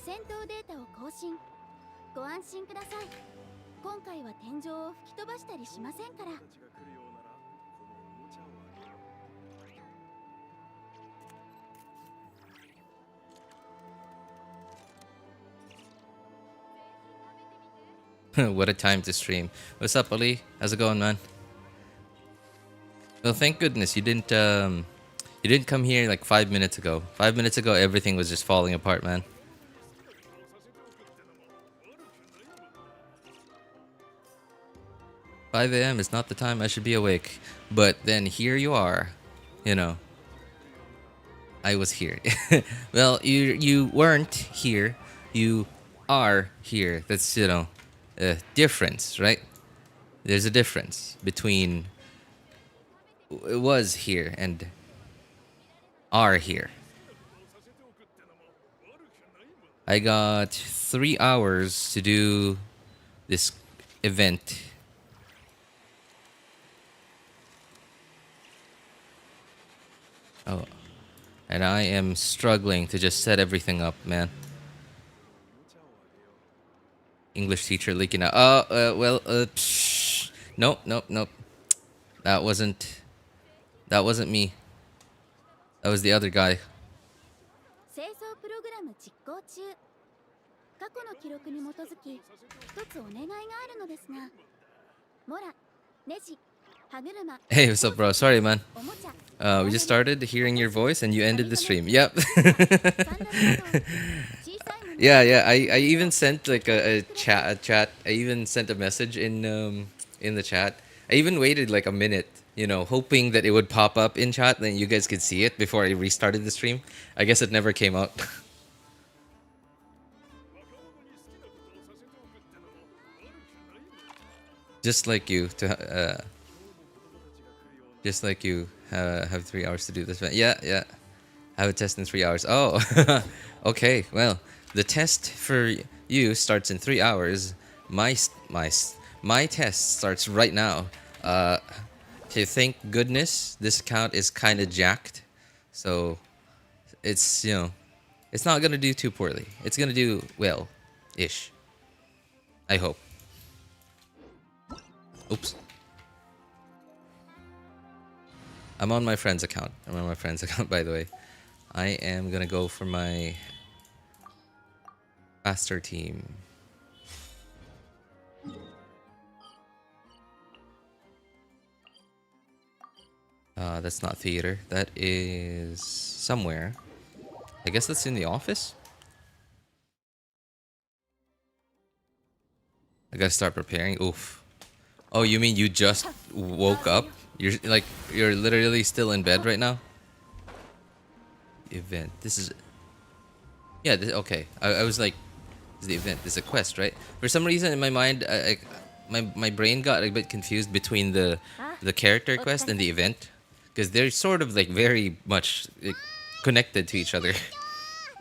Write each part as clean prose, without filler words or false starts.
戦闘データを更新。ご安心ください。今回は天井を吹き飛ばしたりしませんから。 What a time to stream. What's up, Ali? How's it going, man? Well, thank goodness you didn't come here like 5 minutes ago. 5 minutes ago, everything was just falling apart, man. "5 a.m. is not the time I should be awake." But then here you are. You know. I was here. Well, you weren't here. You are here. That's, you know, a difference, right? There's a difference between was here and are here. I got 3 hours to do this event. Oh, and I am struggling to just set everything up, man. English teacher leaking out. Nope. That wasn't me. That was the other guy. 清掃プログラム実行中。過去の記録に基づき、一つお願いがあるのですが、モラ、ネジ、歯車。 Hey, what's up, bro? Sorry, man. We just started hearing your voice and you ended the stream. Yep. Yeah. I even sent like a chat. I even sent a message in the chat. I even waited like a minute, you know, hoping that it would pop up in chat, then you guys could see it before I restarted the stream. I guess it never came out. Just like you have 3 hours to do this. Yeah. Have a test in 3 hours. Oh, okay. Well, the test for you starts in 3 hours. My test starts right now. Okay, thank goodness this account is kind of jacked, so it's, you know, it's not gonna do too poorly. It's gonna do well-ish. I hope. Oops. I'm on my friend's account. By the way. I am gonna go for my faster team. That's not theater. That is somewhere. I guess that's in the office? I gotta start preparing. Oof. Oh, you mean you just woke up? You're literally still in bed right now? Event. This is... Yeah, okay. I was like... This is the event. This is a quest, right? For some reason in my mind, my brain got a bit confused between the character quest and the event. Because they're sort of like very much connected to each other.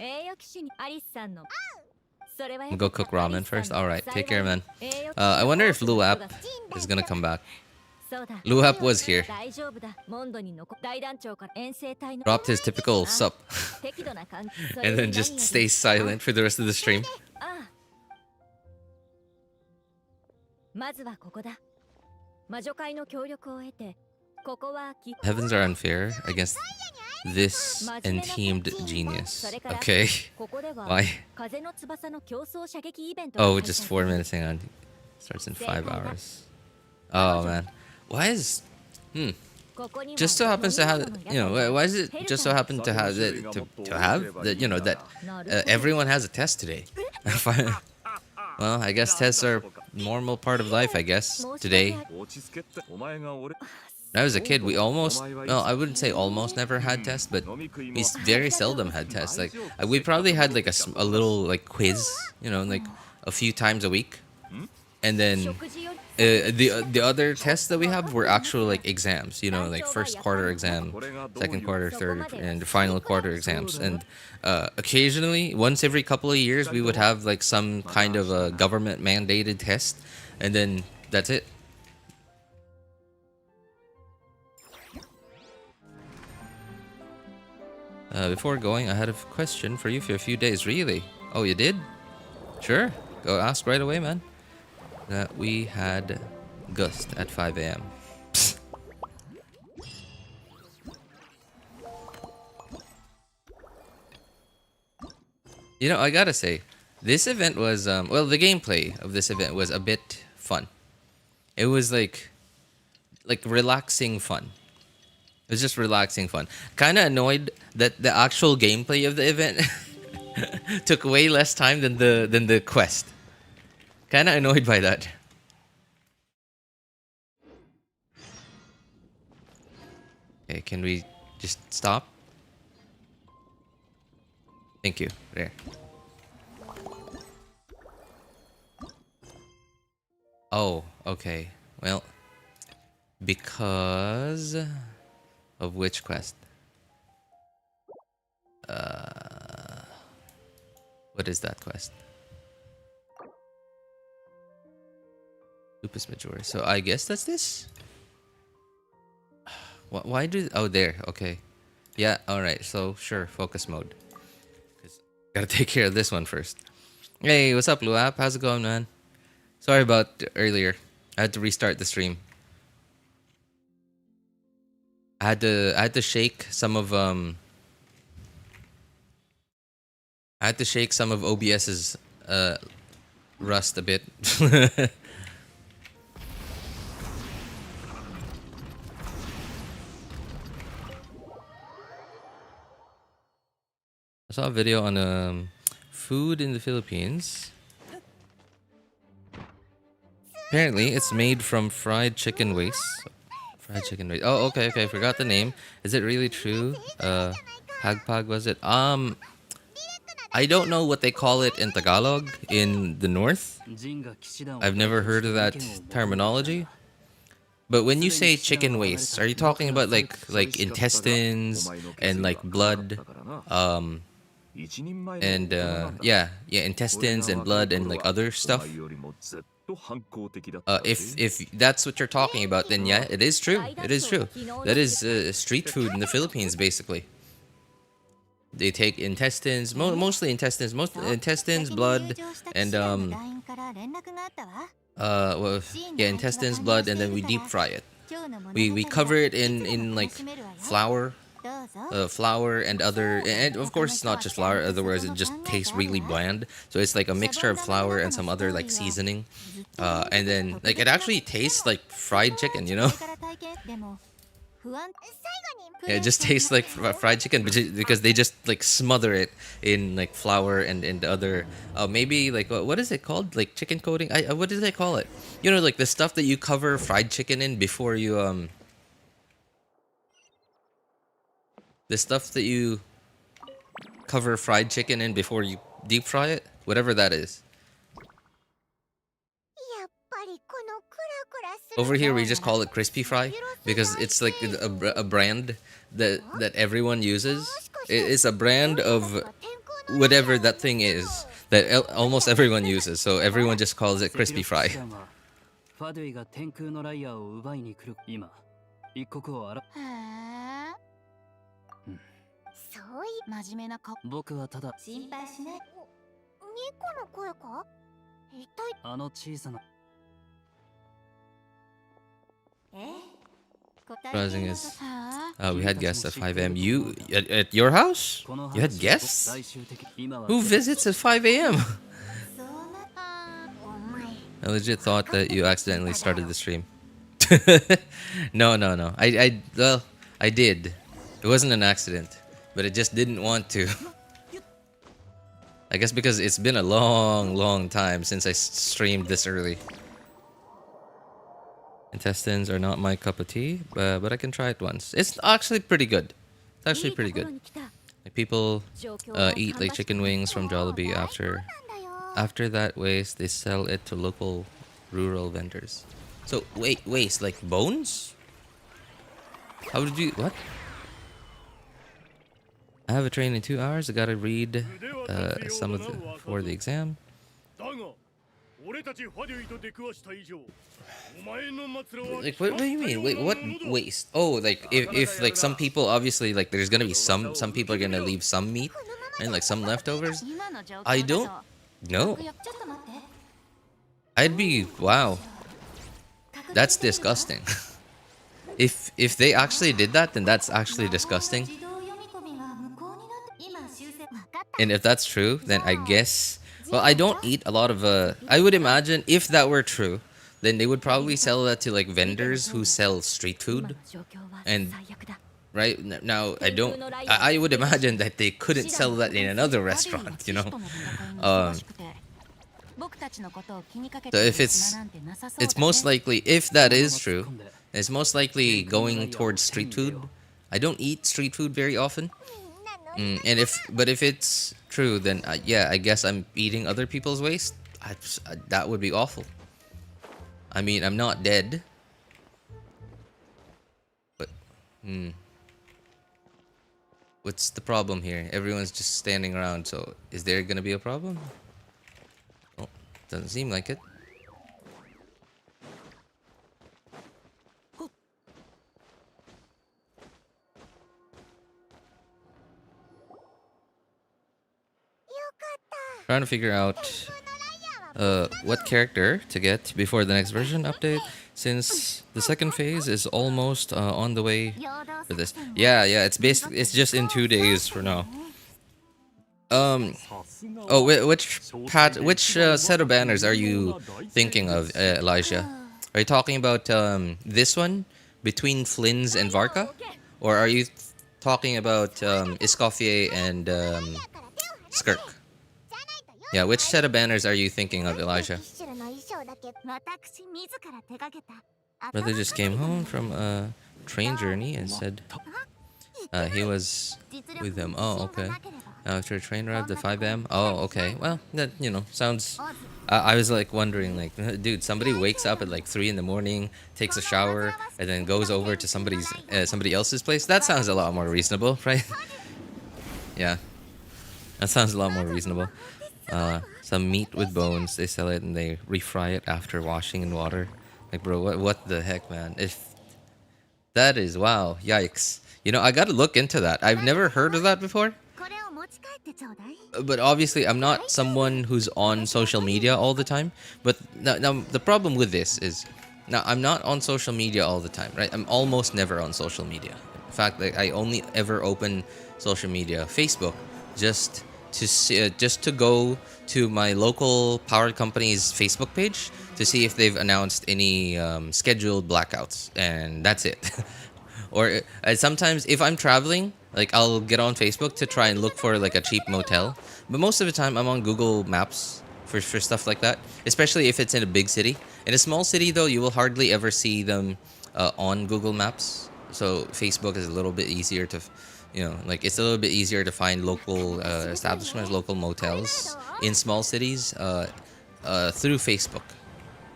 I'll go cook ramen first. Alright, take care, man. I wonder if Luap is gonna come back. Luap was here. Dropped his typical sup. And then just stays silent for the rest of the stream. Heavens are unfair against this enteamed genius. Okay. Why? Oh, just 4 minutes. Hang on. Starts in 5 hours. Oh, man. Why is... Just so happens to have... You know, why is it just so happen to have that... To have that, you know, that everyone has a test today? Well, I guess tests are a normal part of life, I guess, today. When I was a kid, we almost... Well, I wouldn't say almost never had tests, but we very seldom had tests. Like, we probably had like a little like quiz, you know, like a few times a week. And then the other tests that we have were actual like exams, you know, like first quarter exam, second quarter, third, and final quarter exams. And occasionally, once every couple of years, we would have like some kind of a government mandated test, and then that's it. Before going, I had a question for you for a few days. Really? Oh, you did? Sure. Go ask right away, man. That we had Gust at 5 a.m. You know, I gotta say, this event was, well, the gameplay of this event was a bit fun. It was like relaxing fun. It was just relaxing fun. Kind of annoyed that the actual gameplay of the event took way less time than the quest. Kind of annoyed by that. Okay, can we just stop? Thank you. There. Oh, okay. Well, because of which quest? What is that quest? Lupus Major. So I guess that's this? Why do... Oh, there. Okay. Yeah, alright. So, sure. Focus mode. Gotta take care of this one first. Hey, what's up, Luap? How's it going, man? Sorry about earlier. I had to restart the stream. I had to shake some of I had to shake some of OBS's rust a bit. I saw a video on food in the Philippines. Apparently, it's made from fried chicken waste. Fried chicken waste. Oh, okay, okay. I forgot the name. Is it really true? Hagpag was it? I don't know what they call it in Tagalog in the north. I've never heard of that terminology. But when you say chicken waste, are you talking about like intestines and like blood? And yeah, intestines and blood and like other stuff. If that's what you're talking about, then yeah, it is true. It is true. That is street food in the Philippines, basically. They take intestines, mostly intestines, blood, and well, yeah, intestines, blood, and then we deep fry it. We cover it in like flour. Flour and other, and of course it's not just flour, otherwise it just tastes really bland. So it's like a mixture of flour and some other like seasoning, and then like it actually tastes like fried chicken, you know. Yeah, it just tastes like fried chicken because they just like smother it in like flour and other maybe like what is it called, like chicken coating? What do they call it? You know, like the stuff that you cover fried chicken in before you the stuff that you cover fried chicken in before you deep fry it, whatever that is. Over here we just call it crispy fry because it's like a brand that everyone uses. It's a brand of whatever that thing is that almost everyone uses, so everyone just calls it crispy fry. Surprising is we had guests at 5 a.m. You at your house? You had guests? Who visits at 5 a.m.? I legit thought that you accidentally started the stream. No. Well, I did. It wasn't an accident, but it just didn't want to. I guess because it's been a long time since I streamed this early. Intestines are not my cup of tea, but I can try it once. It's actually pretty good. It's actually pretty good. Like people eat like chicken wings from Jollibee after that waste, they sell it to local rural vendors. So wait, waste like bones? How did you what? I have a train in 2 hours. I gotta read some of for the exam. Like what do you mean? Wait, what waste? Oh, like if like some people obviously like there's gonna be some people are gonna leave some meat and like some leftovers. I don't know. I'd be wow. That's disgusting. If they actually did that, then that's actually disgusting. And if that's true, then I guess well, I don't eat a lot of I would imagine if that were true, then they would probably sell that to like vendors who sell street food. And right now I would imagine that they couldn't sell that in another restaurant, you know. So if it's most likely, if that is true, it's most likely going towards street food. I don't eat street food very often. And if it's true, then yeah, I guess I'm eating other people's waste. That would be awful. I mean, I'm not dead. But what's the problem here? Everyone's just standing around, so is there gonna be a problem? Oh, doesn't seem like it. Trying to figure out what character to get before the next version update, since the second phase is almost on the way for this. Yeah, it's just in 2 days for now. Which set of banners are you thinking of, Elijah? Are you talking about this one between Flins and Varka, or are you talking about Escoffier and Skirk? Yeah, which set of banners are you thinking of, Elijah? Brother just came home from a train journey and said he was with them. Oh, okay. After a train ride at 5 a.m. Oh, okay. Well, that, you know, sounds... I was like wondering, like, dude, somebody wakes up at like 3 in the morning, takes a shower, and then goes over to somebody else's place. That sounds a lot more reasonable, right? Yeah, that sounds a lot more reasonable. Some meat with bones, they sell it and they refry it after washing in water. Like, bro, what the heck, man? If that is, wow, yikes. You know, I gotta look into that. I've never heard of that before. But obviously, I'm not someone who's on social media all the time. But now the problem with this is, now I'm not on social media all the time, right? I'm almost never on social media. In fact, like, I only ever open social media, Facebook, just to see, just to go to my local power company's Facebook page to see if they've announced any scheduled blackouts, and that's it. Or sometimes if I'm traveling, like, I'll get on Facebook to try and look for like a cheap motel. But most of the time I'm on Google Maps for stuff like that, especially if it's in a big city. In a small city though, you will hardly ever see them on Google Maps. So Facebook is a little bit easier to, you know, like, it's a little bit easier to find local establishments, local motels in small cities through Facebook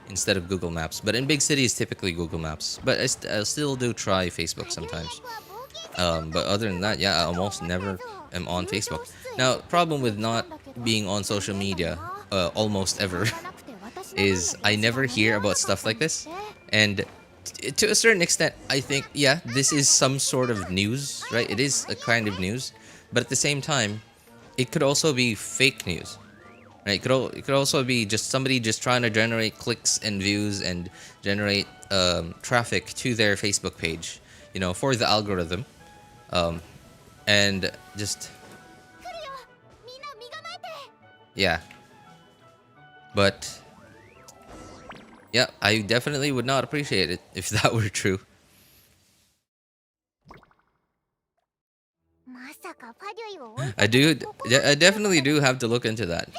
instead of Google Maps. But in big cities, typically Google Maps. But I still do try Facebook sometimes. But other than that, yeah, I almost never am on Facebook. Now, problem with not being on social media almost ever is I never hear about stuff like this. And to a certain extent, I think, yeah, this is some sort of news, right? It is a kind of news. But at the same time, it could also be fake news. Right? It could also be just somebody just trying to generate clicks and views and generate traffic to their Facebook page, you know, for the algorithm. And just, yeah. But yeah, I definitely would not appreciate it if that were true. I definitely do have to look into that.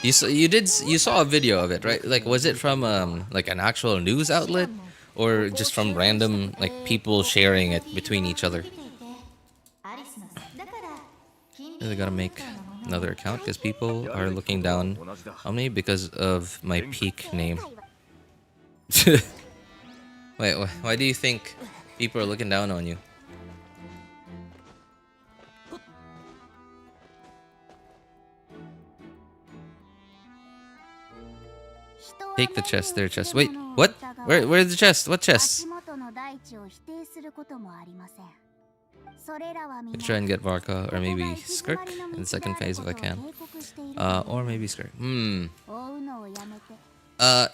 You saw a video of it, right? Like, was it from like an actual news outlet, or just from random, like, people sharing it between each other? I gotta make another account because people are looking down on me because of my peak name. Wait, why do you think people are looking down on you? Take the chest, their chest. Wait, what? Where's the chest? What chest? I'll try and get Varka or maybe Skirk in the second phase if I can. Or maybe Skirk. 追うのをやめて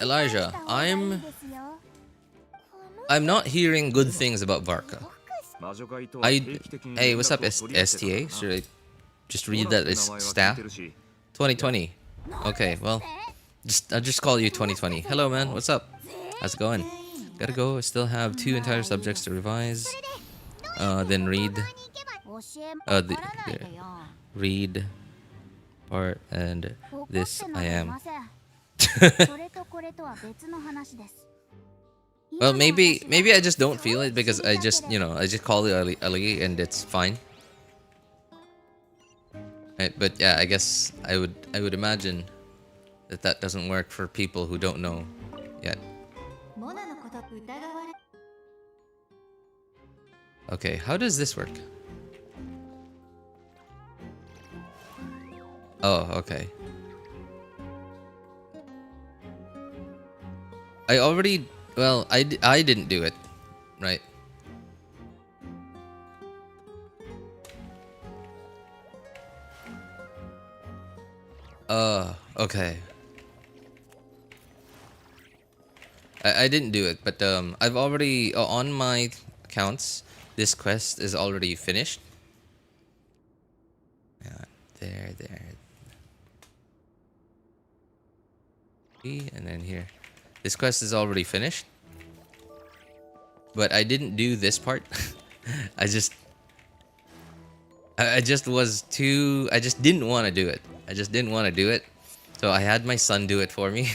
Elijah, 帰った方がいいですよ I'm not hearing good things about Varka. Hey, what's up, STA? Should I just read that as staff? 2020. Okay, well, I'll just call you 2020. Hello, man. What's up? How's it going? Gotta go. I still have 2 entire subjects to revise. Then read. 教えもわ The, からない the でよ read part and 怒っ this てな I どい am. ませんそれとこれとは別の話です Well, maybe I just don't feel it because I just call it Elegy and it's fine. Right, but yeah, I guess I would imagine that doesn't work for people who don't know yet. モナのこと疑われ Okay, how does this work? Oh, okay. I already, well, I didn't do it, right? Okay. I didn't do it, but I've already on my accounts. This quest is already finished. Yeah, there. And then here. This quest is already finished. But I didn't do this part. I just didn't want to do it. I just didn't want to do it. So I had my son do it for me.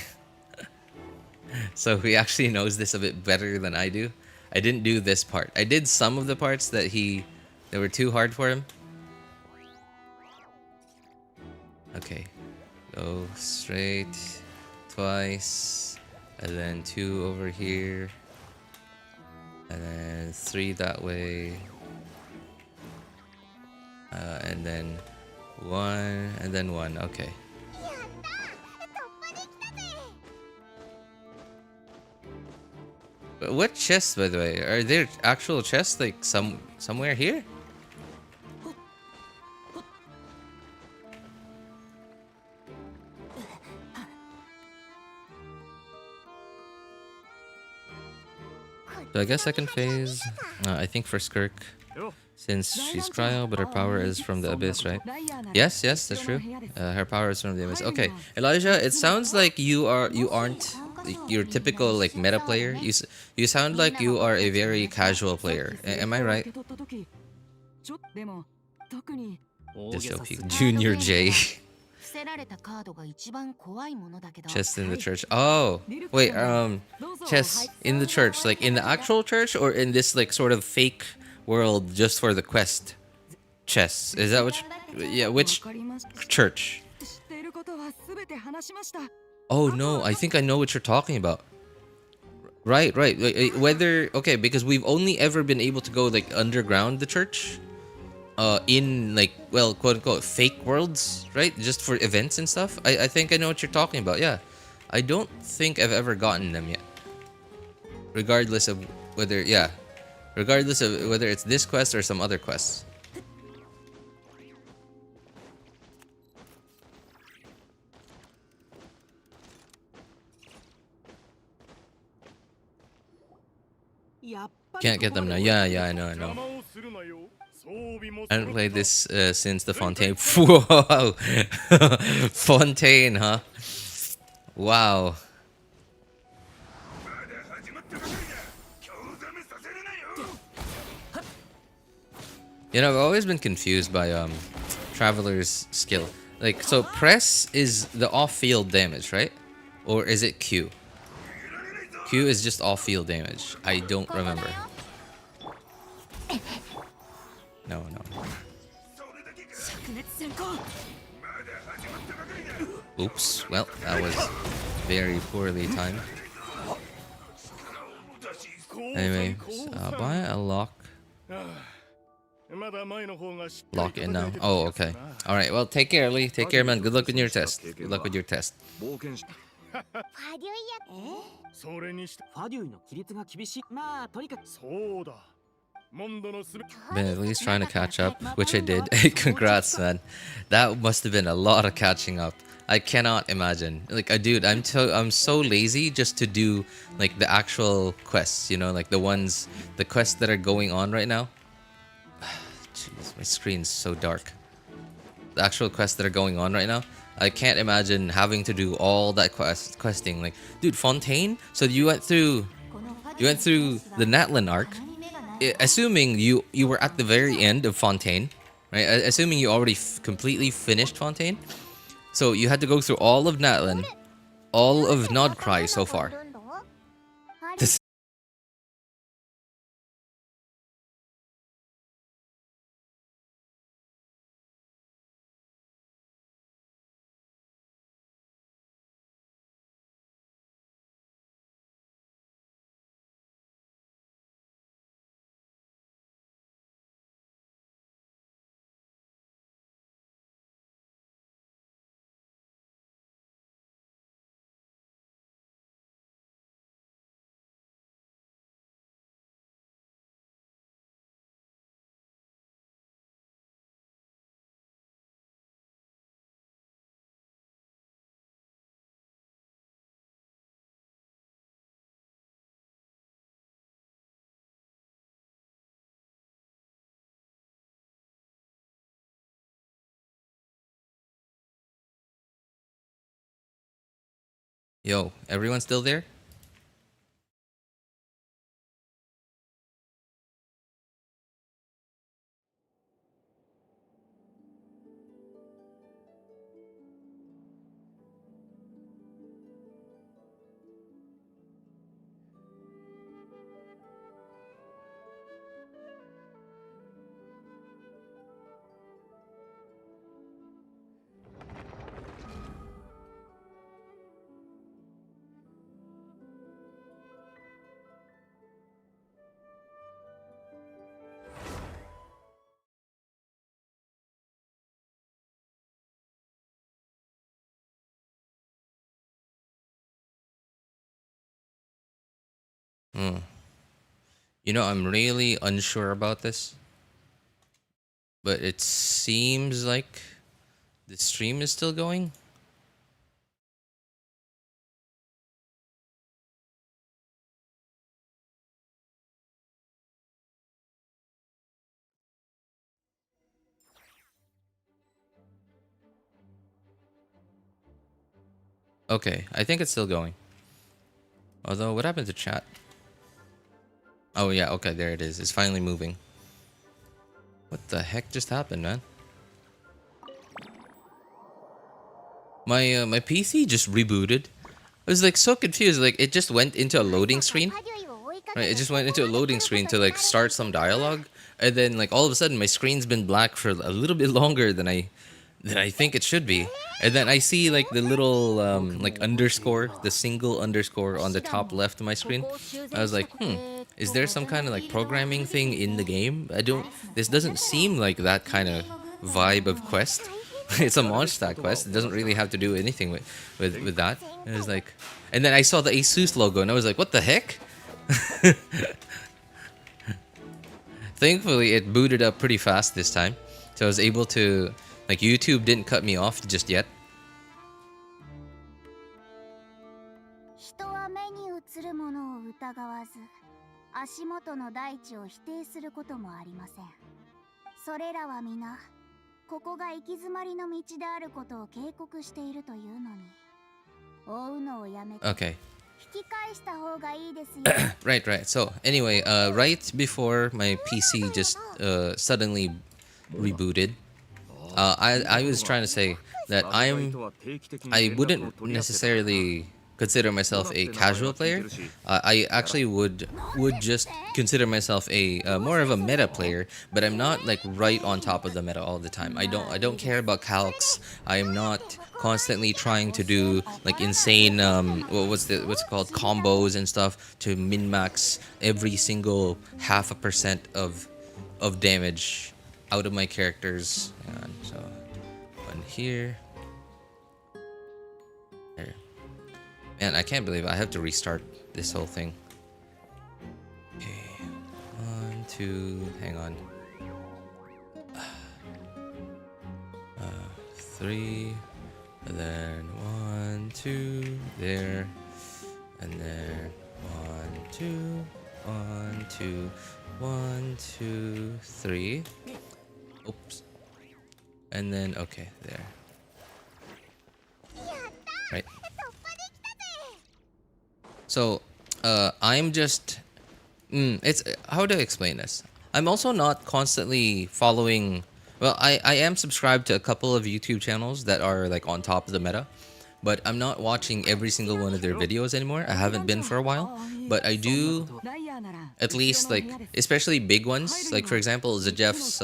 So he actually knows this a bit better than I do. I didn't do this part. I did some of the parts that were too hard for him. Okay. Go straight twice. And then 2 over here. And then 3 that way. And then 1. And then 1. Okay. What chests, by the way? Are there actual chests like somewhere here? So I guess second phase. I think for Skirk, since she's cryo, but her power is from the abyss, right? Yes, that's true. Her power is from the abyss. Okay, Elijah, it sounds like you aren't your typical like meta player. You sound like you are a very casual player. Am I right? Just joking. Junior J. 伏せられたカードが一番怖いものだけど Chest in the church. Oh, wait. Chest in the church, like in the actual church, or in this like sort of fake world just for the quest? Chests. Is that which? Yeah, which church? Oh no, I think I know what you're talking about. Right. Whether okay, because we've only ever been able to go like underground the church. In like, well, quote unquote fake worlds, right? Just for events and stuff. I think I know what you're talking about. Yeah, I don't think I've ever gotten them yet. Regardless of whether it's this quest or some other quests. Can't get them now. Yeah, I know. I haven't played this since the Fontaine. Whoa! Fontaine, huh? Wow. You know, I've always been confused by Traveler's skill. Like, so press is the off-field damage, right? Or is it Q? Q is just off-field damage. I don't remember. No. Oops. Well, that was very poorly timed. Anyway, buy a lock. Lock in now. Oh, okay. All right. Well, take care, Lee. Take care, man. Good luck with your test. Good luck with your test. それにしてファデュイの規律が厳しいまあとにかくそうだ Been at least trying to catch up, which I did. Congrats, man. That must have been a lot of catching up. I cannot imagine. Like, dude, I'm so lazy just to do like the actual quests. You know, like the quests that are going on right now. Jeez, my screen's so dark. The actual quests that are going on right now. I can't imagine having to do all that questing. Like, dude, Fontaine. So you went through the Natlan arc. Assuming you were at the very end of Fontaine, right? Assuming you already completely finished Fontaine, so you had to go through all of Natlan, all of Nodcry so far. This Yo, everyone still there? Hmm. You know, I'm really unsure about this, but it seems like the stream is still going. Okay, I think it's still going. Although, what happened to chat? Oh yeah, okay, there it is. It's finally moving. What the heck just happened, man? My PC just rebooted. I was like so confused. Like it just went into a loading screen. Right, it just went into a loading screen to like start some dialogue, and then like all of a sudden my screen's been black for a little bit longer than I think it should be. And then I see like the little like underscore, the single underscore on the top left of my screen. I was like, is there some kind of like programming thing in the game? This doesn't seem like that kind of vibe of quest. It's a Mondstadt quest. It doesn't really have to do anything with that. It was like, and then I saw the Asus logo and I was like, what the heck? Thankfully, it booted up pretty fast this time, so I was able to, like, YouTube didn't cut me off just yet. Okay. Right. So anyway, right before my PC just suddenly rebooted, I was trying to say that I wouldn't necessarily consider myself a casual player. I actually would just consider myself a more of a meta player, but I'm not like right on top of the meta all the time. I don't care about calcs. I am not constantly trying to do like insane what's it called, combos and stuff to min max every single 0.5% of damage out of my characters. And so one here. There. Man, Man, I can't believe I have to restart this whole thing. Okay, 1, 2, hang on. 3, and then 1, 2, there, and then 1, 2, 1, 2, 1, 2, 3. Oops. And then, okay, there. Right. So, I'm just... it's... How do I explain this? I'm also not constantly following... Well, I am subscribed to a couple of YouTube channels that are like on top of the meta. But I'm not watching every single one of their videos anymore. I haven't been for a while. But I do... At least, like, especially big ones. Like, for example, Zajeff's...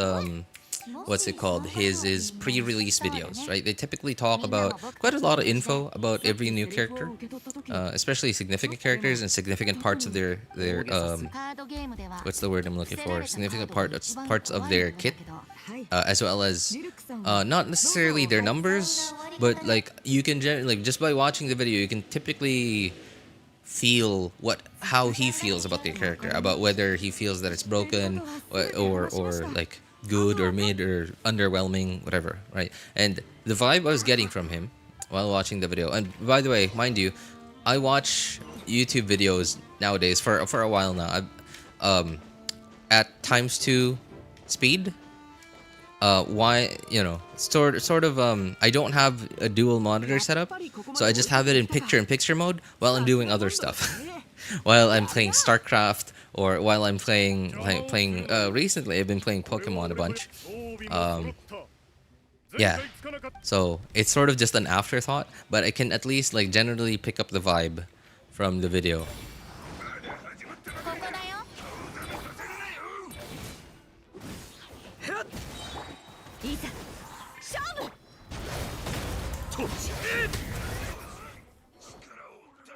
what's it called? His pre-release videos, right? They typically talk about quite a lot of info about every new character, especially significant characters and significant parts of their what's the word I'm looking for? Significant parts of their kit, as well as not necessarily their numbers, but like you can like just by watching the video, you can typically feel how he feels about the character, about whether he feels that it's broken or like good or mid or underwhelming, whatever, right? And the vibe I was getting from him while watching the video, and by the way, mind you, I watch YouTube videos nowadays for a while now. At ×2 speed. Why, you know, sort of I don't have a dual monitor setup, so I just have it in picture-in-picture mode while I'm doing other stuff. While I'm playing StarCraft, or while I'm playing recently I've been playing Pokemon a bunch. Yeah, so it's sort of just an afterthought, but I can at least like generally pick up the vibe from the video.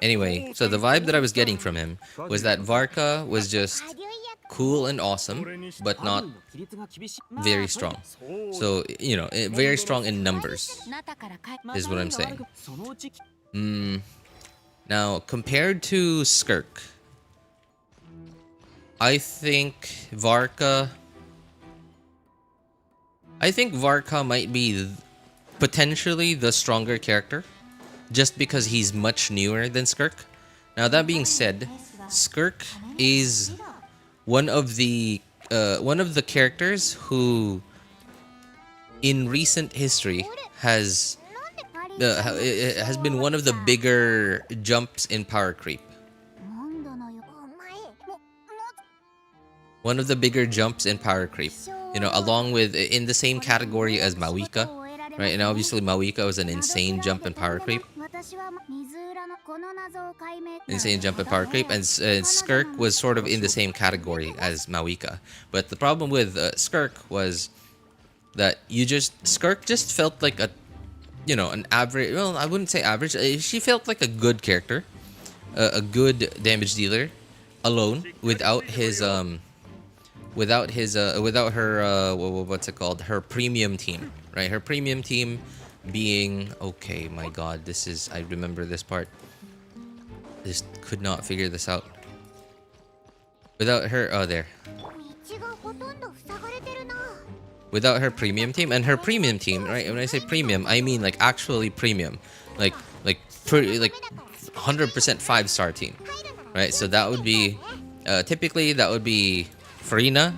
Anyway, so the vibe that I was getting from him was that Varka was just cool and awesome, but not very strong. So, you know, very strong in numbers, is what I'm saying. Now, compared to Skirk, I think Varka might be potentially the stronger character, just because he's much newer than Skirk. Now that being said, Skirk is one of the characters who, in recent history, has been one of the bigger jumps in power creep. One of the bigger jumps in power creep. You know, along with in the same category as Mawika, right? And obviously Mawika was an insane jump in power creep. Insane jump in power creep, and Skirk was sort of in the same category as Mawika. But the problem with Skirk was that Skirk just felt like a, you know, an average. Well, I wouldn't say average. She felt like a good character, a good damage dealer, alone, without her what's it called? Her premium team, right? Her premium team being, okay, my god, I remember this part. Just could not figure this out. Without her, oh, there. Without her premium team, and her premium team, right? When I say premium, I mean like actually premium, like 100% 5-star team, right? So that would be, typically that would be Favonia,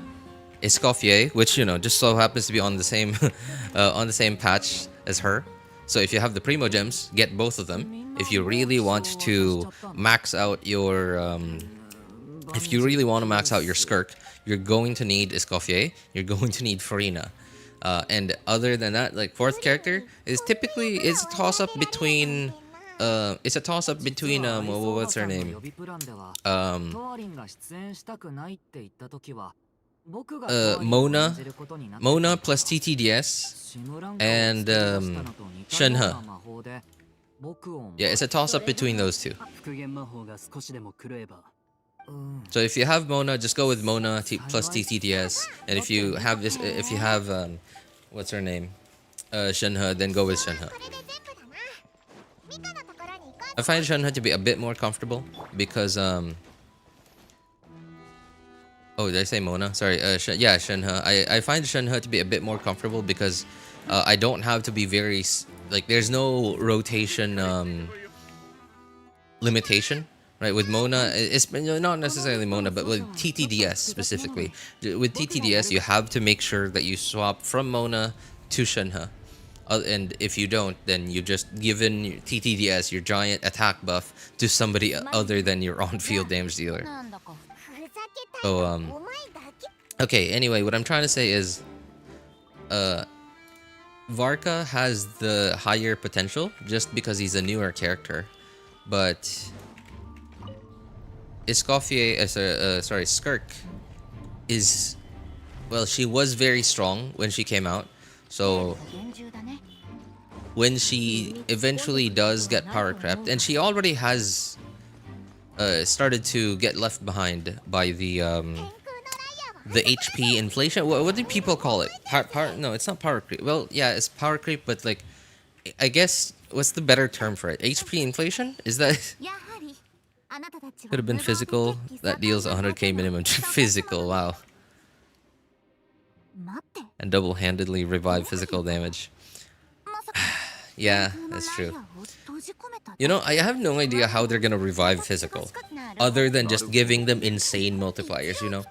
Escoffier, which, you know, just so happens to be on the same patch as her. So if you have the Primo gems, get both of them. If you really want to max out your Skirk, you're going to need Escoffier. You're going to need Favonia. And other than that, like fourth character is typically a toss up between what's her name? Mona plus TTDS and Shenhe. Yeah, it's a toss-up between those two. So if you have Mona, just go with Mona plus TTDS, and if you have what's her name, Shenhe, then go with Shenhe. I find Shenhe to be a bit more comfortable because Oh, did I say Mona? Sorry. Yeah, Shenhe. I find Shenhe to be a bit more comfortable because I don't have to be very like. There's no rotation limitation, right? With Mona, it's not necessarily Mona, but with TTDS specifically. With TTDS, you have to make sure that you swap from Mona to Shenhe. And if you don't, then you just given your TTDS, your giant attack buff, to somebody other than your on-field damage dealer. So, okay, anyway, what I'm trying to say is, Varka has the higher potential just because he's a newer character. But Escoffier, sorry, Skirk is, well, she was very strong when she came out. So when she eventually does get power crept, and she already has started to get left behind by the HP inflation. What do people call it? No, it's not power creep. Well, yeah, it's power creep, but like, I guess, what's the better term for it? HP inflation? Is that? Could have been physical. That deals 100k minimum to physical. Wow. And double-handedly revive physical damage. Yeah, that's true. You know, I have no idea how they're gonna revive physical, other than just giving them insane multipliers, you know?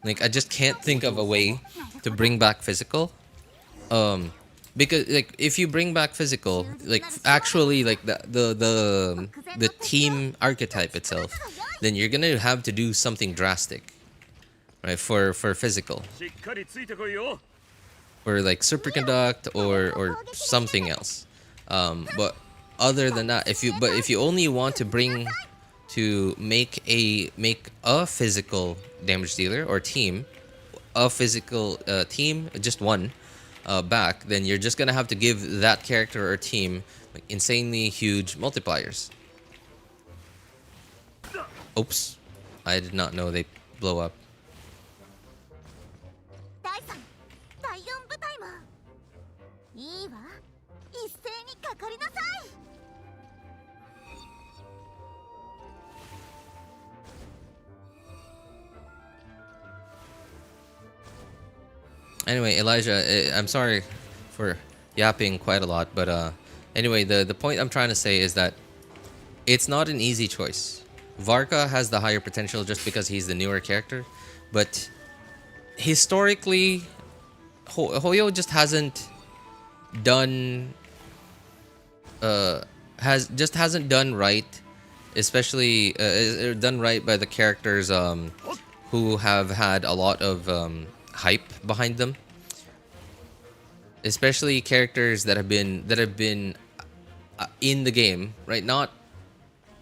Like, I just can't think of a way to bring back physical. Because, like, if you bring back physical, like, actually, like, the team archetype itself, then you're gonna have to do something drastic, right, for physical. Or, like, superconduct or something else. But other than that, if you only want to make a physical damage dealer or team, a physical team, just one, back, then you're just gonna have to give that character or team like insanely huge multipliers. Oops, I did not know they blow up. Anyway, Elijah, I'm sorry for yapping quite a lot, but anyway, the point I'm trying to say is that it's not an easy choice. Varka has the higher potential just because he's the newer character, but historically, Hoyo just hasn't done hasn't done right, especially done right by the characters who have had a lot of hype behind them, especially characters that have been in the game, right? Not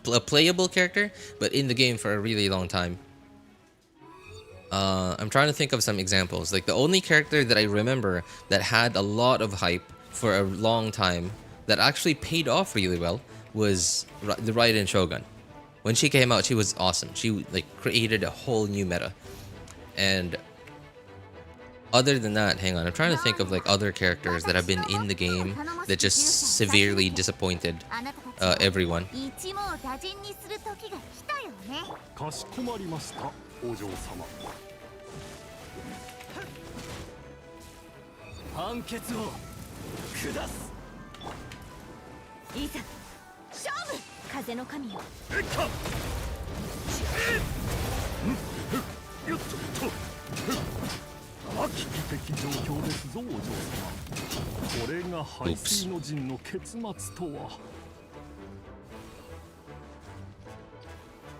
a playable character, but in the game for a really long time. I'm trying to think of some examples. Like, the only character that I remember that had a lot of hype for a long time that actually paid off really well was the Raiden Shogun. When she came out, she was awesome. She like created a whole new meta. And other than that, hang on, I'm trying to think of like other characters that have been in the game that just severely disappointed everyone. Oops.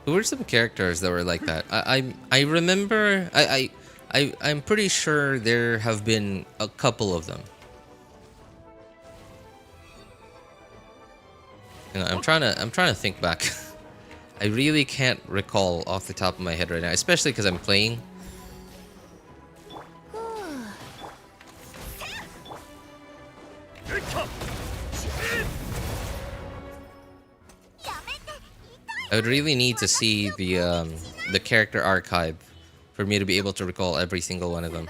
Who were some characters that were like that? I remember I'm pretty sure there have been a couple of them. You know, I'm trying to think back. I really can't recall off the top of my head right now, especially because I'm playing. I would really need to see the character archive for me to be able to recall every single one of them.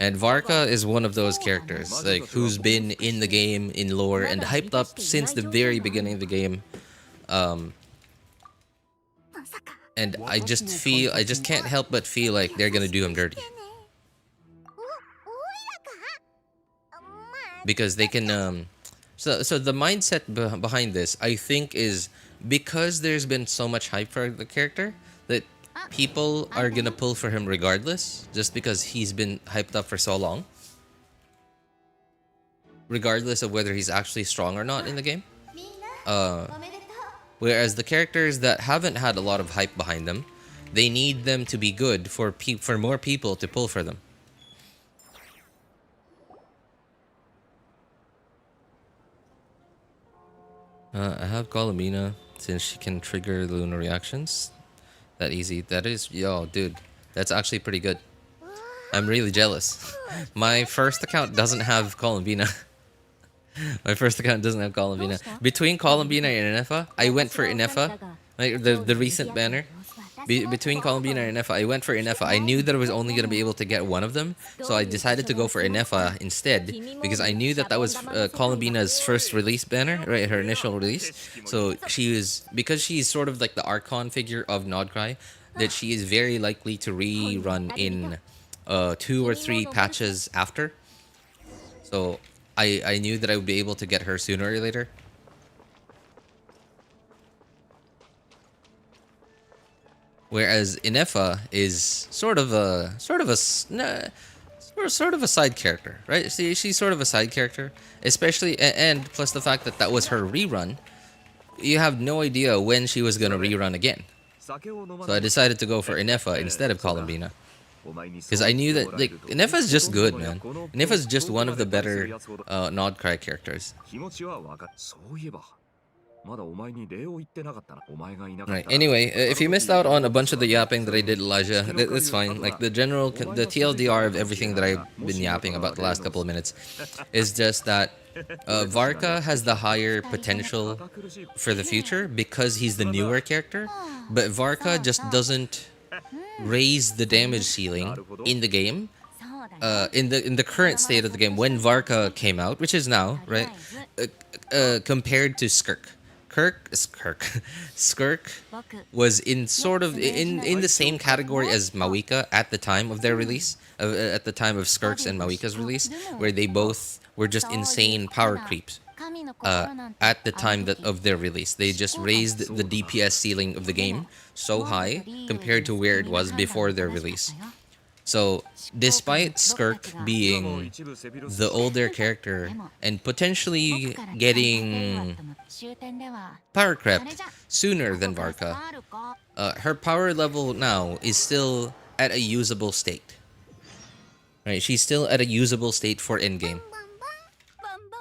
And Varka is one of those characters, like, who's been in the game, in lore, and hyped up since the very beginning of the game. And I just can't help but feel like they're gonna do him dirty. Because they can, so the mindset behind this, I think, is because there's been so much hype for the character that people are gonna pull for him regardless, just because he's been hyped up for so long. Regardless of whether he's actually strong or not in the game. Whereas the characters that haven't had a lot of hype behind them, they need them to be good for more people to pull for them. I have Colomina since she can trigger the lunar reactions. That easy. That is, yo, dude, that's actually pretty good. I'm really jealous. My first account doesn't have Columbina. My first account doesn't have Columbina. Between Columbina and Inefa, I went for Inefa. Like the recent banner. Between Columbina and Inefa, I went for Inefa. I knew that I was only going to be able to get one of them, so I decided to go for Inefa instead, because I knew that was Columbina's first release banner, right? Her initial release. So because she's sort of like the Archon figure of Nodcry, that she is very likely to rerun in 2 or 3 patches after. So I knew that I would be able to get her sooner or later. Whereas Inefa is sort of a side character, right? See, she's sort of a side character, especially, and plus the fact that was her rerun. You have no idea when she was gonna rerun again. So I decided to go for Inefa instead of Columbina, because I knew that Inefa is just good, man. Inefa is just one of the better Nodcry characters. Right. Anyway, if you missed out on a bunch of the yapping that I did, Elijah, that's fine. Like the TLDR of everything that I've been yapping about the last couple of minutes is just that Varka has the higher potential for the future because he's the newer character, but Varka just doesn't raise the damage ceiling in the game. In the current state of the game, when Varka came out, which is now, right? Compared to Skirk. Skirk was in sort of in the same category as Mawika at the time of their release, at the time of Skirk's and Mawika's release, where they both were just insane power creeps. At the time of their release, they just raised the DPS ceiling of the game so high compared to where it was before their release. So, despite Skirk being the older character and potentially getting power crept sooner than Varka, her power level now is still at a usable state. Right, she's still at a usable state for endgame.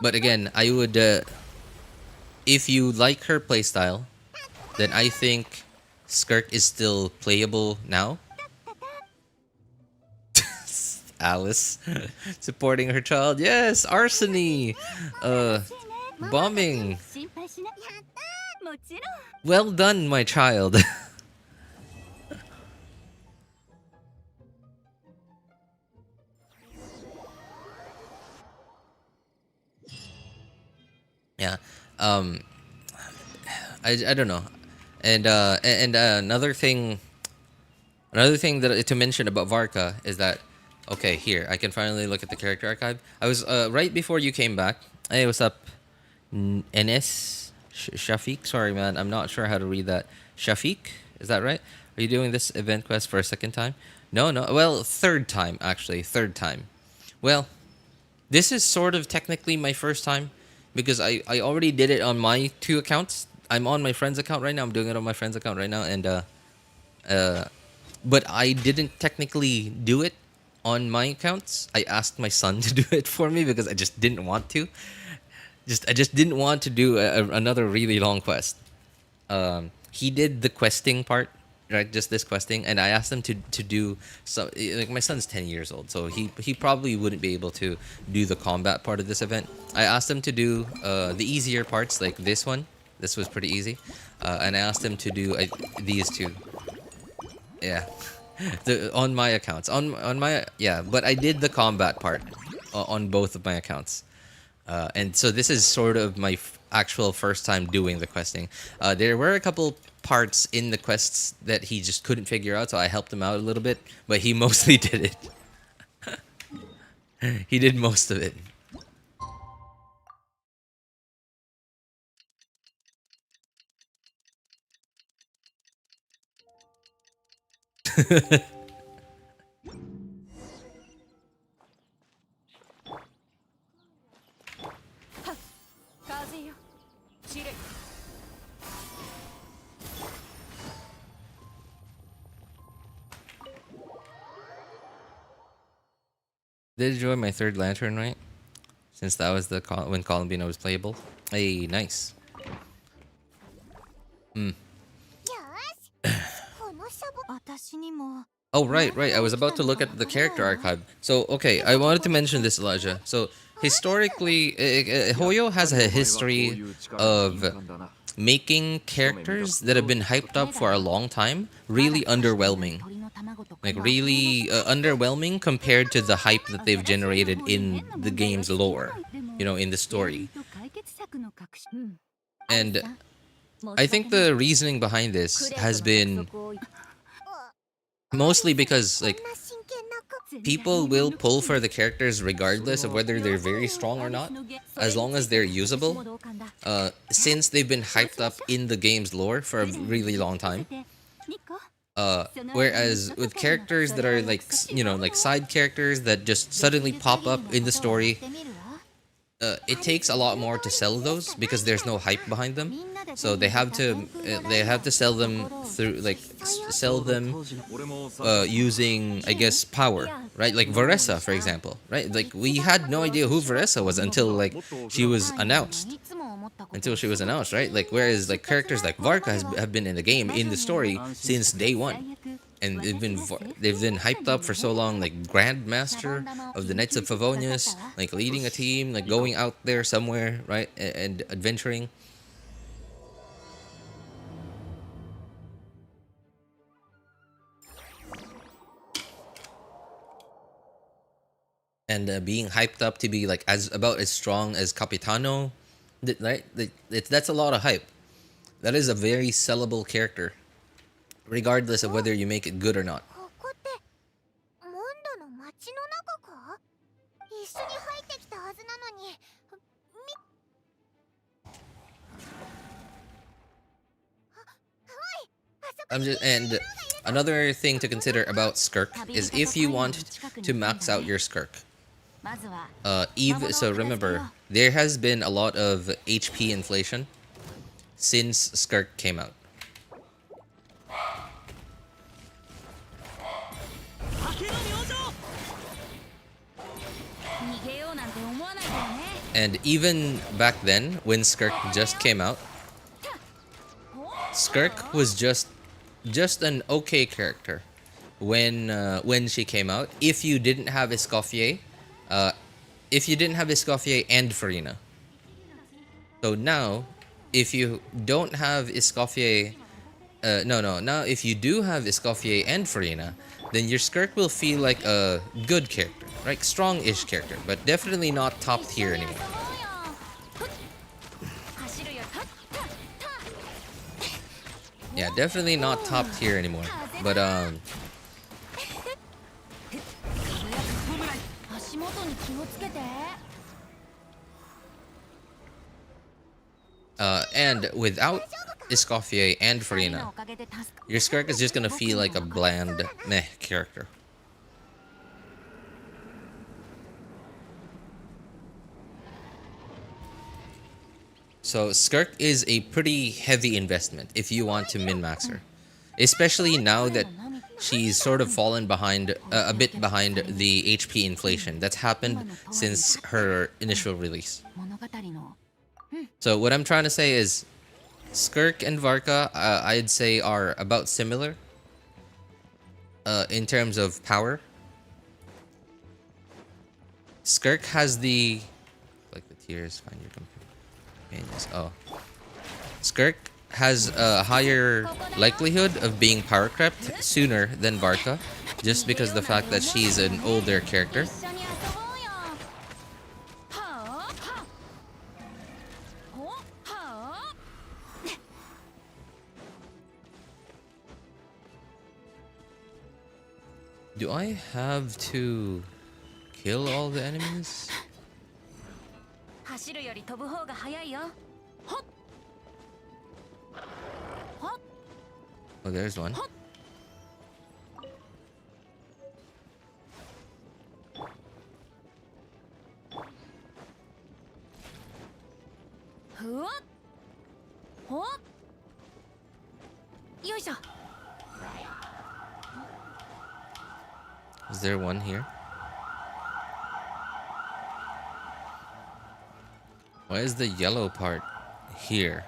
But again, I would, if you like her playstyle, then I think Skirk is still playable now. Alice supporting her child. Yes, Arsony. Bombing. Well done, my child. Yeah. I don't know. And another thing that to mention about Varka is that, okay, here, I can finally look at the character archive. I was, right before you came back. Hey, what's up? NS Shafiq? Sorry, man. I'm not sure how to read that. Shafiq? Is that right? Are you doing this event quest for a second time? No. Well, third time, actually. Third time. Well, this is sort of technically my first time, because I already did it on my 2 accounts. I'm on my friend's account right now. I'm doing it on my friend's account right now. And, but I didn't technically do it on my accounts. I asked my son to do it for me because I just didn't want to. I just didn't want to do another really long quest. He did the questing part, right? Just this questing, and I asked him to do so. Like, my son's 10 years old, so he probably wouldn't be able to do the combat part of this event. I asked him to do the easier parts, like this one. This was pretty easy, and I asked him to do these 2. Yeah. On my accounts, on my, yeah, but I did the combat part on both of my accounts, and so this is sort of my actual first time doing the questing. There were a couple parts in the quests that he just couldn't figure out, so I helped him out a little bit, but he mostly did it. He did most of it. Did enjoy my third lantern, right? Since that was the when Columbina was playable. Hey, nice. Oh, right. I was about to look at the character archive. So, okay, I wanted to mention this, Elijah. So, historically, Hoyo has a history of making characters that have been hyped up for a long time really underwhelming. Like, really underwhelming compared to the hype that they've generated in the game's lore, you know, in the story. And I think the reasoning behind this has been mostly because, like, people will pull for the characters regardless of whether they're very strong or not, as long as they're usable, since they've been hyped up in the game's lore for a really long time. Whereas with characters that are like, you know, like side characters that just suddenly pop up in the story, it takes a lot more to sell those because there's no hype behind them. So they have to sell them through, like, sell them using, I guess, power, right? Like Varessa, for example, right? Like, we had no idea who Varessa was until, like, she was announced. Right? Like, whereas, like, characters like Varka have been in the game, in the story, since day one. And they've been hyped up for so long, like Grandmaster of the Knights of Favonius, like leading a team, like going out there somewhere, right, and adventuring. And being hyped up to be like about as strong as Capitano, right? That's a lot of hype. That is a very sellable character, regardless of whether you make it good or not. And another thing to consider about Skirk is if you want to max out your Skirk. So remember, there has been a lot of HP inflation since Skirk came out. And even back then, when Skirk just came out, Skirk was just an okay character when she came out. If you didn't have Escoffier, and Farina. So now, if you don't have Escoffier, now if you do have Escoffier and Farina, then your Skirk will feel like a good character, right? Strong-ish character, but definitely not top tier anymore. Yeah, definitely not top tier anymore. But and without Escoffier and Farina, your Skirk is just gonna feel like a bland meh character. So Skirk is a pretty heavy investment if you want to min-max her. Especially now that she's sort of fallen behind, a bit behind the HP inflation that's happened since her initial release. So what I'm trying to say is, Skirk and Varka, I'd say, are about similar in terms of power. Skirk has the, like the tiers, find your companions. Oh, Skirk has a higher likelihood of being power crept sooner than Varka, just because of the fact that she's an older character. Do I have to kill all the enemies? 走るより飛ぶ方が早いよ。ほっ。ほっ。 Oh, there's one. ふわっ。ほっ。よいしょ。 Is there one here? Why is the yellow part here?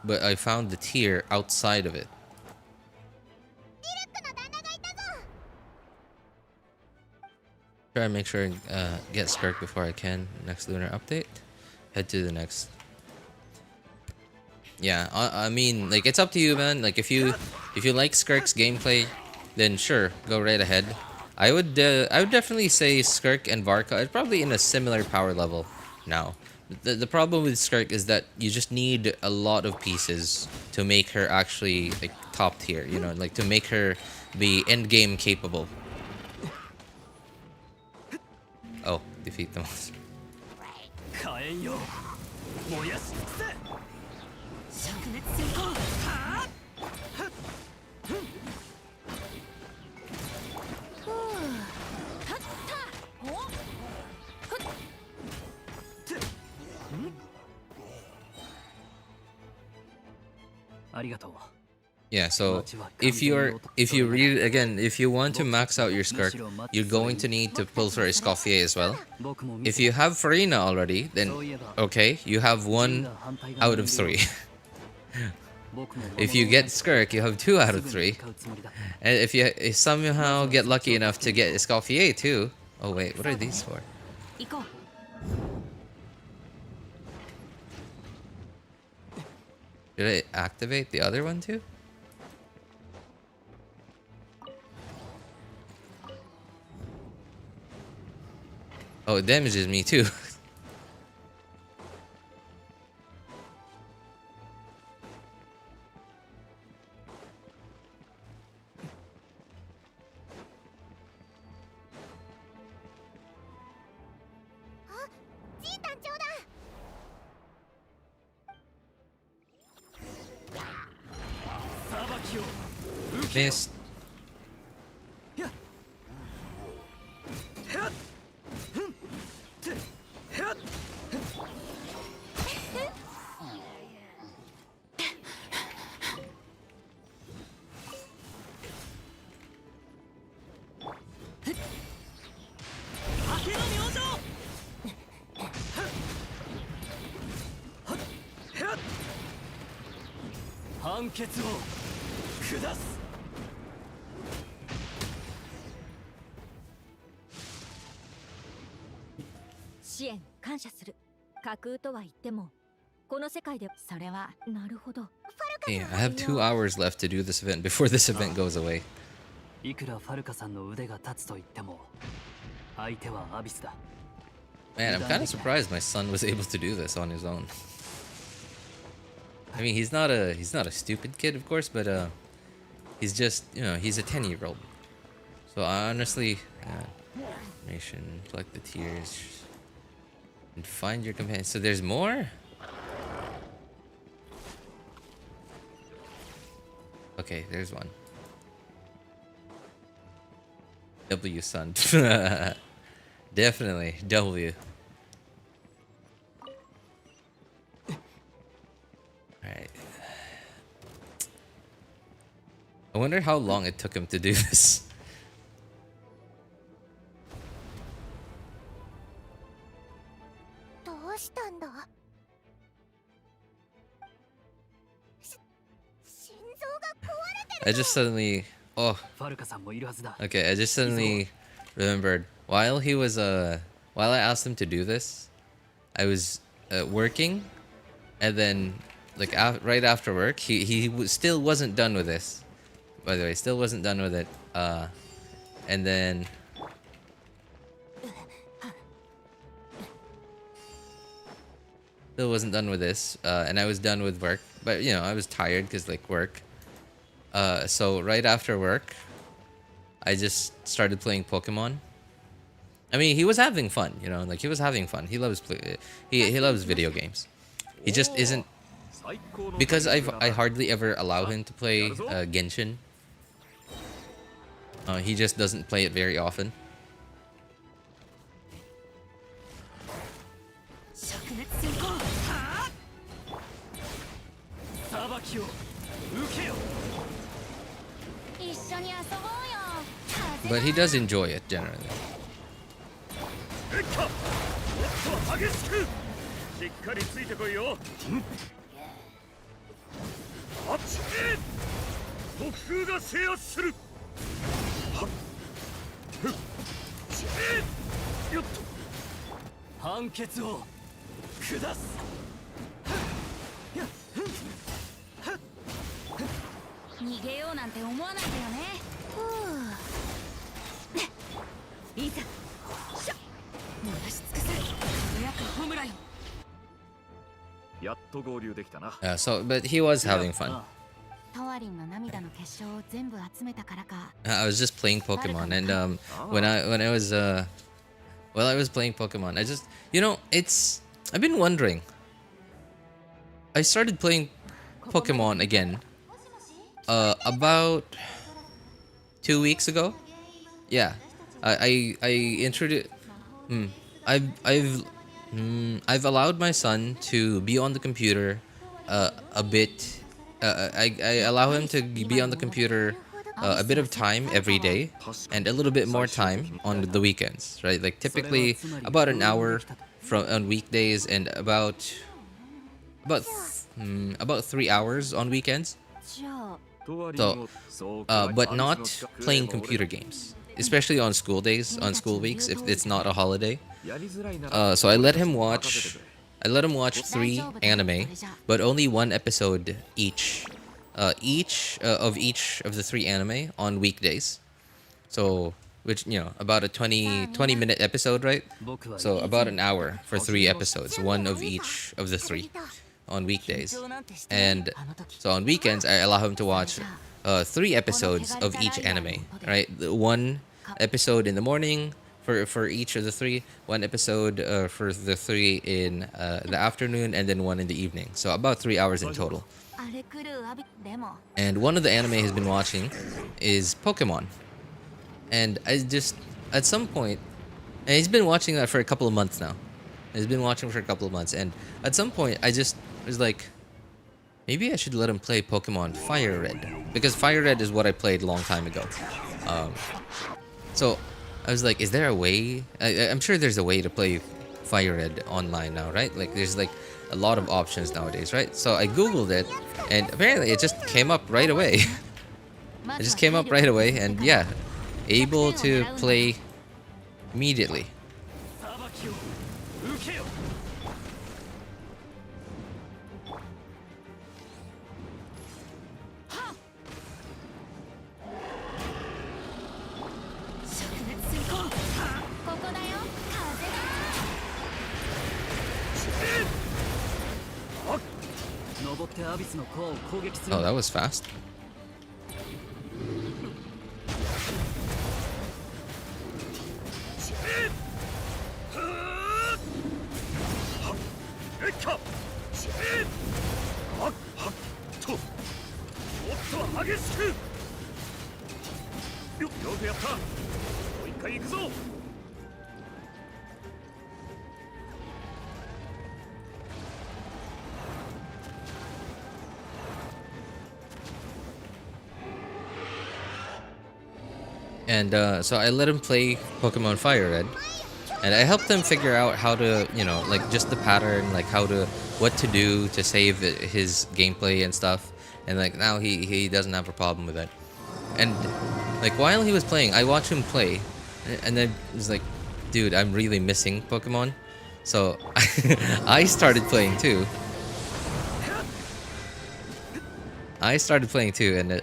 But I found the tier outside of it. Try and make sure and get Skirk before I can. Next lunar update. Head to the next. Yeah, I mean, like, it's up to you, man. Like, if you like Skirk's gameplay, then sure, go right ahead. I would definitely say Skirk and Varka are probably in a similar power level now. The problem with Skirk is that you just need a lot of pieces to make her actually like top tier, you know, like to make her be end game capable. Oh, defeat the monster. Yeah, so if you want to max out your Skirk, you're going to need to pull for Escoffier as well. If you have Farina already, then okay, you have 1 out of 3. If you get Skirk, you have 2 out of 3. And if you somehow get lucky enough to get Escoffier too. Oh wait, what are these for? Did I activate the other one too? Oh, it damages me too. Missed. Yeah, I have 2 hours left to do this event before this event goes away. Man, I'm kind of surprised my son was able to do this on his own. I mean, he's not a stupid kid, of course, but he's just, you know, he's a 10-year-old. So I honestly, nation, collect the tears, and find your companion. So there's more? Okay, there's one. W, son. Definitely W. Alright. I wonder how long it took him to do this. I just suddenly... Oh. Okay, I just suddenly remembered. While he was, while I asked him to do this, I was working, and then, like, right after work, he still wasn't done with this. By the way, still wasn't done with it. And then... Still wasn't done with this, and I was done with work. But, you know, I was tired because, like, work. So right after work, I just started playing Pokemon. I mean, he was having fun, you know, like he was having fun. He loves he loves video games. He just isn't, because I hardly ever allow him to play Genshin. He just doesn't play it very often. But he does enjoy it generally. But he was having fun. I was just playing Pokemon, and when I was while I was playing Pokemon, I just, you know, I've been wondering. I started playing Pokemon again about 2 weeks ago. Yeah, I introduced. I've allowed my son to be on the computer a bit. I allow him to be on the computer a bit of time every day, and a little bit more time on the weekends, right? Like typically about an hour on weekdays, and about 3 hours on weekends. So, but not playing computer games, especially on school days, on school weeks, if it's not a holiday. So I let him watch 3 anime, but only 1 episode each. Each of the 3 anime on weekdays. So, which, you know, about a 20-minute episode, right? So about an hour for 3 episodes, 1 of each of the 3 on weekdays. And so on weekends, I allow him to watch 3 episodes of each anime, right? 1 episode in the morning for each of the 3, 1 episode for the 3 in the afternoon, and then 1 in the evening. So about 3 hours in total. And one of the anime he's been watching is Pokemon. And I just, at some point, and he's been watching that for a couple of months now. He's been watching for a couple of months, and at some point I just was like, maybe I should let him play Pokemon Fire Red, because Fire Red is what I played a long time ago. So I was like, is there a way? I'm sure there's a way to play Fire Red online now, right? Like there's like a lot of options nowadays, right? So I googled it, and apparently it just came up right away. It just came up right away, and yeah, able to play immediately. Oh, that was fast. And so I let him play Pokemon Fire Red, and I helped him figure out how to, you know, like just the pattern, like what to do to save his gameplay and stuff. And like now he doesn't have a problem with it. And like while he was playing, I watched him play, and then it was like, dude, I'm really missing Pokemon. So I started playing too. And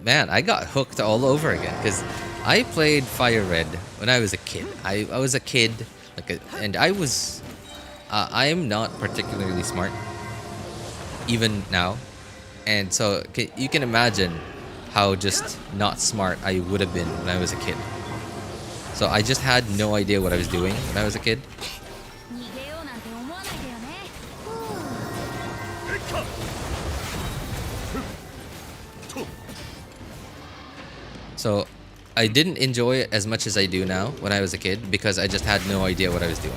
man, I got hooked all over again, because I played Fire Red when I was a kid. I was a kid, and I am not particularly smart, even now. And so you can imagine how just not smart I would have been when I was a kid. So I just had no idea what I was doing when I was a kid. So I didn't enjoy it as much as I do now when I was a kid because I just had no idea what I was doing.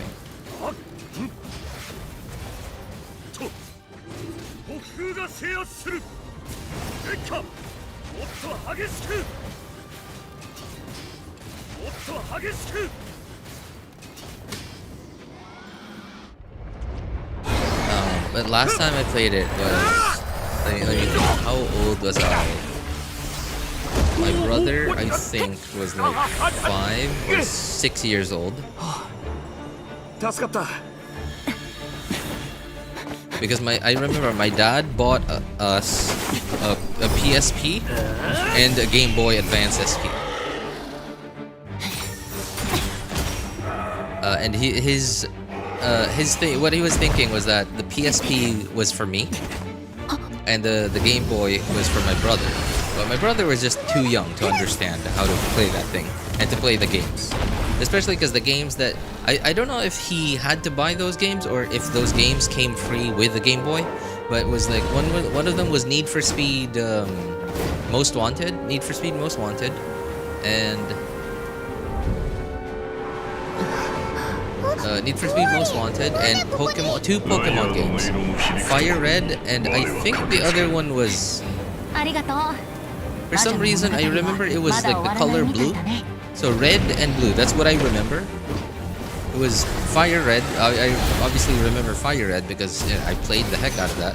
But last time I played it was... Let me think, how old was I? My brother, I think, was like 5 or 6 years old. Because I remember my dad bought us a PSP and a Game Boy Advance SP. And his thing, what he was thinking was that the PSP was for me, and the Game Boy was for my brother. But my brother was just too young to understand how to play that thing and to play the games. Especially because the games that... I don't know if he had to buy those games or if those games came free with the Game Boy. But it was like... One of them was Need for Speed Most Wanted. Need for Speed Most Wanted. And... Need for Speed Most Wanted and Pokemon, 2 Pokemon games. Fire Red and I think the other one was... For some reason, I remember it was like the color blue. So red and blue, that's what I remember. It was Fire Red. I obviously remember Fire Red because I played the heck out of that.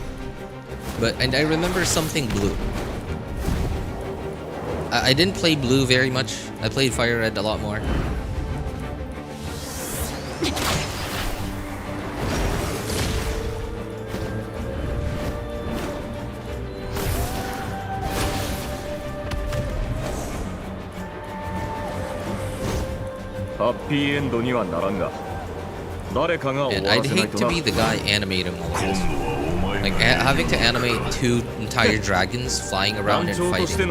And I remember something blue. I didn't play blue very much. I played Fire Red a lot more. And I'd hate to be the guy animating all of this. Like having to animate 2 entire dragons flying around and fighting.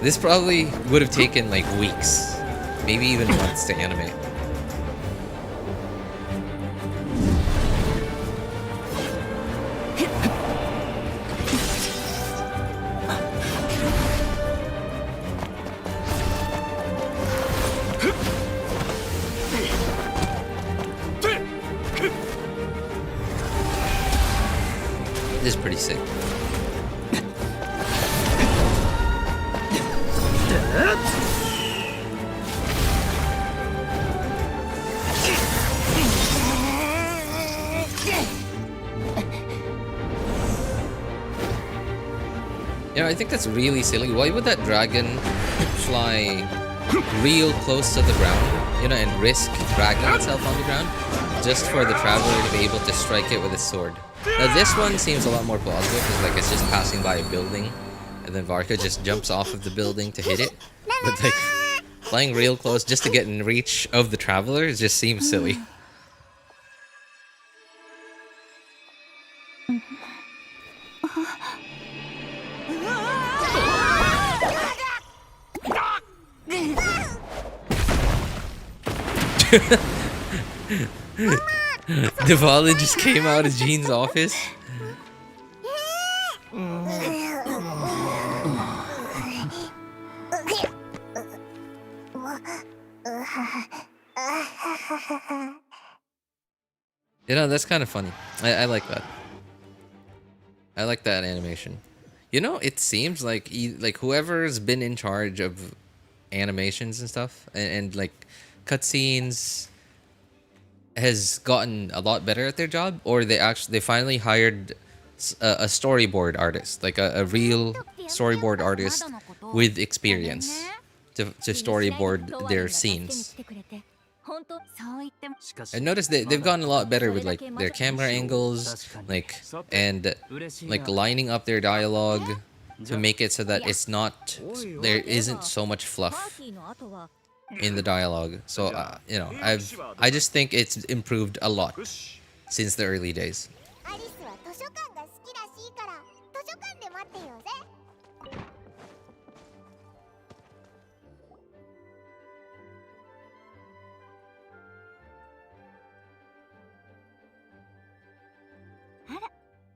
This probably would have taken like weeks, maybe even months to animate. This is pretty sick. I think that's really silly. Why would that dragon fly real close to the ground, and risk dragging itself on the ground just for the traveler to be able to strike it with a sword? Now this one seems a lot more plausible because like it's just passing by a building and then Varka just jumps off of the building to hit it. But like flying real close just to get in reach of the traveler just seems silly. Dahlia just came out of Jean's office. That's kind of funny. I like that. I like that animation. It seems like whoever's been in charge of animations and stuff and like cutscenes has gotten a lot better at their job, or they finally hired a storyboard artist, like a real storyboard artist with experience to storyboard their scenes. I noticed that they've gotten a lot better with like their camera angles, and lining up their dialogue to make it so that there isn't so much fluff in the dialogue. So I just think it's improved a lot since the early days.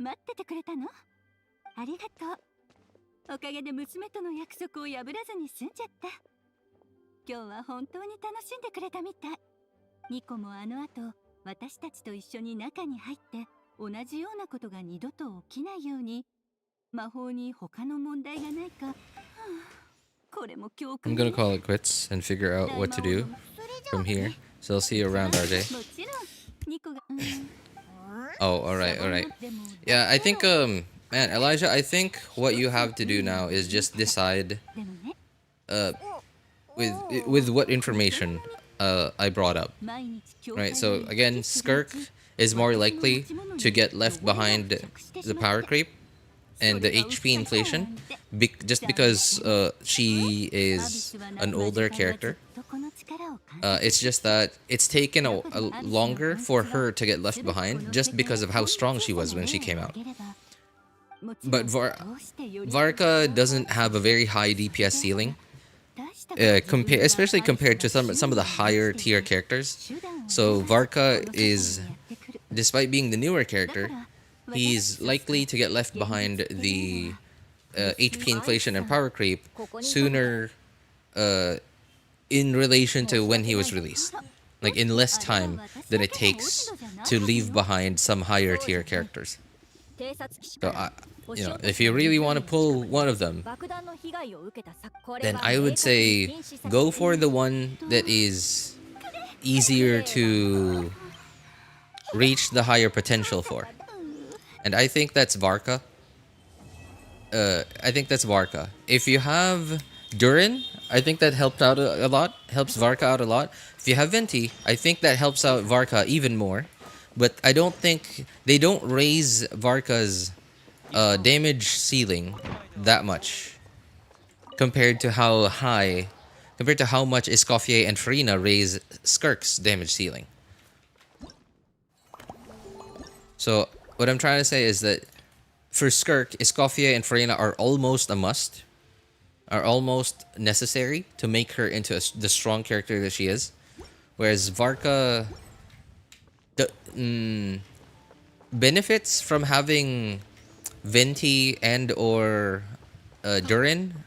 待っててくれたの？ありがとう。おかげで娘との約束を破らずに済んじゃった。今日は本当に楽しんでくれたみたい。ニコもあの後私たちと一緒に中に入って同じようなことが二度と起きないように魔法に他の問題がないか。これも教訓。 I'm gonna call it quits and figure out what to do from here. So I'll see you around, RJ. もちろんニコがOh, alright, alright. Yeah, I think, man, Elijah, I think what you have to do now is just decide, with what information, I brought up. Right, so again, Skirk is more likely to get left behind the power creep and the HP inflation, just because, she is an older character. It's just that it's taken a longer for her to get left behind just because of how strong she was when she came out. But Varka doesn't have a very high DPS ceiling, especially compared to some of the higher tier characters. So Varka is, despite being the newer character, he's likely to get left behind the HP inflation and power creep sooner, in relation to when he was released, like in less time than it takes to leave behind some higher tier characters. So you know, if you really want to pull one of them, then I would say go for the one that is easier to reach the higher potential for, and I think that's Varka. If you have Durin, I think that helps out a lot. Helps Varka out a lot. If you have Venti, I think that helps out Varka even more. But I don't think they don't raise Varka's damage ceiling that much compared to how much Escoffier and Farina raise Skirk's damage ceiling. So what I'm trying to say is that for Skirk, Escoffier and Farina are almost a must. Are almost necessary to make her into the strong character that she is. Whereas Varka benefits from having Venti and or Durin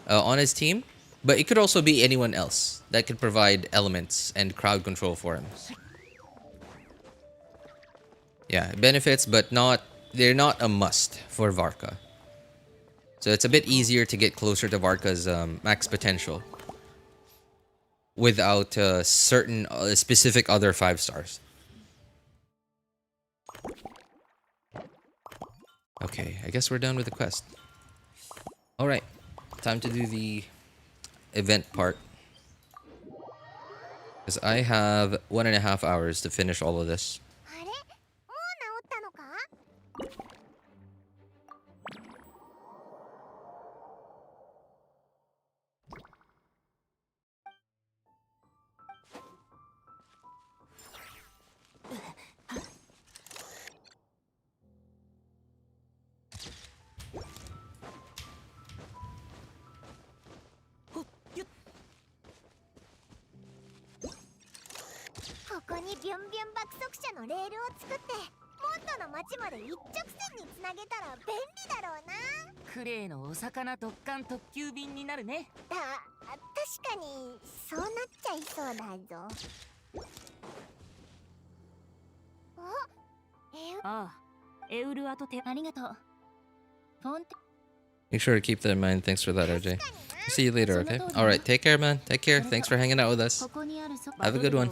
on his team, but it could also be anyone else that could provide elements and crowd control for him. Yeah, benefits, but they're not a must for Varka. So it's a bit easier to get closer to Varka's max potential without certain specific other 5 stars. Okay, I guess we're done with the quest. Alright, time to do the event part. Because I have 1.5 hours to finish all of this. Make sure to keep that in mind. Thanks for that, RJ. See you later, okay? Alright, take care, man. Take care. Thanks for hanging out with us. Have a good one.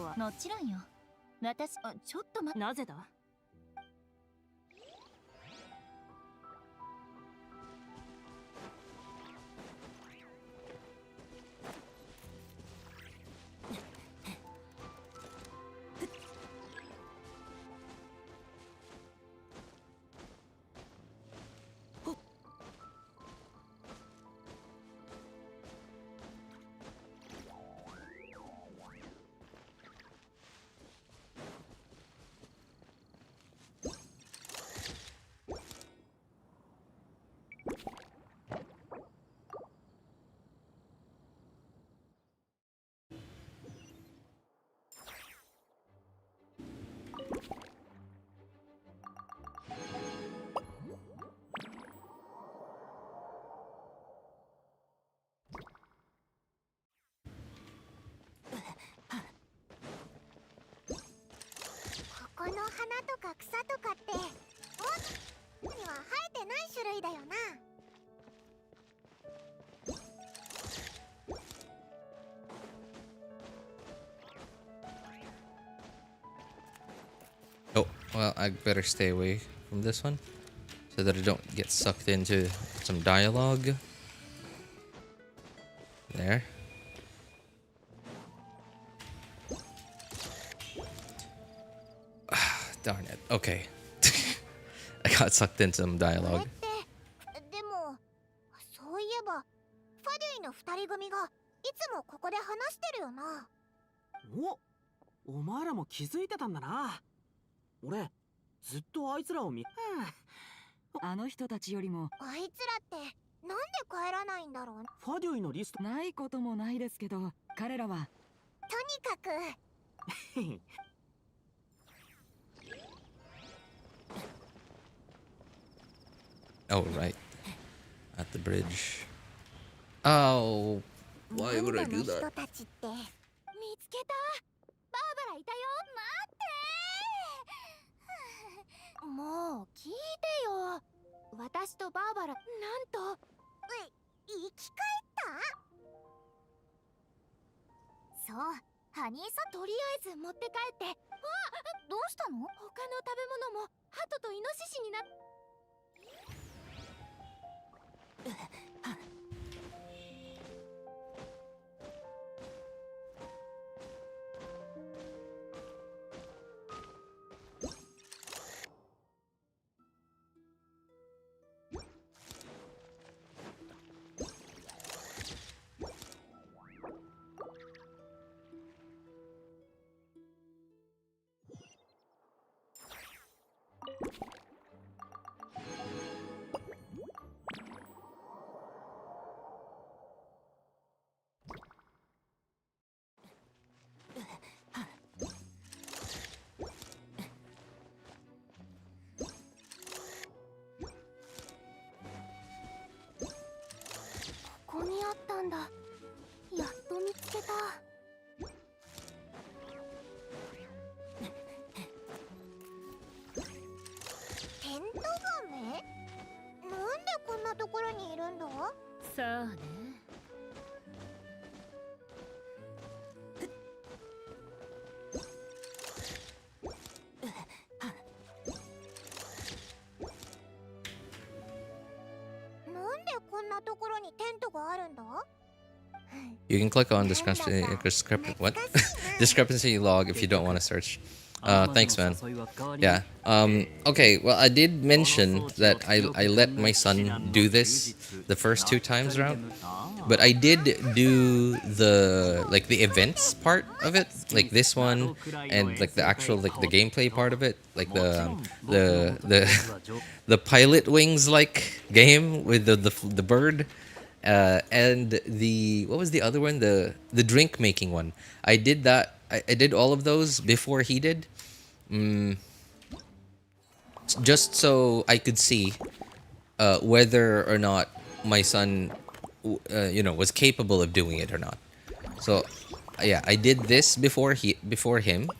Oh, well, I better stay away from this one so that I don't get sucked into some dialogue. There. Darn it. Okay. I got sucked into some dialogue. でも、そういえば、ファデュイの二人組がいつもここで話してるよな。お前らも気づいてたんだな。俺、ずっとあいつらを見。あの人たちよりもあいつらってなんで帰らないんだろう。ファデュイのリストないこともないですけど、彼らはとにかく。Oh, right. At the bridge. Oh, why would I do 人 that? たちって。見つけた。バーバラいたよ。待って。もう聞いてよ。私とバーバラ、なんと生き返った？そう、ハニーさん。とりあえず持って帰って。どうしたの？他の食べ物も鳩とイノシシになっ。ここにあったんだ。やっと見つけた。テントガメ？なんでこんなところにいるんだ？さあね。なんでこんなところにテントがあるんだ？ You can click on discrepancy log if you don't want to search. Thanks, man. Yeah. Okay. Well, I did mention that I let my son do this the first 2 times around, but I did do the events part of it, like this one, and like the actual the gameplay part of it, like the pilot wings game with the bird. And what was the other one? The drink making one. I did that. I did all of those before he did. Just so I could see whether or not my son, was capable of doing it or not. So, yeah, I did this before him,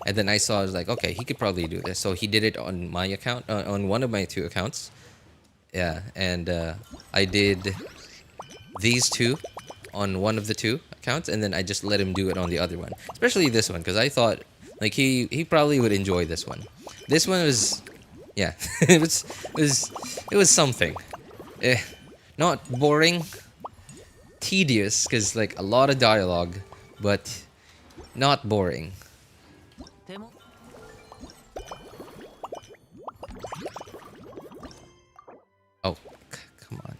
and then I saw, I was like, okay, he could probably do this. So he did it on my account, on one of my 2 accounts. Yeah, and I did these 2 on one of the 2 accounts, and then I just let him do it on the other one, especially this one, because I thought he probably would enjoy this one. This one was, yeah, it was something. Not boring, tedious, because a lot of dialogue, but not boring. Oh, come on.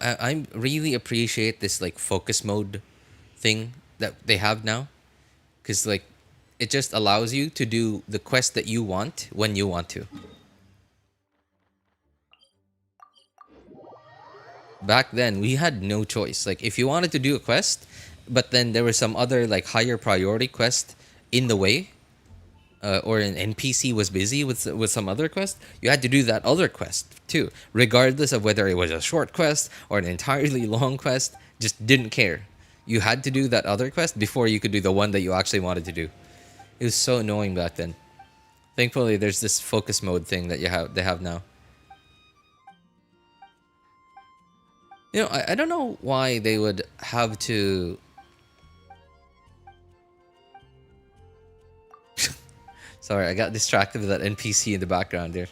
I really appreciate this focus mode thing that they have now, because it just allows you to do the quest that you want when you want to. Back then, we had no choice. If you wanted to do a quest, but then there was some other higher priority quest in the way, or an NPC was busy with some other quest, you had to do that other quest too, regardless of whether it was a short quest or an entirely long quest. Just didn't care. You had to do that other quest before you could do the one that you actually wanted to do. It was so annoying back then. Thankfully, there's this focus mode thing that they have now. You know, I don't know why they would have to. Sorry, I got distracted with that NPC in the background there.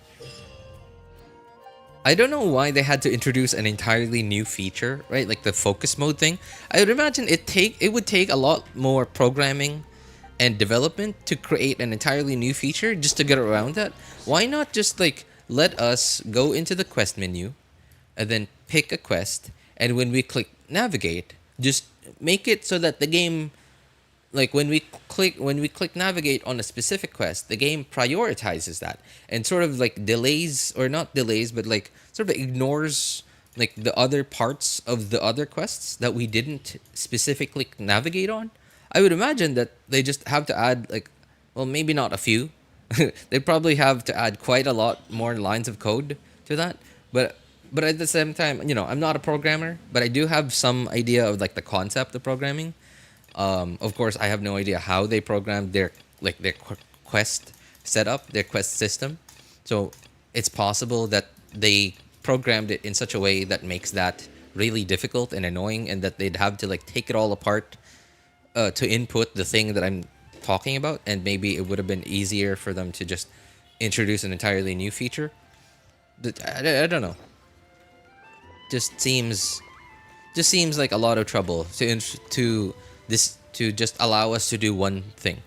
I don't know why they had to introduce an entirely new feature, right? Like the focus mode thing. I would imagine it would take a lot more programming and development to create an entirely new feature just to get around that. Why not just like let us go into the quest menu and then pick a quest, and when we click navigate, just make it so that the game, like when we click navigate on a specific quest, the game prioritizes that and sort of like delays, or not delays, but like sort of ignores like the other parts of the other quests that we didn't specifically navigate on. I would imagine that they just have to add like, well, maybe not a few. They probably have to add quite a lot more lines of code to that. But at the same time, you know, I'm not a programmer, but I do have some idea of like the concept of programming. Of course, I have no idea how they programmed their quest setup, their quest system. So it's possible that they programmed it in such a way that makes that really difficult and annoying, and that they'd have to like take it all apart to input the thing that I'm talking about, and maybe it would have been easier for them to just introduce an entirely new feature. I don't know. Just seems like a lot of trouble to just allow us to do one thing.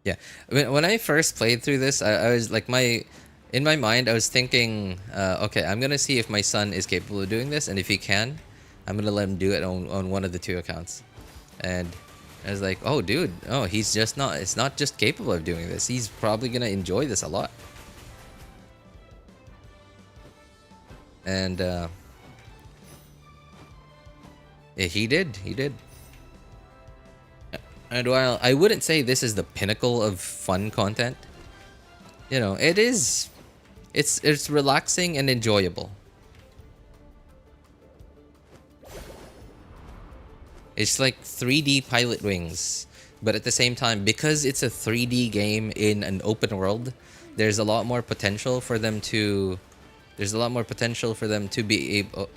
Yeah, when I first played through this, I was like, in my mind, I was thinking, okay, I'm gonna see if my son is capable of doing this, and if he can, I'm gonna let him do it on one of the two accounts. And I was like, oh, dude, oh, he's just not. It's not just capable of doing this. He's probably gonna enjoy this a lot. And yeah, he did. He did. And while I wouldn't say this is the pinnacle of fun content, you know, it is. It's relaxing and enjoyable. It's like 3D Pilot Wings, but at the same time, because it's a 3D game in an open world, there's a lot more potential for them to. There's a lot more potential for them to be able.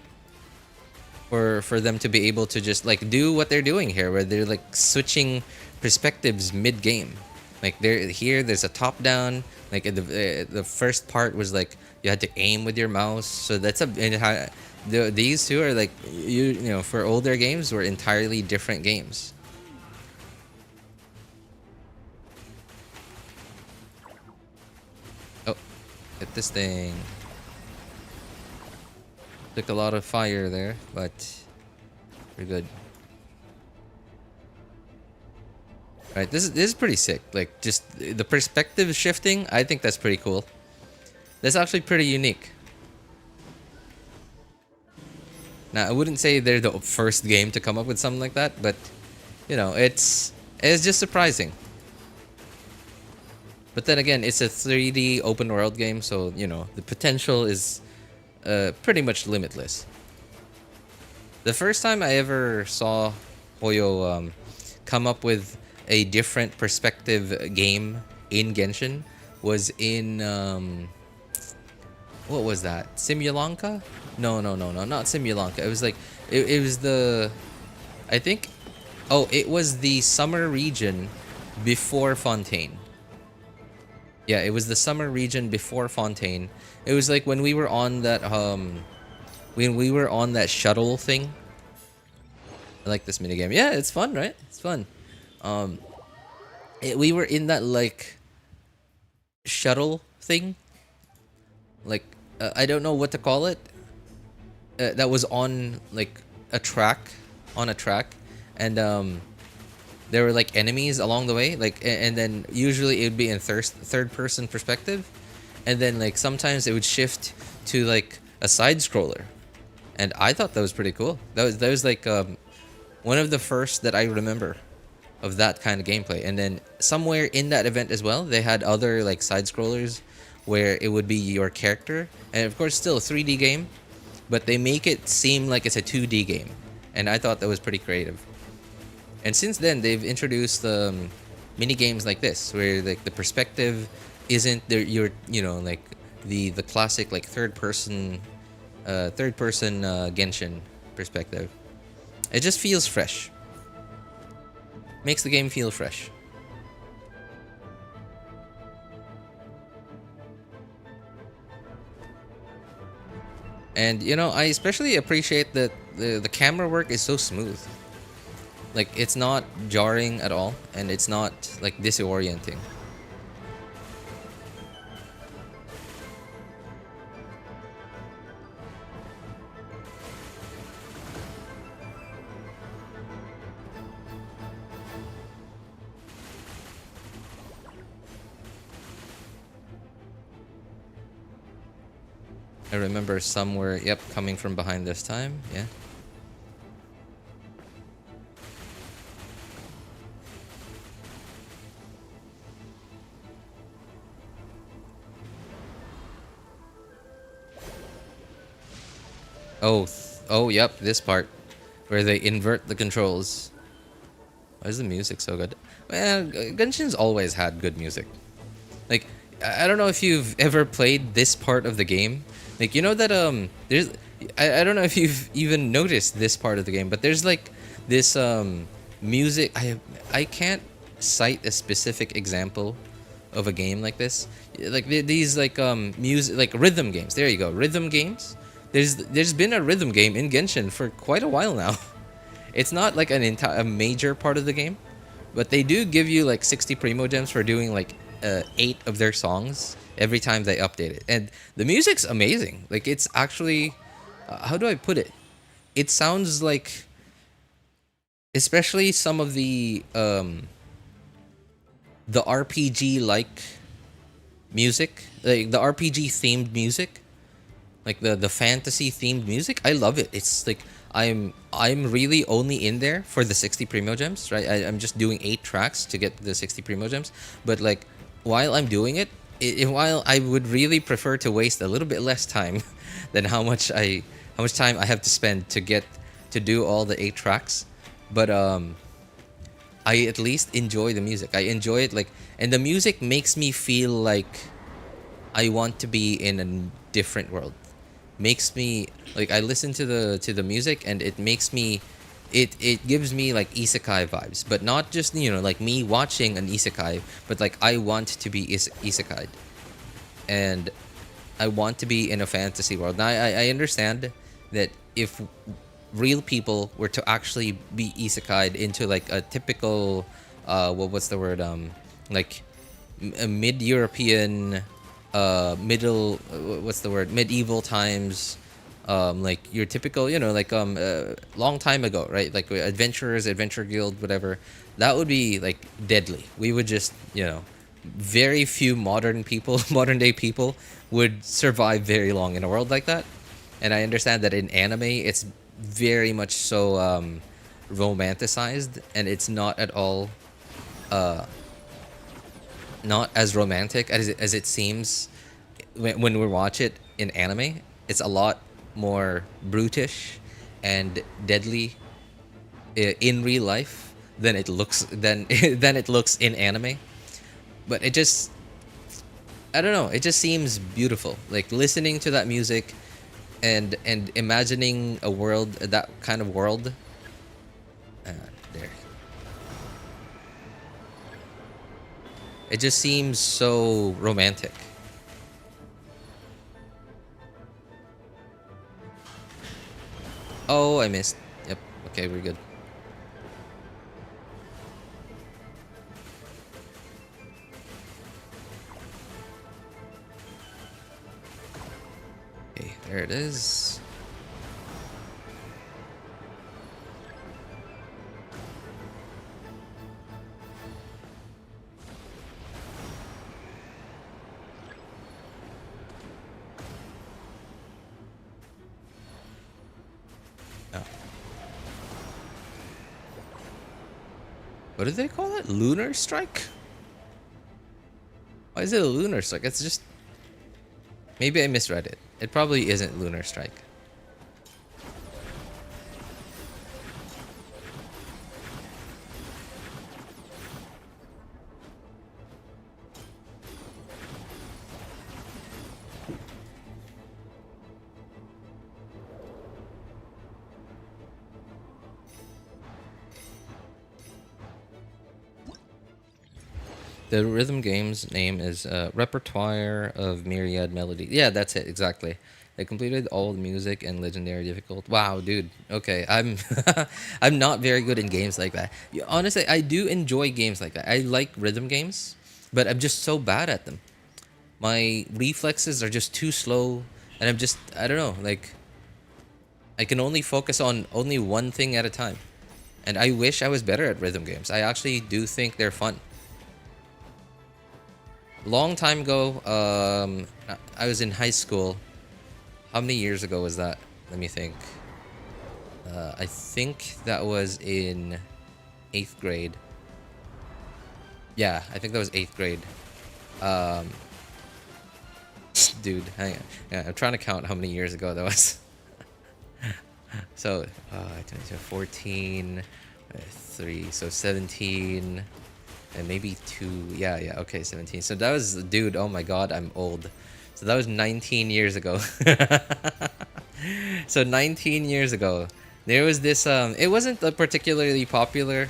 For them to be able to just like do what they're doing here, where they're like switching perspectives mid-game. Like there's a top-down. Like the first part was like you had to aim with your mouse, so that's these two are like you know, for older games were entirely different games. Oh, get this thing. Took a lot of fire there, but we're good. Alright, this is pretty sick. Like, just the perspective shifting, I think that's pretty cool. That's actually pretty unique. Now, I wouldn't say they're the first game to come up with something like that, but, you know, it's just surprising. But then again, it's a 3D open world game, so, you know, the potential is pretty much limitless. The first time I ever saw Hoyo come up with a different perspective game in Genshin was in what was that? Simulanka? No, not Simulanka. It was like it was the, I think, oh, it was the summer region before Fontaine. Yeah, it was the summer region before Fontaine. It was like when we were on that shuttle thing. I like this minigame. Yeah, it's fun, right? It's fun. We were in that like shuttle thing. Like I don't know what to call it. That was on like a track, and there were like enemies along the way, like, and then usually it would be in third person perspective, and then like sometimes it would shift to like a side scroller, and I thought that was pretty cool. That was like one of the first that I remember of that kind of gameplay. And then somewhere in that event as well, they had other like side scrollers where it would be your character, and of course still a 3D game, but they make it seem like it's a 2D game, and I thought that was pretty creative. And since then, they've introduced mini games like this, where like the perspective isn't your like the classic like third person Genshin perspective. It just feels fresh. Makes the game feel fresh. And I especially appreciate that the camera work is so smooth. Like, it's not jarring at all, and it's not like disorienting. I remember somewhere, yep, coming from behind this time, yeah. Oh, yep, this part where they invert the controls. Why is the music so good? Well, Genshin's always had good music. Like, I don't know if you've ever played this part of the game. Like, that there's I don't know if you've even noticed this part of the game, but there's like this music. I can't cite a specific example of a game like this. Like these like music, like rhythm games. There you go, rhythm games. There's been a rhythm game in Genshin for quite a while now. It's not like a major part of the game, but they do give you like 60 primo gems for doing like 8 of their songs every time they update it. And the music's amazing. Like, it's actually how do I put it? It sounds like, especially some of the RPG like music, like the RPG themed music, like the fantasy themed music. I love it. It's like I'm really only in there for the 60 primo gems, right? I'm just doing 8 tracks to get the 60 primo gems, but like while I'm doing it, while I would really prefer to waste a little bit less time than how much time I have to spend to do all the 8 tracks, but I at least enjoy the music. I enjoy it, like, and the music makes me feel like I want to be in a different world. Makes me like, I listen to the music, and it makes me it gives me like isekai vibes, but not just like me watching an isekai, but like I want to be isekai'd, and I want to be in a fantasy world. Now I understand that if real people were to actually be isekai'd into like a typical what's the word, like a mid-European medieval times, like your typical, like long time ago, right? Like adventurers, adventure guild, whatever. That would be like deadly. We would just, very few modern day people would survive very long in a world like that. And I understand that in anime, it's very much so romanticized, and it's not at all not as romantic as it seems when we watch it in anime. It's a lot more brutish and deadly in real life than it looks than it looks in anime. But it just, I don't know, it just seems beautiful. Like listening to that music and imagining a world, that kind of world. There. It just seems so romantic. Oh, I missed. Yep. Okay, we're good. Okay, there it is. What do they call it? Lunar strike? Why is it a lunar strike? It's just... Maybe I misread it. It probably isn't lunar strike. The rhythm game's name is Repertoire of Myriad Melodies. Yeah, that's it, exactly. I completed all the music and legendary difficult. Wow, dude. Okay, I'm I'm not very good in games like that. Honestly, I do enjoy games like that. I like rhythm games, but I'm just so bad at them. My reflexes are just too slow, and I don't know, like I can only focus on only one thing at a time. And I wish I was better at rhythm games. I actually do think they're fun. Long time ago, I was in high school. How many years ago was that? Let me think. I think that was in 8th grade. Yeah, I think that was 8th grade. Dude, hang on. Yeah, I'm trying to count how many years ago that was. So, 14, 3, so 17... and maybe 2. Yeah, okay, 17. So that was, dude, oh my god, I'm old. So that was 19 years ago. So 19 years ago, there was this it wasn't a particularly popular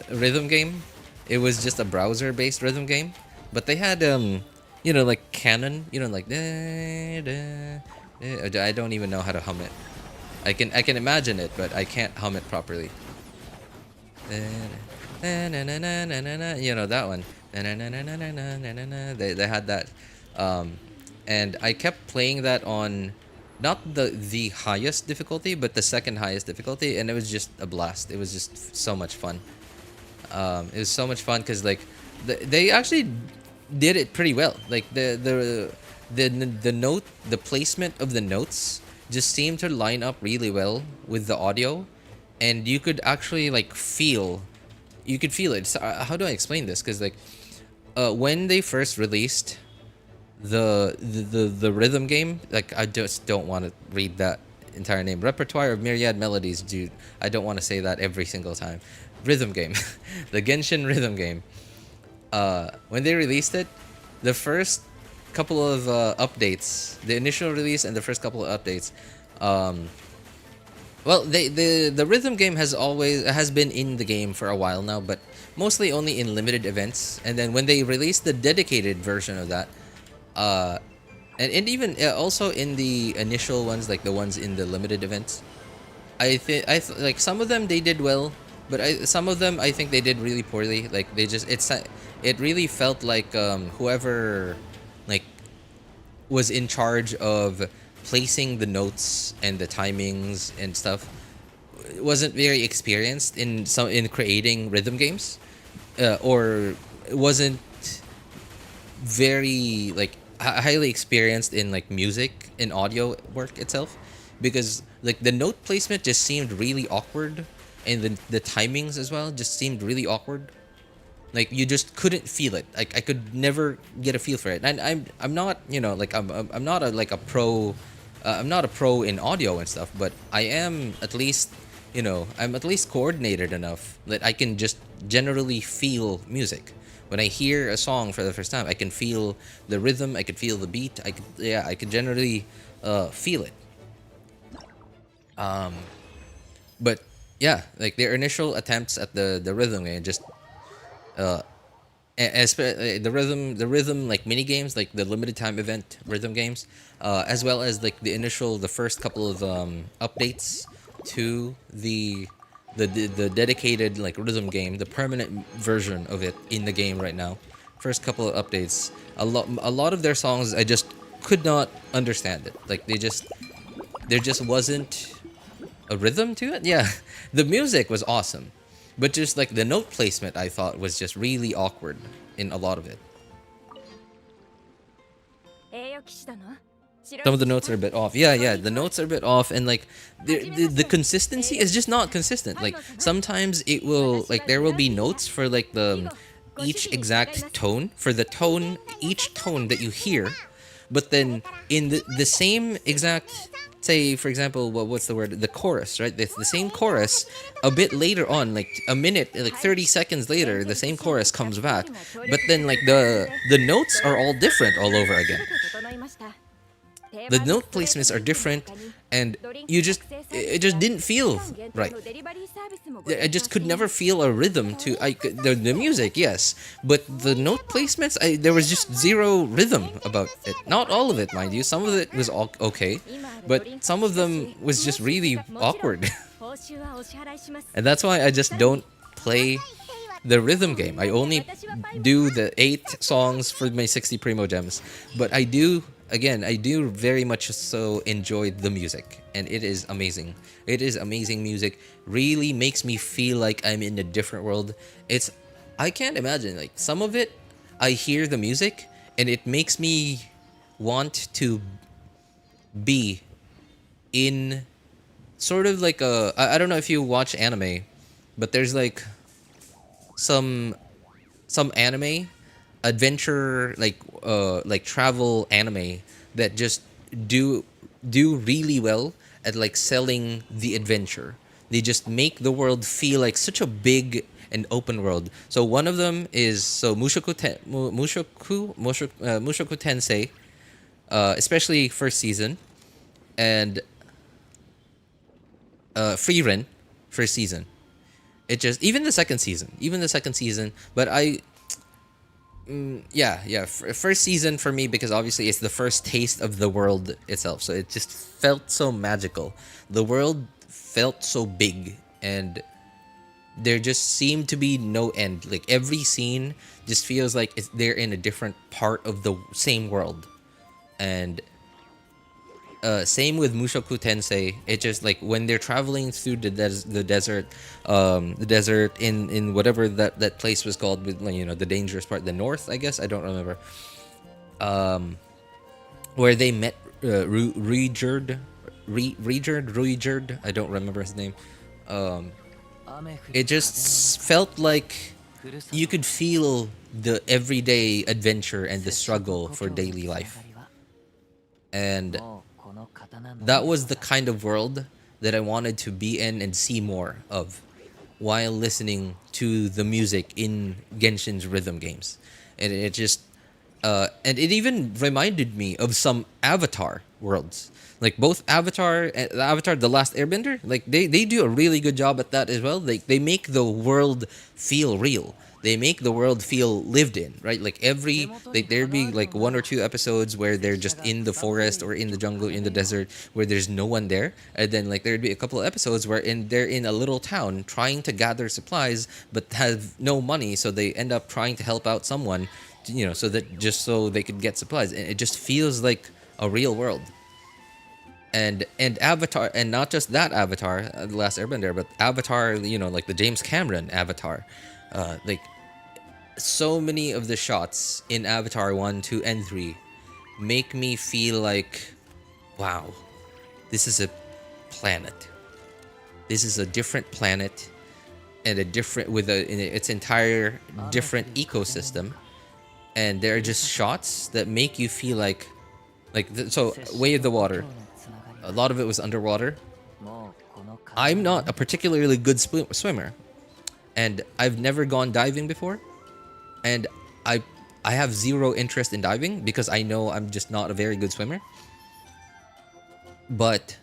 rhythm game. It was just a browser based rhythm game, but they had you know, like canon, you know, like I don't even know how to hum it. I can imagine it, but I can't hum it properly. You know that one. They had that, and I kept playing that on not the highest difficulty, but the second highest difficulty, and it was just a blast. It was just so much fun. It was so much fun because like they actually did it pretty well. Like the note, the placement of the notes just seemed to line up really well with the audio, and you could actually like feel. You could feel it. So, how do I explain this? Because like, when they first released the rhythm game, like I just don't want to read that entire name. Repertoire of Myriad Melodies, dude. I don't want to say that every single time. Rhythm game, the Genshin rhythm game. When they released it, the first couple of updates, the initial release and the first couple of updates, well, the rhythm game has been in the game for a while now, but mostly only in limited events. And then when they released the dedicated version of that, and even also in the initial ones, like the ones in the limited events, like some of them they did well, but some of them I think they did really poorly. Like it really felt like whoever like was in charge of placing the notes and the timings and stuff wasn't very experienced in creating rhythm games, or wasn't very like highly experienced in like music and audio work itself, because like the note placement just seemed really awkward, and the timings as well just seemed really awkward. Like you just couldn't feel it. Like I could never get a feel for it. And I'm not, you know, like I'm not a pro. I'm not a pro in audio and stuff, but I am at least, you know, I'm at least coordinated enough that I can just generally feel music. When I hear a song for the first time, I can feel the rhythm, I can feel the beat, I can generally feel it. But yeah, like their initial attempts at the rhythm game just the rhythm like mini games, like the limited time event rhythm games, as well as like the first couple of updates to the dedicated like rhythm game, the permanent version of it in the game right now. First couple of updates, a lot of their songs I just could not understand it. Like there just wasn't a rhythm to it. Yeah, the music was awesome, but just like the note placement I thought was just really awkward in a lot of it. Some of the notes are a bit off. Yeah, the notes are a bit off, and like the consistency is just not consistent. Like sometimes it will like there will be notes for like the each exact tone for the tone each tone that you hear, but then in the same exact, say for example, what's the word, the chorus, right? The same chorus a bit later on, like a minute, like 30 seconds later, the same chorus comes back, but then like the notes are all different all over again. The note placements are different, and it just didn't feel right. I just could never feel a rhythm to the music, yes, but the note placements, there was just zero rhythm about it. Not all of it, mind you. Some of it was all okay, but some of them was just really awkward. And that's why I just don't play the rhythm game. I only do the 8 songs for my 60 Primo Gems, but I do very much so enjoy the music, and it is amazing. It is amazing music. Really makes me feel like I'm in a different world. I can't imagine, like some of it, I hear the music and it makes me want to be in sort of like I don't know if you watch anime, but there's like some anime adventure, like travel anime that just do really well at like selling the adventure. They just make the world feel like such a big and open world. So one of them is Mushoku Tensei, especially first season, and Frieren first season. It just even the second season, but first season for me, because obviously it's the first taste of the world itself, so it just felt so magical. The world felt so big, and there just seemed to be no end. Like every scene just feels like they're in a different part of the same world. And same with Mushoku Tensei. It just like when they're traveling through the desert in whatever that place was called, with the dangerous part, the north, I guess, I don't remember. Where they met Ruijerd, I don't remember his name. It just felt like you could feel the everyday adventure and the struggle for daily life. And that was the kind of world that I wanted to be in and see more of while listening to the music in Genshin's rhythm games. And it just and it even reminded me of some Avatar worlds. Like both Avatar and The Last Airbender, like they do a really good job at that as well. Like they make the world feel real. They make the world feel lived in, right? Like there'd be like 1 or 2 episodes where they're just in the forest or in the jungle, in the desert, where there's no one there. And then like there'd be a couple of episodes where they're in a little town trying to gather supplies, but have no money. So they end up trying to help out someone, so they could get supplies. And it just feels like a real world. And Avatar, and not just that Avatar, The Last Airbender, but Avatar, like the James Cameron Avatar. Like so many of the shots in Avatar 1, 2, and 3 make me feel like, wow, this is a planet. This is a different planet, and its entire different ecosystem. And there are just shots that make you feel like so Way of the Water. A lot of it was underwater. I'm not a particularly good swimmer, and I've never gone diving before, and I have zero interest in diving because I know I'm just not a very good swimmer. But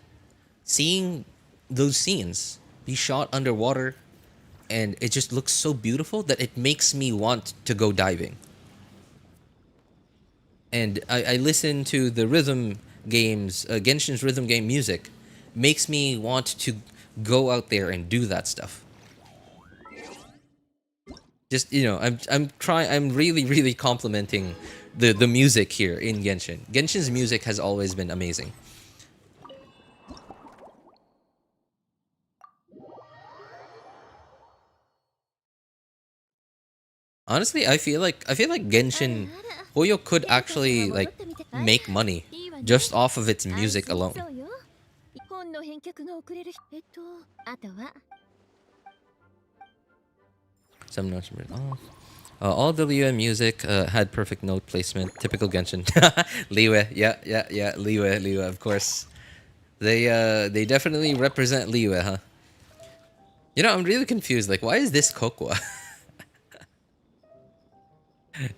seeing those scenes be shot underwater, and it just looks so beautiful that it makes me want to go diving. And I listen to the rhythm games, Genshin's rhythm game music, makes me want to go out there and do that stuff. Just I'm really complimenting the music here in Genshin. Genshin's music has always been amazing. Honestly, I feel like Genshin Hoyo could actually like make money just off of its music alone. そうよ。本の返却が遅れる。あとは Some notes. All the Liyue music had perfect note placement. Typical Genshin. Liyue, yeah. Liyue, of course. They definitely represent Liyue, huh? You know, I'm really confused. Like, why is this Kokwa?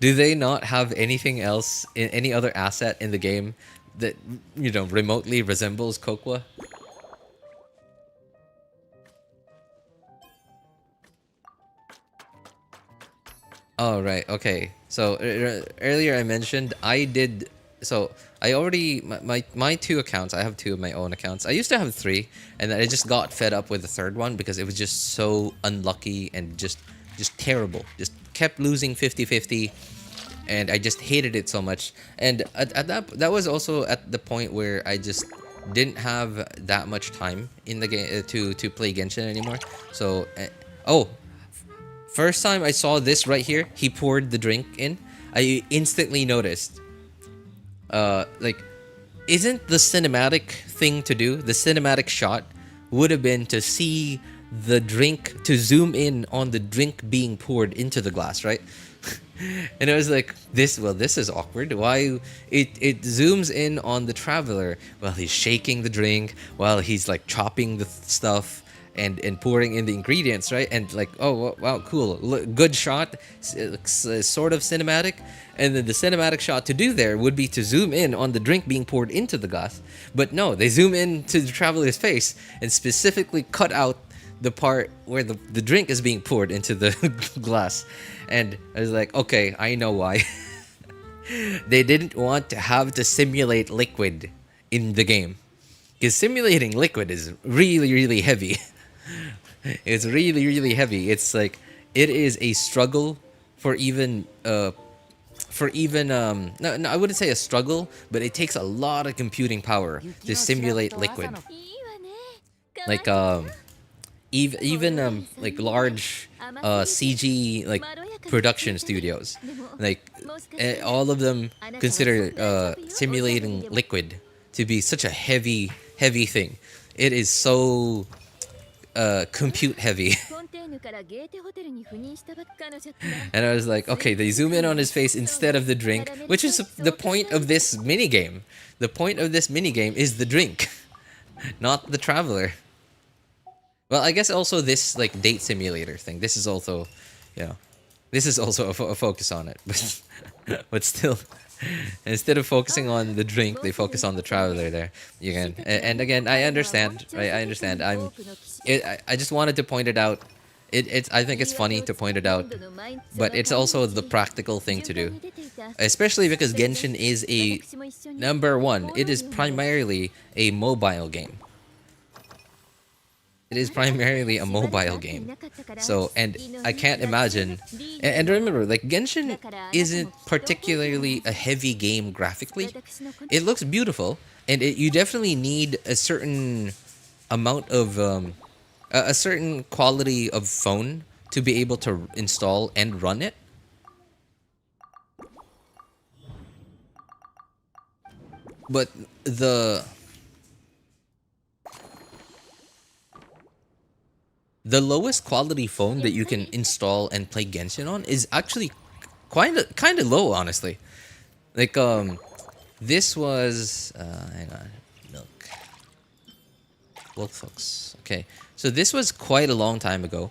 Do they not have anything else in any other asset in the game that, you know, remotely resembles Kokwa? Oh, right. Okay. So earlier I mentioned I did. So I already my two accounts. I have two of my own accounts. I used to have three, and then I just got fed up with the third one because it was just so unlucky and just terrible. Just kept losing 50-50, and I just hated it so much. And at that was also at the point where I just didn't have that much time in the game to play Genshin anymore. So first time I saw this right here, he poured the drink in, I instantly noticed. Like, isn't the cinematic thing to do, the cinematic shot, would have been to see the drink, to zoom in on the drink being poured into the glass, right? And I was like, this is awkward. Why it zooms in on the traveler while he's shaking the drink, while he's like chopping the stuff and pouring in the ingredients, right? And like, oh wow, cool, good shot, sort of cinematic. And then the cinematic shot to do there would be to zoom in on the drink being poured into the glass. But no, they zoom in to the traveler's face and specifically cut out the part where the drink is being poured into the glass. And I was like, okay, I know why. They didn't want to have to simulate liquid in the game, because simulating liquid is really heavy. It's really heavy. It's like, it is a struggle for even no, I wouldn't say a struggle, but it takes a lot of computing power to simulate liquid. Like even like large CG like production studios, like all of them consider simulating liquid to be such a heavy thing. It is so compute heavy. And I was like, okay, they zoom in on his face instead of the drink, which is the point of this minigame. The point of this minigame is the drink, not the traveler. Well, I guess also this like date simulator thing. This is also, you know, this is also a focus on it, but still, instead of focusing on the drink, they focus on the traveler there. Again, and again, I understand. Right? I understand. I just wanted to point it out. I think it's funny to point it out, but it's also the practical thing to do, especially because Genshin is number one. It is primarily a mobile game. It is primarily a mobile game. So, and I can't imagine. And remember, like, Genshin isn't particularly a heavy game graphically. It looks beautiful, and you definitely need a certain amount of a certain quality of phone to be able to install and run it. But the lowest quality phone that you can install and play Genshin on is actually kind of low, honestly. Like this was hang on, milk. Wolfox. Okay. So this was quite a long time ago,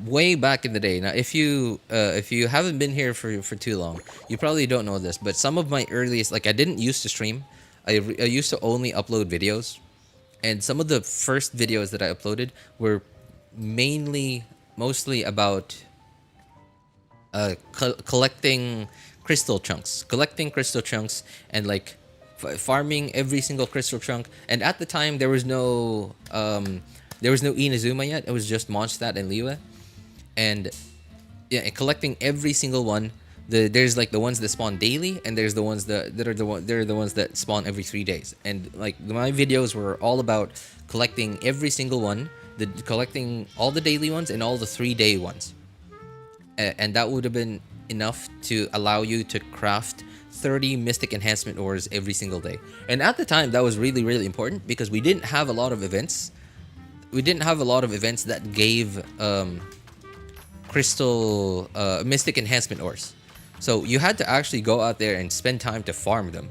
way back in the day. Now, if you haven't been here for too long, you probably don't know this. But some of my earliest, like, I didn't used to stream. I used to only upload videos, and some of the first videos that I uploaded were mostly about collecting crystal chunks, and like farming every single crystal chunk. And at the time, there was no Inazuma yet. It was just Mondstadt and Liyue. And yeah, collecting every single one. There's like the ones that spawn daily, and there's the ones that are the ones that spawn every 3 days. And like my videos were all about collecting every single one, collecting all the daily ones and all the 3-day ones. And that would have been enough to allow you to craft 30 mystic enhancement ores every single day. And at the time, that was really, really important because we didn't have a lot of events. We didn't have a lot of events that gave crystal mystic enhancement ores. So you had to actually go out there and spend time to farm them.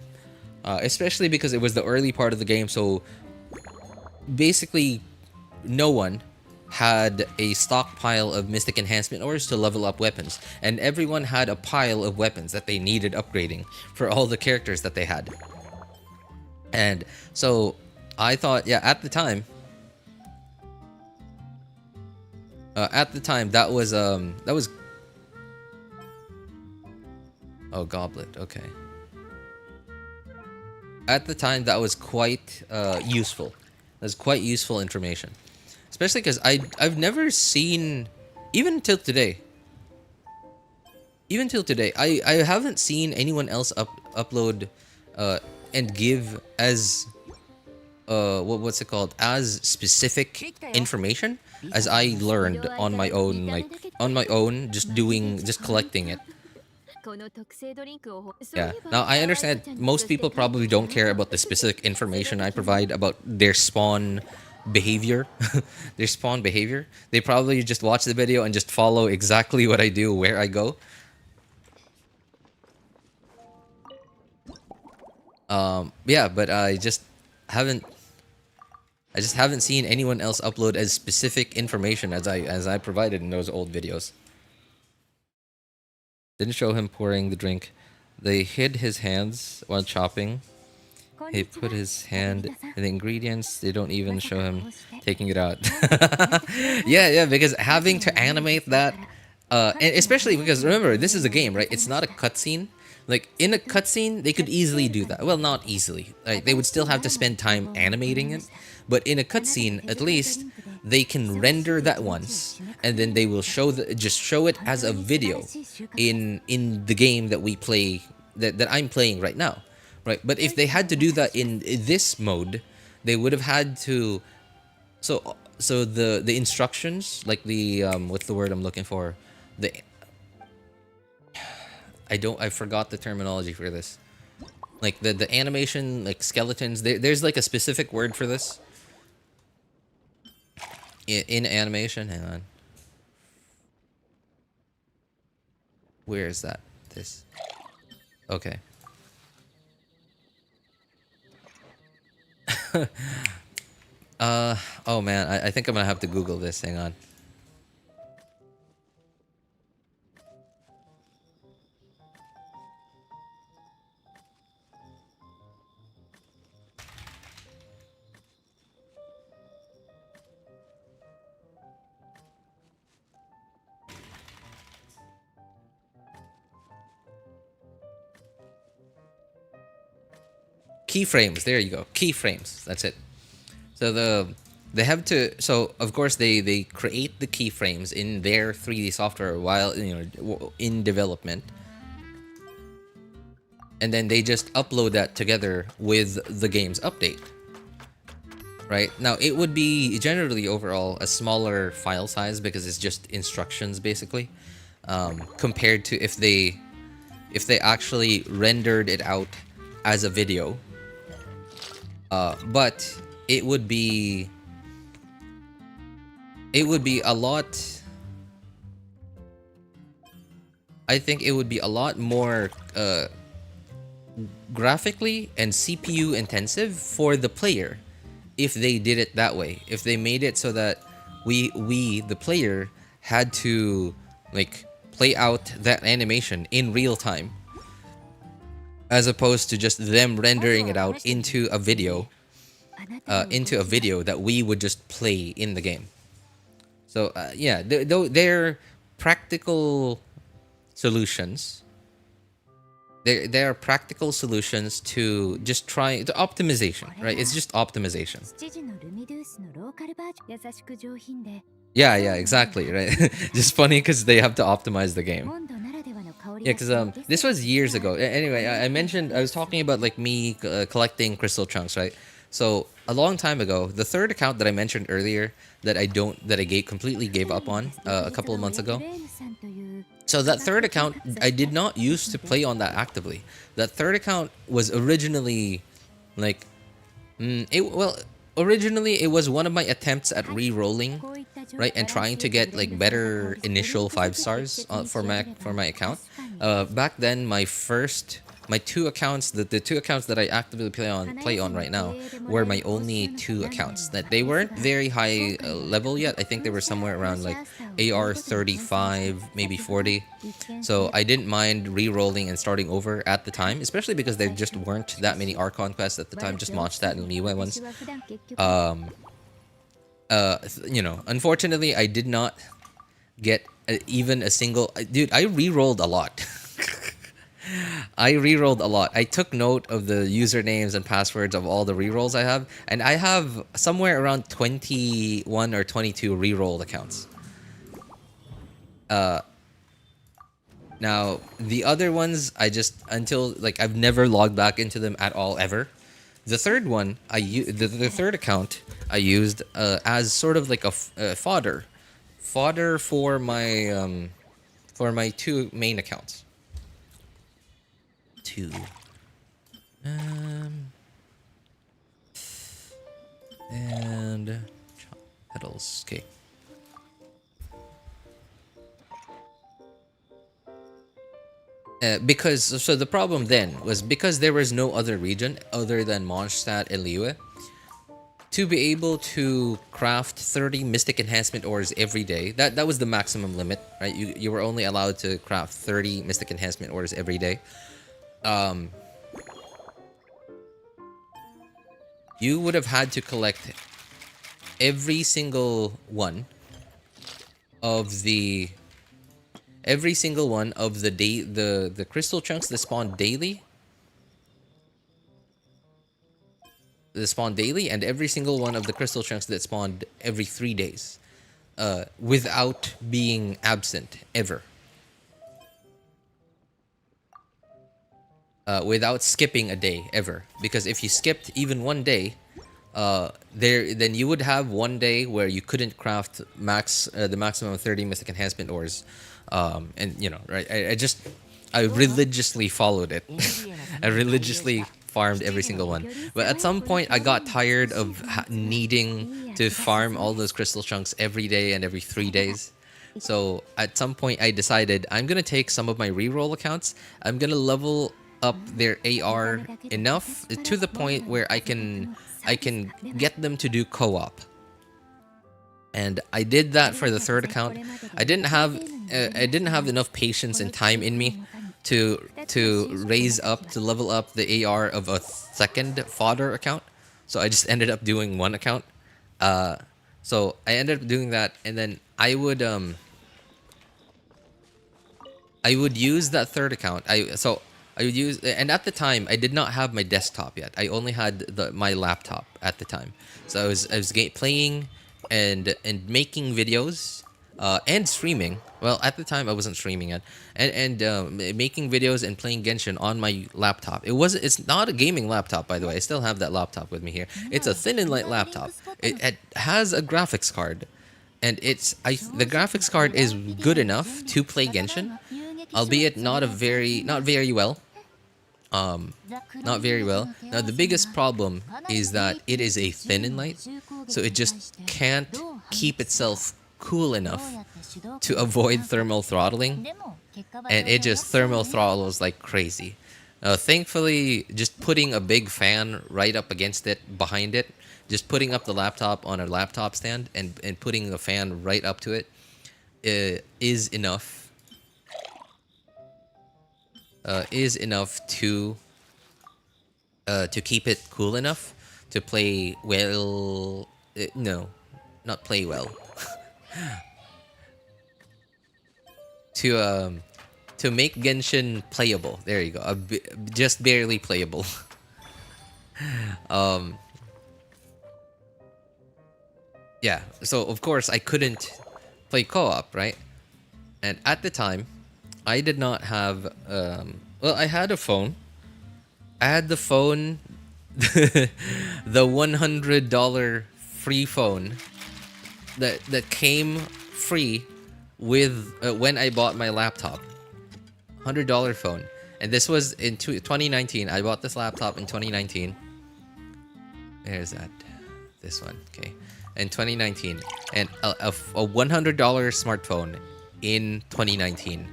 Especially because it was the early part of the game, so basically no one had a stockpile of mystic enhancement ores to level up weapons, and everyone had a pile of weapons that they needed upgrading for all the characters that they had. And so I thought, yeah, at the time that was oh, goblet, okay. At the time that was quite useful. That's quite useful information. Especially because I've never seen, even till today, I haven't seen anyone else upload and give as what's it called, as specific information as I learned on my own, just collecting it. Yeah. Now I understand most people probably don't care about the specific information I provide about their spawn behavior. Their spawn behavior. They probably just watch the video and just follow exactly what I do where I go. Yeah, but I just haven't seen anyone else upload as specific information as I provided in those old videos. Didn't show him pouring the drink. They hid his hands while chopping. He put his hand in the ingredients. They don't even show him taking it out. Yeah, because having to animate that, and especially because remember, this is a game, right? It's not a cutscene. Like in a cutscene, they could easily do that. Well, not easily. Like, they would still have to spend time animating it. But in a cutscene, at least they can render that once, and then they will just show it as a video in the game that we play, that I'm playing right now, right? But if they had to do that in this mode, they would have had to. So the instructions, like the what's the word I'm looking for? I forgot the terminology for this. Like the animation, like skeletons. There's like a specific word for this. In animation, hang on. Where is that? This. Okay. Oh man, I think I'm gonna have to Google this. Hang on. Keyframes, there you go. Keyframes, that's it. So they have to, so of course they create the keyframes in their 3D software while in development. And then they just upload that together with the game's update. Right? Now it would be generally overall a smaller file size because it's just instructions basically. Compared to if they actually rendered it out as a video. But it would be a lot. I think it would be a lot more graphically and CPU intensive for the player if they did it that way. If they made it so that we the player had to like play out that animation in real time, as opposed to just them rendering it out into a video that we would just play in the game. So yeah, they're practical solutions. There are practical solutions to just try the optimization, right? It's just optimization. Yeah, exactly, right? Just funny because they have to optimize the game. Yeah, because this was years ago. Anyway, I was talking about like me collecting crystal chunks, right? So a long time ago, the third account that I mentioned earlier that I completely gave up on a couple of months ago. So that third account, I did not use to play on that actively. That third account was originally, like, originally it was one of my attempts at re-rolling, right, and trying to get like better initial 5 stars for my account. Back then, my two accounts, the two accounts that I actively play on right now, were my only 2 accounts. That they weren't very high level yet. I think they were somewhere around like AR 35, maybe 40. So I didn't mind re-rolling and starting over at the time, especially because there just weren't that many Archon quests at the time, just Mondstadt and Liyue ones. You know, unfortunately, I did not get even a single. Dude, I re-rolled a lot. I re-rolled a lot. I took note of the usernames and passwords of all the re-rolls I have, and I have somewhere around 21 or 22 re-rolled accounts. Now the other ones, I just I've never logged back into them at all ever. The third one, the third account I used as sort of like a fodder for my 2 main accounts. And petals. Okay. So the problem then was because there was no other region other than Mondstadt and Liyue. To be able to craft 30 Mystic Enhancement ores every day, that was the maximum limit, right? You were only allowed to craft 30 Mystic Enhancement ores every day. You would have had to collect every single one of the the crystal chunks that spawn daily. And every single one of the crystal chunks that spawned every 3 days, without being absent ever. Without skipping a day ever, because if you skipped even one day, then you would have one day where you couldn't craft the maximum of 30 Mystic Enhancement ores, and you know, right? I religiously followed it. I religiously farmed every single one, but at some point I got tired of needing to farm all those crystal chunks every day and every 3 days. So at some point I decided I'm gonna take some of my reroll accounts. I'm gonna level up their AR enough to the point where I can get them to do co-op. And I did that for the third account. I didn't have enough patience and time in me to level up the AR of a second fodder account. So I just ended up doing one account. So I ended up doing that, and then I would use that third account. I would use, and at the time I did not have my desktop yet. I only had my laptop at the time. So I was playing and making videos and streaming. Well, at the time I wasn't streaming yet, and making videos and playing Genshin on my laptop. It's not a gaming laptop, by the way. I still have that laptop with me here. It's a thin and light laptop. It has a graphics card, and the graphics card is good enough to play Genshin, albeit not very well. Not very well. Now the biggest problem is that it is a thin and light, so it just can't keep itself cool enough to avoid thermal throttling, and it just thermal throttles like crazy. Thankfully, just putting a big fan right up against it, behind it, just putting up the laptop on a laptop stand and putting the fan right up to it is enough. Is enough to keep it cool enough to play well. No, not play well. To make Genshin playable. There you go. Just barely playable. Yeah. So of course I couldn't play co-op, right? And at the time, I did not have. Well, I had a phone. I had the phone, the $100 free phone that came free with when I bought my laptop. $100 phone. And this was in 2019. I bought this laptop in 2019. There's that. This one. Okay. In 2019. And a $100 smartphone in 2019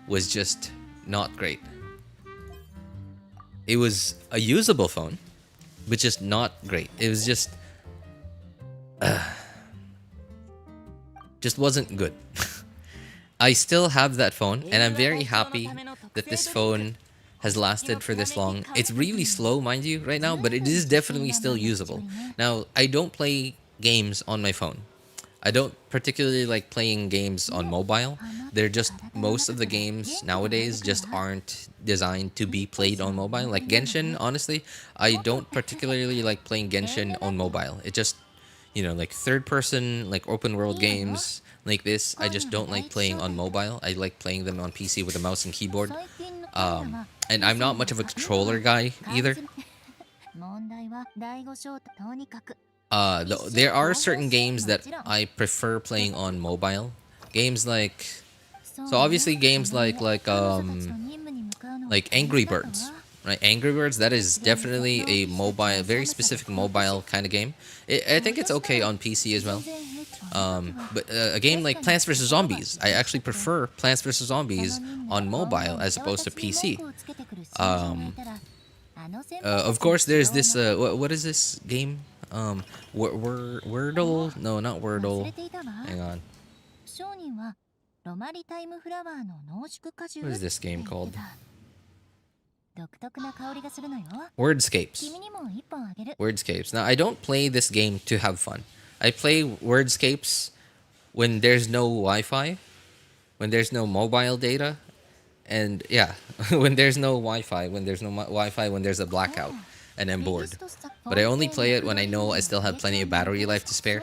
was just not great. It was a usable phone, but just not great. It was just wasn't good. I still have that phone, and I'm very happy that this phone has lasted for this long. It's really slow, mind you, right now, but it is definitely still usable. Now, I don't play games on my phone. I don't particularly like playing games on mobile. They're just, most of the games nowadays just aren't designed to be played on mobile. Like Genshin, honestly, I don't particularly like playing Genshin on mobile. It just, you know, like third person, like open world games like this, I just don't like playing on mobile. I like playing them on PC with a mouse and keyboard. And I'm not much of a controller guy either. There are certain games that I prefer playing on mobile. Games like, so obviously games like Angry Birds, right? Angry Birds, that is definitely a mobile, very specific mobile kind of game. I think it's okay on PC as well. But a game like Plants vs Zombies, I actually prefer Plants vs Zombies on mobile as opposed to PC. Of course, there's this. What is this game? Wordle? No, not Wordle. Hang on. What is this game called? Wordscapes. Wordscapes. Now, I don't play this game to have fun. I play Wordscapes when there's no Wi-Fi, when there's no mobile data, and yeah, when there's no Wi-Fi, when there's a blackout, and I'm bored. But I only play it when I know I still have plenty of battery life to spare.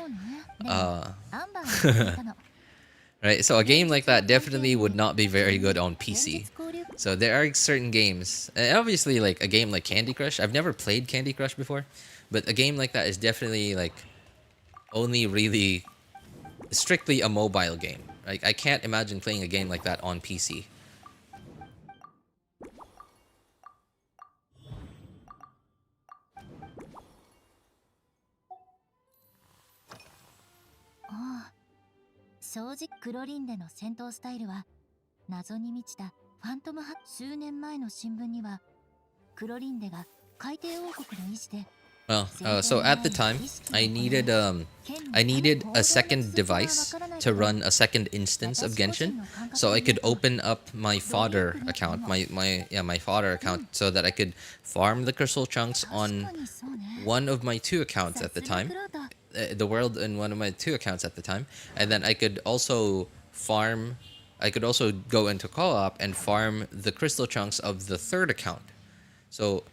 Right, so a game like that definitely would not be very good on PC. So there are certain games, and obviously like a game like Candy Crush. I've never played Candy Crush before, but a game like that is definitely like only really strictly a mobile game. Like I can't imagine playing a game like that on PC. Well, so at the time, I needed a second device to run a second instance of Genshin, so I could open up my fodder account, my fodder account, so that I could farm the crystal chunks on one of my two accounts at the time, the world in one of my two accounts at the time, and then I could also farm. I could also go into co-op and farm the crystal chunks of the third account. So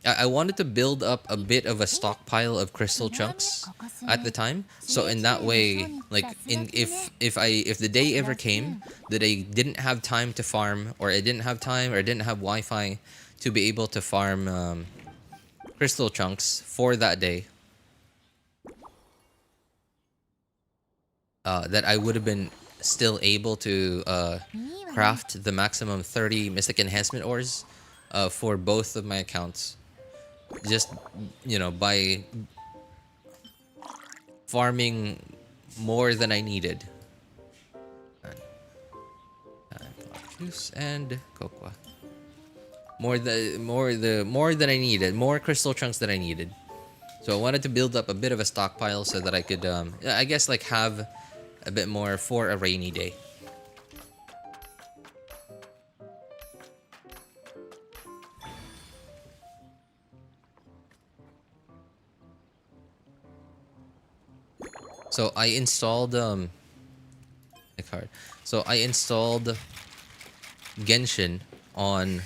I wanted to build up a bit of a stockpile of crystal chunks at the time. So in that way, like if the day ever came that I didn't have time to farm, or I didn't have time, or I didn't have Wi-Fi to be able to farm crystal chunks for that day, that I would have been still able to craft the maximum 30 Mystic Enhancement ores for both of my accounts. Just, you know, by farming more than I needed. Juice and cocoa. More than I needed. More crystal chunks than I needed. So I wanted to build up a bit of a stockpile so that I could, I guess, like have a bit more for a rainy day. So I installed Genshin on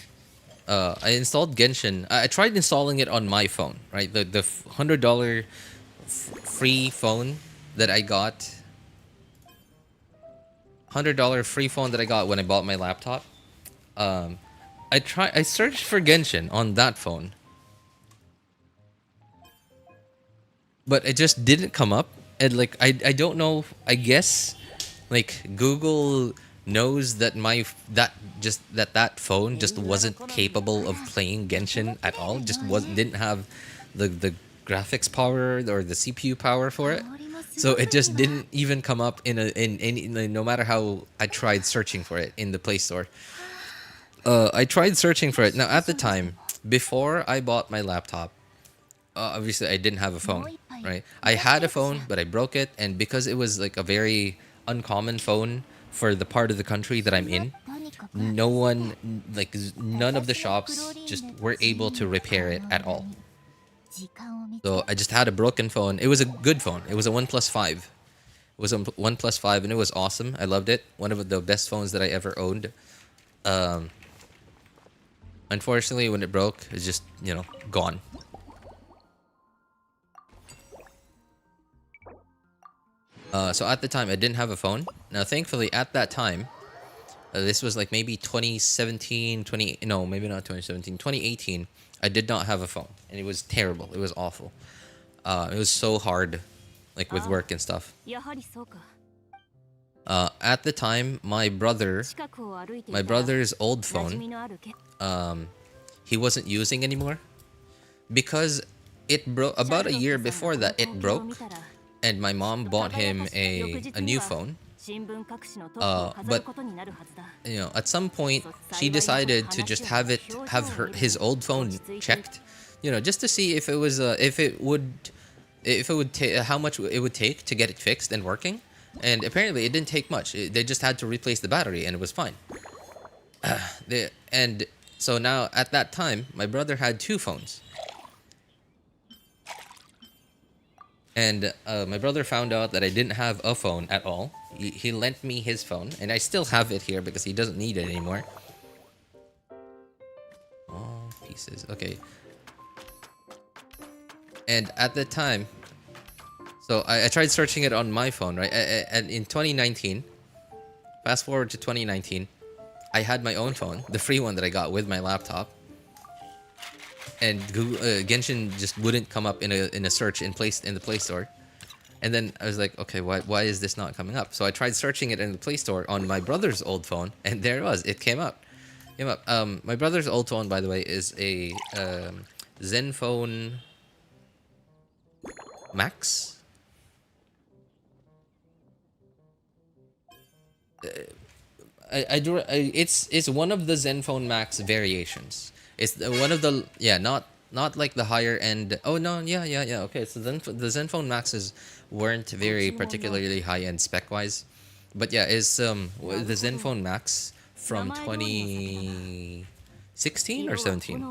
I tried installing it on my phone, right? The $100 free phone that I got. $100 free phone that I got when I bought my laptop. I searched for Genshin on that phone, but it just didn't come up. And like I don't know, I guess Like Google knows that that phone just wasn't capable of playing Genshin at all. Just didn't have the graphics power or the CPU power for it. So it just didn't even come up in no matter how I tried searching for it in the Play Store. I tried searching for it. Now at the time, before I bought my laptop, obviously I didn't have a phone, right? I had a phone, but I broke it, and because it was like a very uncommon phone for the part of the country that I'm in, none of the shops just were able to repair it at all. So I just had a broken phone. It was a good phone. It was a OnePlus 5. It was a OnePlus 5 and it was awesome. I loved it. One of the best phones that I ever owned. Unfortunately, when it broke, it's just, gone. So at the time, I didn't have a phone. Now, thankfully, at that time, this was like maybe 2017, maybe not 2017, 2018. I did not have a phone, and it was terrible. It was awful. It was so hard, like with work and stuff. At the time, my brother's old phone, he wasn't using anymore because it broke. About a year before that, it broke, and my mom bought him a new phone. But at some point she decided to just have his old phone checked, just to see if it was how much it would take to get it fixed and working. And apparently it didn't take much. They just had to replace the battery and it was fine. And so now at that time my brother had two phones. And my brother found out that I didn't have a phone at all. He lent me his phone, and I still have it here because he doesn't need it anymore. Oh, pieces. Okay. And at the time, so I tried searching it on my phone, right? And in 2019, fast forward to 2019, I had my own phone, the free one that I got with my laptop. And Genshin just wouldn't come up in a search in the Play Store. And then I was like, okay, why is this not coming up? So I tried searching it in the Play Store on my brother's old phone, and there it was. It came up. My brother's old phone, by the way, is a Zenfone Max. It's one of the Zenfone Max variations. It's one of the not like the higher end. Oh no, yeah. Okay, so the Zenfone Maxes weren't very particularly high end spec wise, but yeah, is the Zenfone Max from 2016 or 17.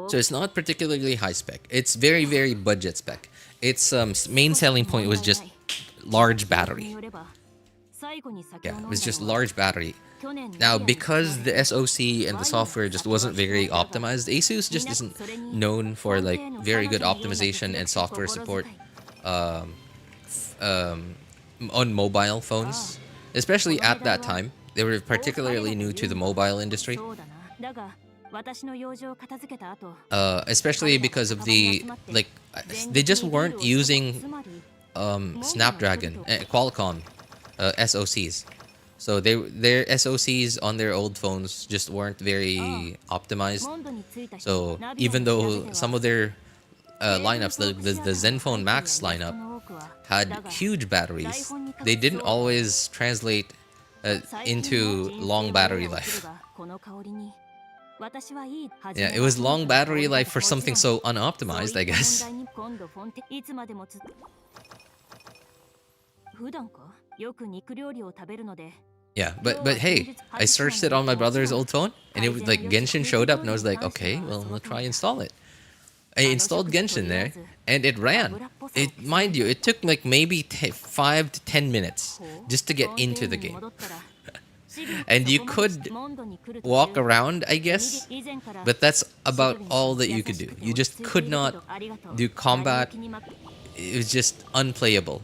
So it's not particularly high spec. It's very, very budget spec. Its main selling point was just large battery. Yeah, it was just large battery. Now, because the SoC and the software just wasn't very optimized, Asus just isn't known for like very good optimization and software support on mobile phones. Especially at that time, they were particularly new to the mobile industry. Especially because of they just weren't using Snapdragon, Qualcomm SoCs. So their SoCs on their old phones just weren't very optimized. So even though some of their lineups, the Zenfone Max lineup, had huge batteries, they didn't always translate into long battery life. Yeah, it was long battery life for something so unoptimized, I guess. Yeah, but hey, I searched it on my brother's old phone, and it was like Genshin showed up, and I was like, okay, well, we'll try install it. I installed Genshin there, and it ran. Mind you, it took like maybe 5 to 10 minutes just to get into the game. And you could walk around, I guess, but that's about all that you could do. You just could not do combat. It was just unplayable.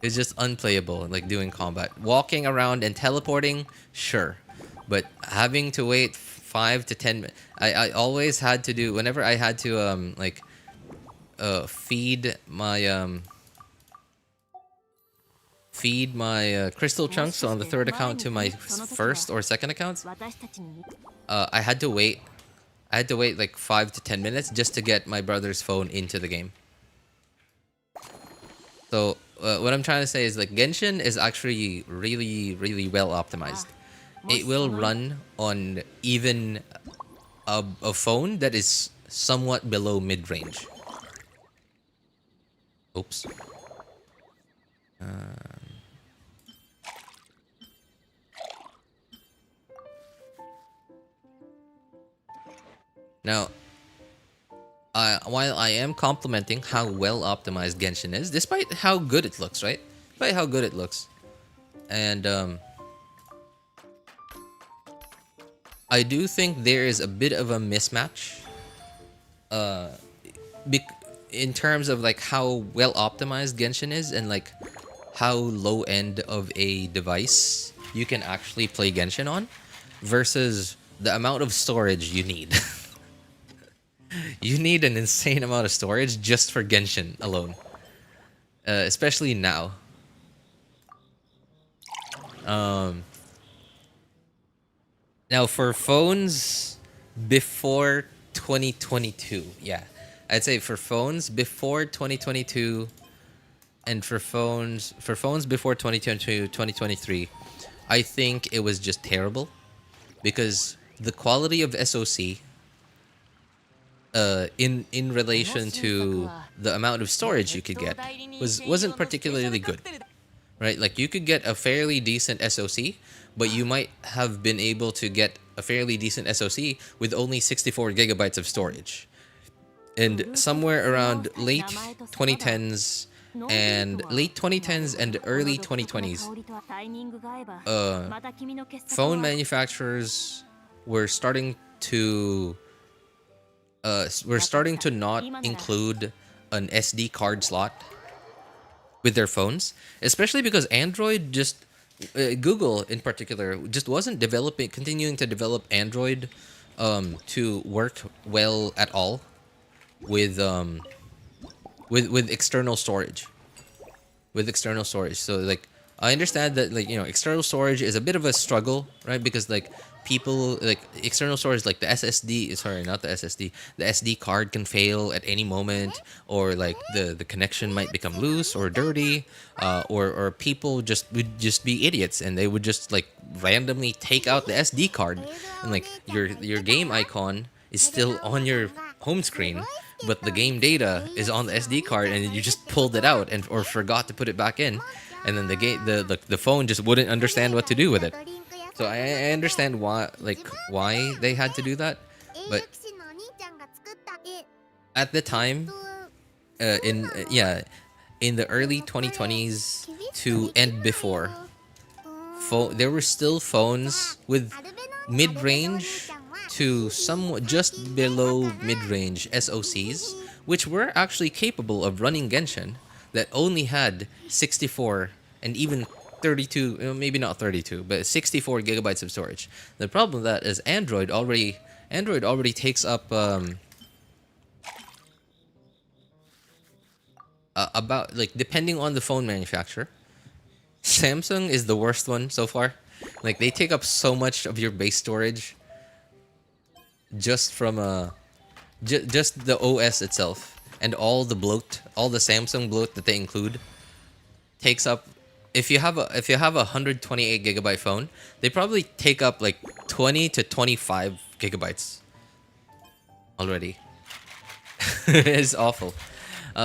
It's just unplayable, like doing combat. Walking around and teleporting, sure. But having to wait 5 to 10 minutes. I always had to do, whenever I had to, feed my, feed my crystal chunks on the third account to my first or second account, I had to wait. I had to wait like 5 to 10 minutes just to get my brother's phone into the game. So what I'm trying to say is like Genshin is actually really well optimized. It will run on even a phone that is somewhat below mid-range. Oops. Now, while I am complimenting how well optimized Genshin is, despite how good it looks, right? Despite how good it looks, and I do think there is a bit of a mismatch, in terms of like how well optimized Genshin is and like how low end of a device you can actually play Genshin on, versus the amount of storage you need. You need an insane amount of storage just for Genshin alone, especially now. Now for phones before 2022, yeah, I'd say for phones before 2022, and for phones before 2022, 2023, I think it was just terrible, because the quality of SoC, in relation to the amount of storage you could get, wasn't particularly good, right? Like you could get a fairly decent SoC, but you might have been able to get a fairly decent SoC with only 64 gigabytes of storage. And somewhere around late 2010s and early 2020s, phone manufacturers were starting to not include an SD card slot with their phones, especially because Android just Google in particular just wasn't continuing to develop Android to work well at all with external storage. So like I understand that, like, you know, external storage is a bit of a struggle, right? Because like people, like external storage, like the SD card can fail at any moment, or like the connection might become loose or dirty, or people would just be idiots and they would just like randomly take out the SD card, and like your game icon is still on your home screen, but the game data is on the SD card, and you just pulled it out or forgot to put it back in, and then the phone just wouldn't understand what to do with it. So I understand why they had to do that, but at the time, in the early 2020s to and before, there were still phones with mid-range to somewhat just below mid-range SoCs, which were actually capable of running Genshin, that only had 64 and even 32, maybe not 32, but 64 gigabytes of storage. The problem with that is Android already takes up about, like, depending on the phone manufacturer, Samsung is the worst one so far. Like, they take up so much of your base storage just from just the OS itself, and all the Samsung bloat that they include takes up. If you have a 128 gigabyte phone, they probably take up like 20 to 25 gigabytes already. It's awful.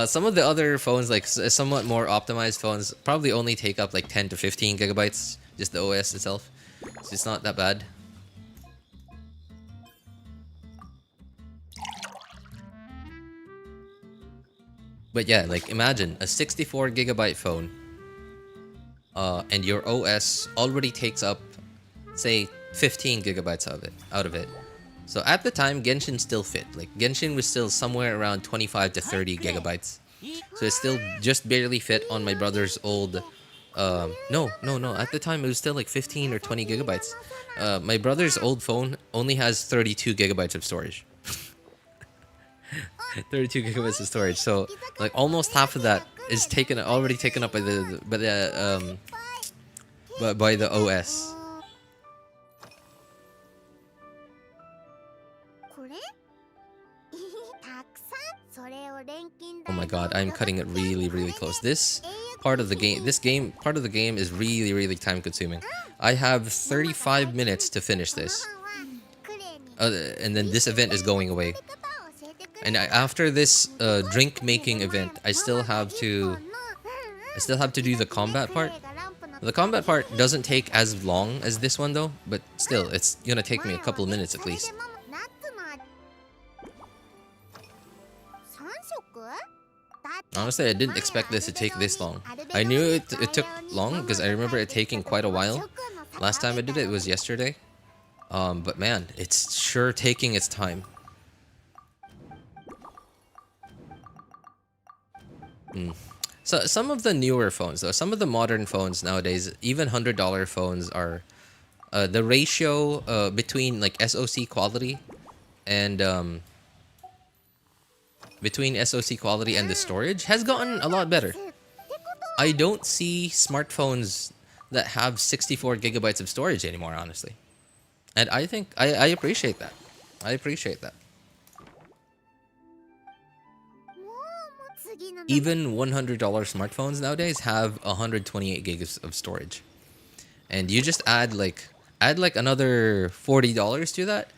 Some of the other phones, like somewhat more optimized phones, probably only take up like 10 to 15 gigabytes, just the OS itself. So it's not that bad. But yeah, like imagine a 64 gigabyte phone, and your OS already takes up, say, 15 gigabytes out of it. So at the time, Genshin still fit. Like Genshin was still somewhere around 25 to 30 gigabytes. So it still just barely fit on my brother's old. No. At the time, it was still like 15 or 20 gigabytes. My brother's old phone only has 32 gigabytes of storage. 32 gigabytes of storage. So like almost half of that is already taken up by the OS. これたくさんそれを錬金 Oh my god, I'm cutting it really, really close. This part of the game is really, really time consuming. I have 35 minutes to finish this. And then this event is going away. And after this drink making event, I still have to do the combat part. The combat part doesn't take as long as this one though, but still, it's gonna take me a couple of minutes at least. Honestly, I didn't expect this to take this long. I knew it took long because I remember it taking quite a while. Last time I did it was yesterday. But man, it's sure taking its time. So some of the newer phones though, some of the modern phones nowadays, even $100 phones are the ratio between like SoC quality and the storage has gotten a lot better. I don't see smartphones that have 64 gigabytes of storage anymore, honestly. And I think I appreciate that. I appreciate that. Even $100 smartphones nowadays have 128 gigs of storage. And you just add like another $40 to that.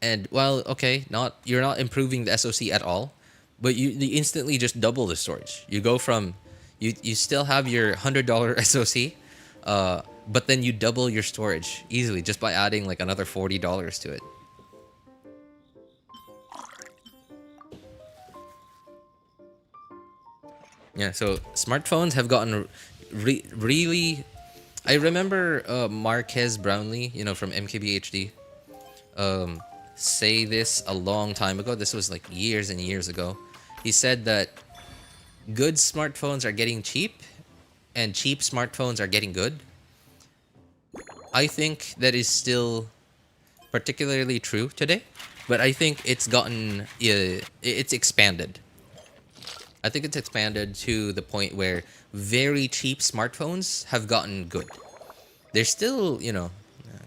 And well, okay, you're not improving the SoC at all, but you instantly just double the storage. You go from you still have your $100 SoC, but then you double your storage easily just by adding like another $40 to it. Yeah, so smartphones have gotten really. I remember Marquez Brownlee, from MKBHD, say this a long time ago. This was like years and years ago. He said that good smartphones are getting cheap, and cheap smartphones are getting good. I think that is still particularly true today, but I think it's expanded. I think it's expanded to the point where very cheap smartphones have gotten good. They're still,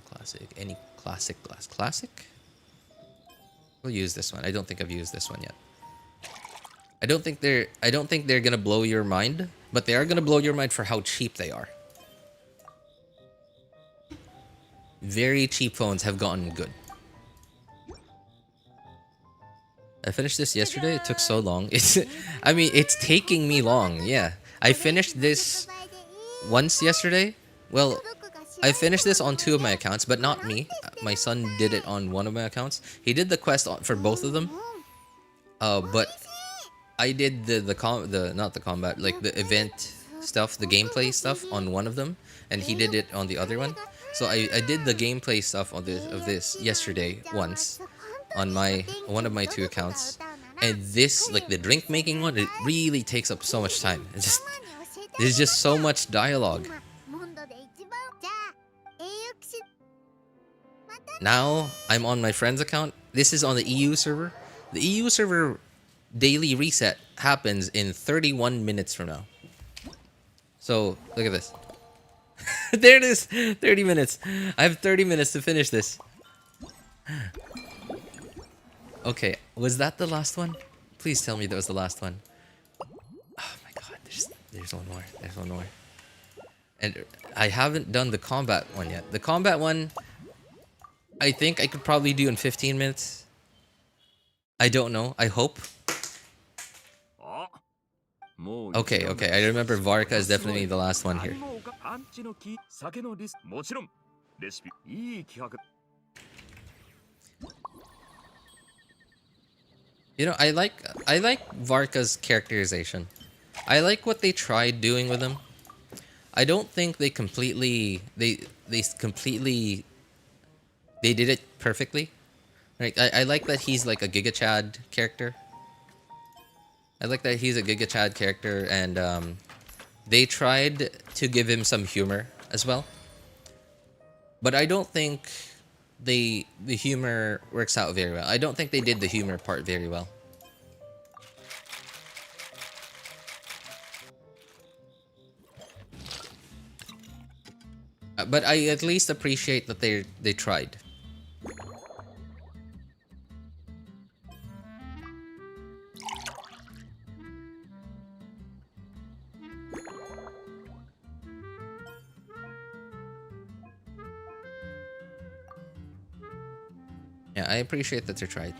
classic. Any classic glass? Classic? We'll use this one. I don't think I've used this one yet. I don't think they're gonna blow your mind, but they are gonna blow your mind for how cheap they are. Very cheap phones have gotten good. I finished this yesterday. It took so long. It's taking me long. Yeah, I finished this once yesterday. Well, I finished this on 2 of my accounts, but not me. My son did it on 1 of my accounts. He did the quest for both of them. But I did the event stuff, the gameplay stuff on 1 of them, and he did it on the other one. So I did the gameplay stuff of this yesterday once on one of my 2 accounts, and this, like the drink making one, it really takes up so much time. There's just so much dialogue. Now I'm on my friend's account. This is on the EU server. The EU server daily reset happens in 31 minutes from now. So look at this. There it is. 30 minutes. I have 30 minutes to finish this. Okay, was that the last one? Please tell me that was the last one. Oh my god, there's one more. There's one more. And I haven't done the combat one yet. The combat one, I think I could probably do in 15 minutes. I don't know. I hope. Okay, I remember Varka is definitely the last one here. I like Varka's characterization. I like what they tried doing with him. I don't think they completely they did it perfectly. Like I like that he's like a Giga Chad character. And they tried to give him some humor as well. But I don't think the humor works out very well. I don't think they did the humor part very well. But I at least appreciate that they tried. Yeah, I appreciate that they tried.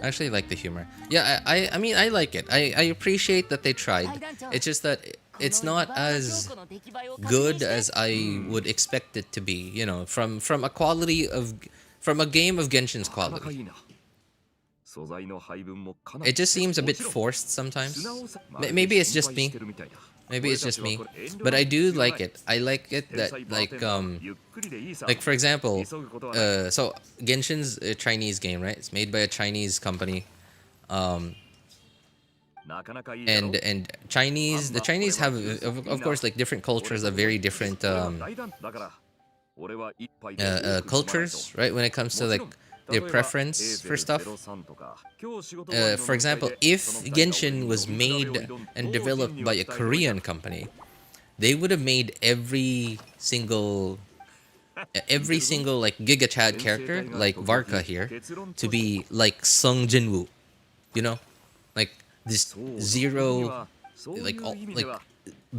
I actually like the humor. Yeah, I mean, I like it. I appreciate that they tried. It's just that it's not as good as I would expect it to be, you know, from a quality of from a game of Genshin's quality. It just seems a bit forced sometimes. Maybe it's just me. Maybe it's just me. But I do like it. I like it that like for example, so Genshin's a Chinese game, right? It's made by a Chinese company. And Chinese, the Chinese have of course like different cultures, of very different cultures, right? When it comes to like their preference for stuff. For example, if Genshin was made and developed by a Korean company, they would have made every single like Giga Chad character, like Varka here, to be like Sung Jinwoo, you know, like this zero, like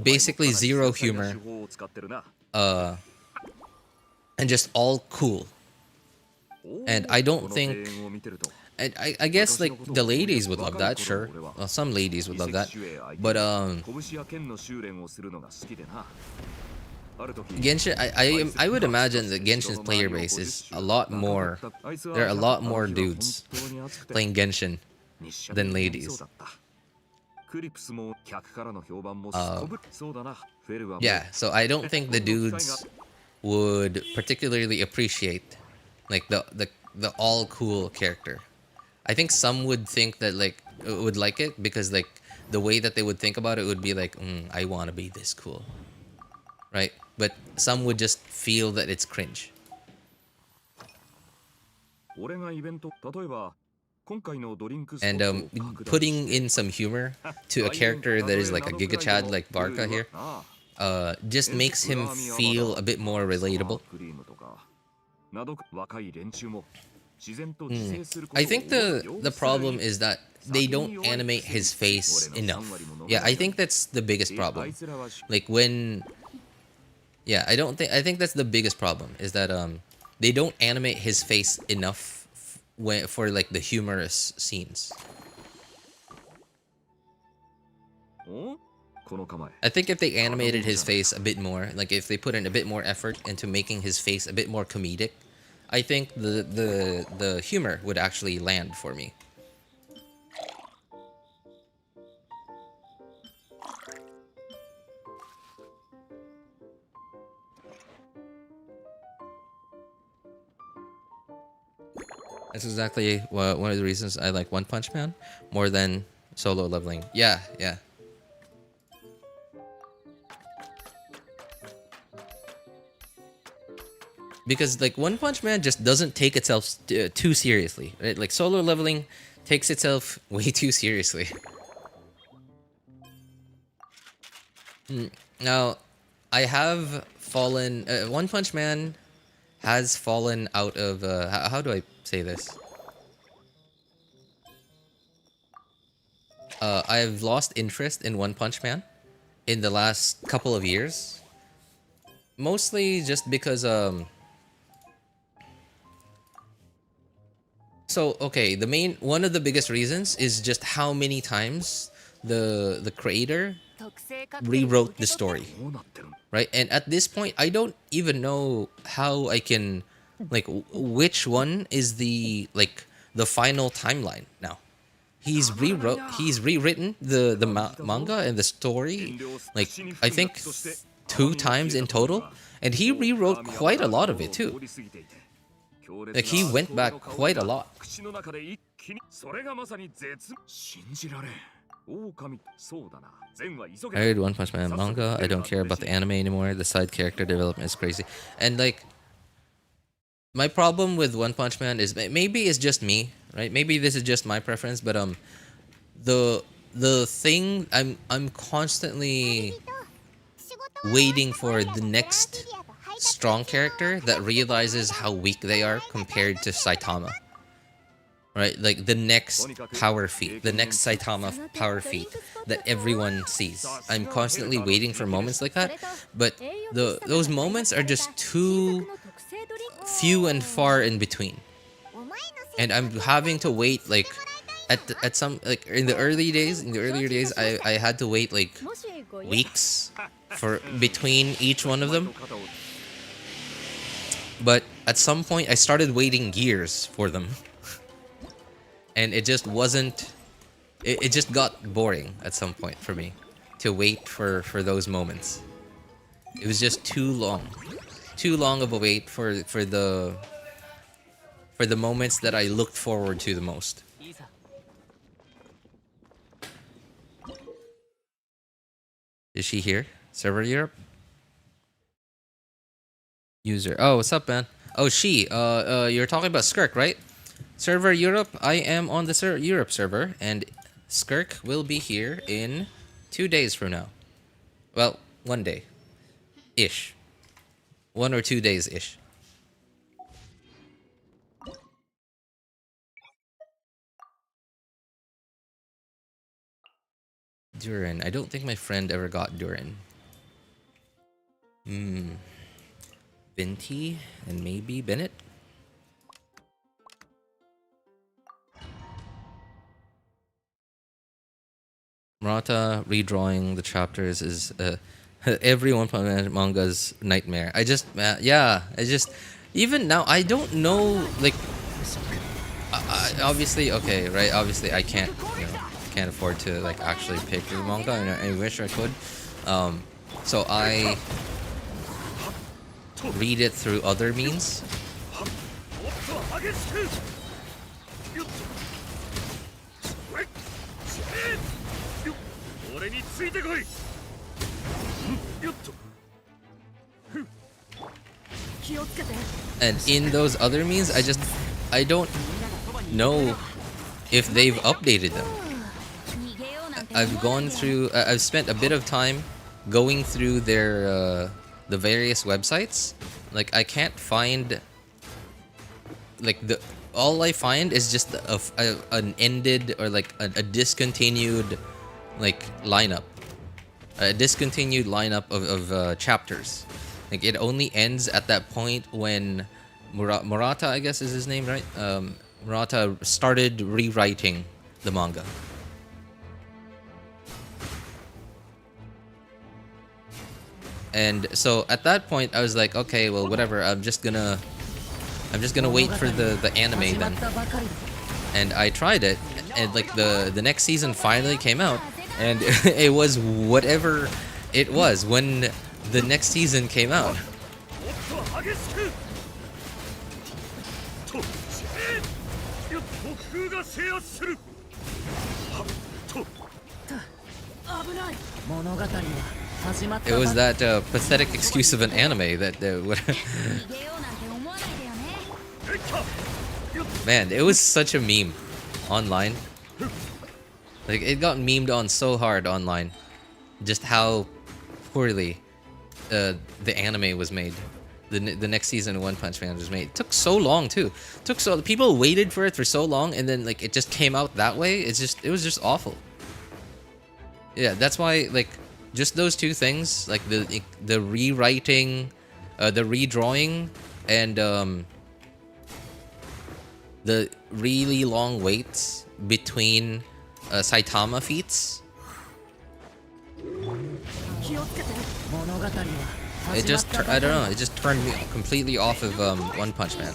basically zero humor, and just all cool. And I don't think, and I guess like the ladies would love that, sure. Well, some ladies would love that, but Genshin, I would imagine that Genshin's player base is a lot more. There are a lot more dudes playing Genshin than ladies. Yeah, so I don't think the dudes would particularly appreciate like the all cool character. I think some would think that like would like it because like the way that they would think about it would be like, I want to be this cool, right? But some would just feel that it's cringe. And putting in some humor to a character that is like a Giga Chad like Varka here, just makes him feel a bit more relatable. I think the problem is that they don't animate his face enough. Yeah, I think that's the biggest problem. Like when, yeah, I think that's the biggest problem is that they don't animate his face enough for like the humorous scenes. I think if they animated his face a bit more, like if they put in a bit more effort into making his face a bit more comedic, I think the humor would actually land for me. That's exactly one of the reasons I like One Punch Man more than solo leveling. Yeah, yeah. Because like One Punch Man just doesn't take itself too seriously, right? Like solo leveling takes itself way too seriously. Now, I have fallen. One Punch Man has fallen out of. How do I say this? I've lost interest in One Punch Man in the last couple of years, mostly just because So okay, one of the biggest reasons is just how many times the creator rewrote the story, right? And at this point, I don't even know how I can like which one is the final timeline now. He's rewritten the manga and the story like I think 2 times in total, and he rewrote quite a lot of it too. Like he went back quite a lot. I read One Punch Man manga. I don't care about the anime anymore. The side character development is crazy. And like my problem with One Punch Man is maybe it's just me, right? Maybe this is just my preference, but the thing I'm constantly waiting for the next strong character that realizes how weak they are compared to Saitama. Right, like the next power feat, the next Saitama power feat that everyone sees. I'm constantly waiting for moments like that, but those moments are just too few and far in between. And I'm having to wait like at some like in the earlier days I had to wait like weeks for between each one of them. But at some point I started waiting years for them. And it just wasn't it just got boring at some point for me to wait for those moments. It was just too long of a wait for the moments that I looked forward to the most. Is she here? Server Europe? User. Oh, what's up, man? Oh, you're talking about Skirk, right? Server Europe, I am on the Europe server, and Skirk will be here in 2 days from now. Well, 1 day. Ish. 1 or 2 days ish. Durin. I don't think my friend ever got Durin. Binti and maybe Bennett? Murata redrawing the chapters is every One Punch manga's nightmare. I just even now I don't know like obviously okay right obviously I can't can't afford to like actually pick the manga and I wish I could so I read it through other means. And in those other means, I don't know if they've updated them. I've spent a bit of time going through their the various websites. Like I can't find like all I find is just an ended or like a discontinued like lineup. A discontinued lineup of chapters. Like it only ends at that point when Murata, I guess is his name, right? Murata started rewriting the manga. And so at that point I was like, okay, well whatever, I'm just gonna wait for the anime then. And I tried it, and like the next season finally came out, and it was whatever it was when the next season came out. It was that pathetic excuse of an anime that man, it was such a meme online. Like it got memed on so hard online, just how poorly the anime was made. The next season of One Punch Man was made. It took so long too. People waited for it for so long, and then like it just came out that way. It was just awful. Yeah, that's why like just those two things, like the rewriting, the redrawing, and the really long waits between Saitama feats. It just I don't know. It just turned me completely off of One Punch Man.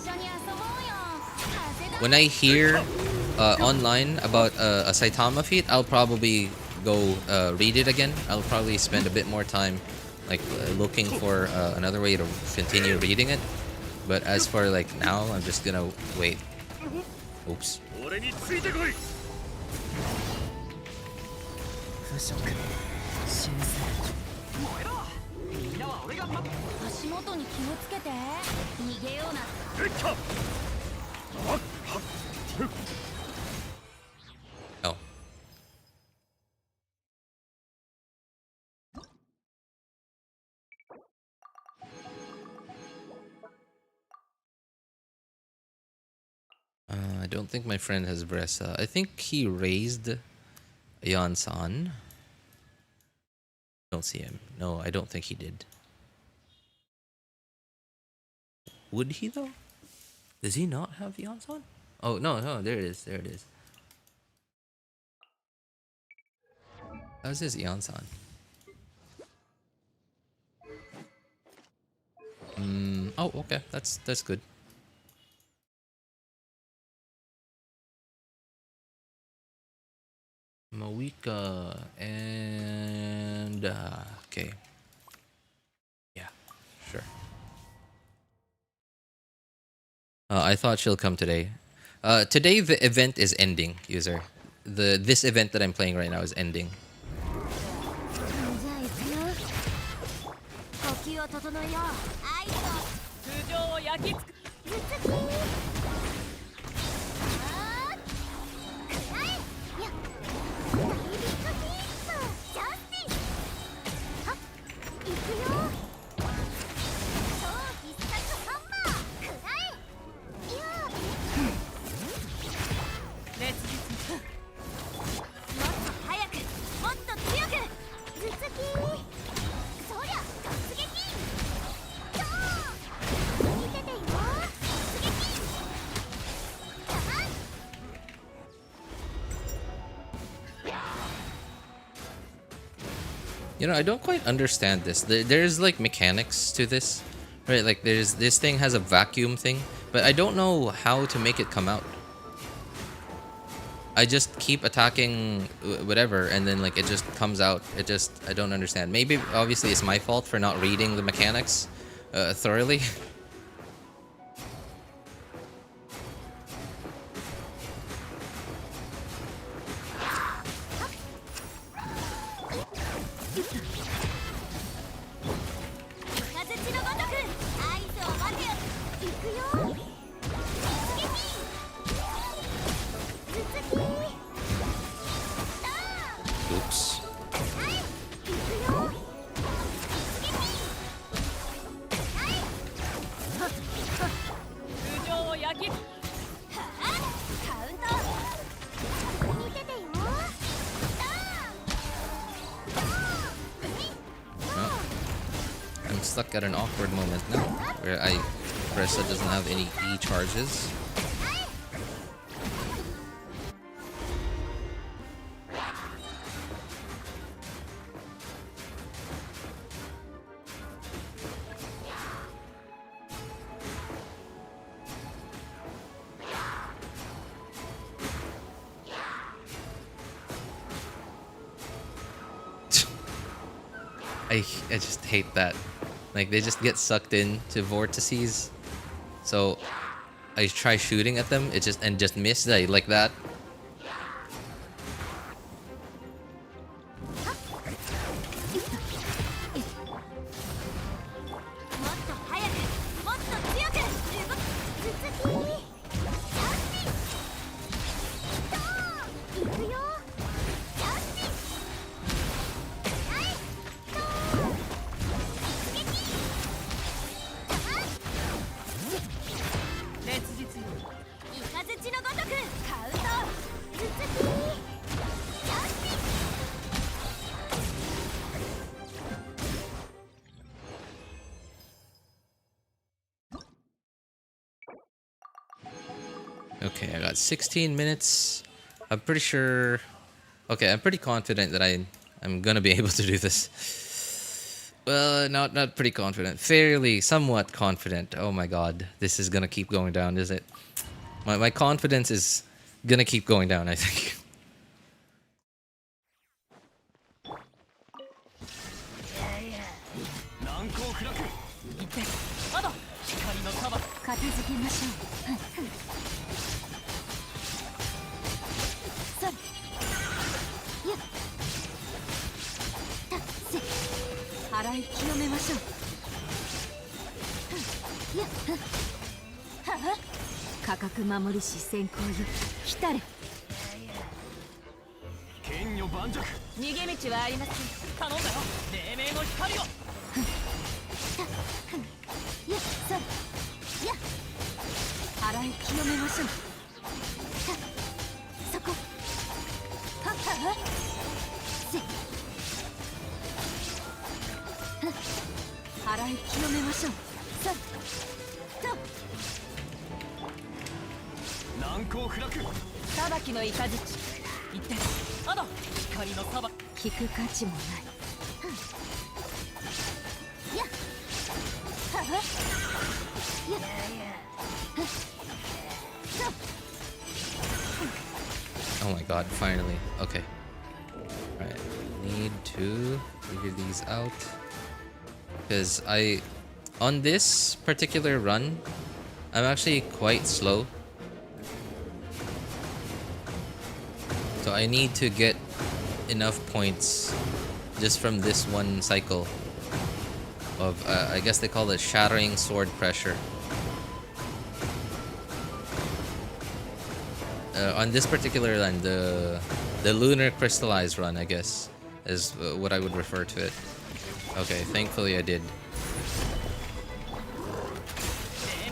When I hear online about a Saitama feat, I'll probably go read it again. I'll probably spend a bit more time like looking for another way to continue reading it. But as for like now, I'm just gonna wait. Oops. Oh. don't think my friend has Bressa. I think he raised Yan-san. Don't see him. No, I don't think he did. Would he though? Does he not have Yan-san? Oh no, there it is. There it is. How's his Yan-san? Oh, okay. That's good. Mawika and okay. Yeah, sure. I thought she'll come today. Today the event is ending, user. This event that I'm playing right now is ending. じゃあ行くよ呼吸を整えようアイスを頭上を焼きつく頭突きあーくらえやダイビッグキッスジャスティスはっ行くよ超必殺ハンマーくらえや熱実もっと速くもっと強く頭突きそりゃ突撃ドーン見ててよ突撃ダーン You know, I don't quite understand this. There's like mechanics to this, right? Like this thing has a vacuum thing, but I don't know how to make it come out. I just keep attacking whatever, and then like it just comes out. I don't understand. Maybe obviously it's my fault for not reading the mechanics thoroughly. Oops. 頭上を焼きつく I'm stuck at an awkward moment now, where Bressa doesn't have any E charges. I just hate that. Like, they just get sucked into vortices. So I try shooting at them, and just miss like that. Okay, I got 16 minutes. I'm pretty sure... Okay, I'm pretty confident that I'm gonna be able to do this. Well, not pretty confident. Fairly, somewhat confident. Oh my god. This is gonna keep going down, is it? My confidence is gonna keep going down, I think. 洗い清めましょう。さっと難攻不落。裁きの雷。一点。あの光の裁き。聞く価値もない。やっははやっそう Oh my god, finally. Okay. Alright. Need to figure these out. Because on this particular run, I'm actually quite slow. So I need to get enough points just from this one cycle of, I guess they call it shattering sword pressure. On this particular run, the lunar crystallized run, I guess, is what I would refer to it. Okay, thankfully I did.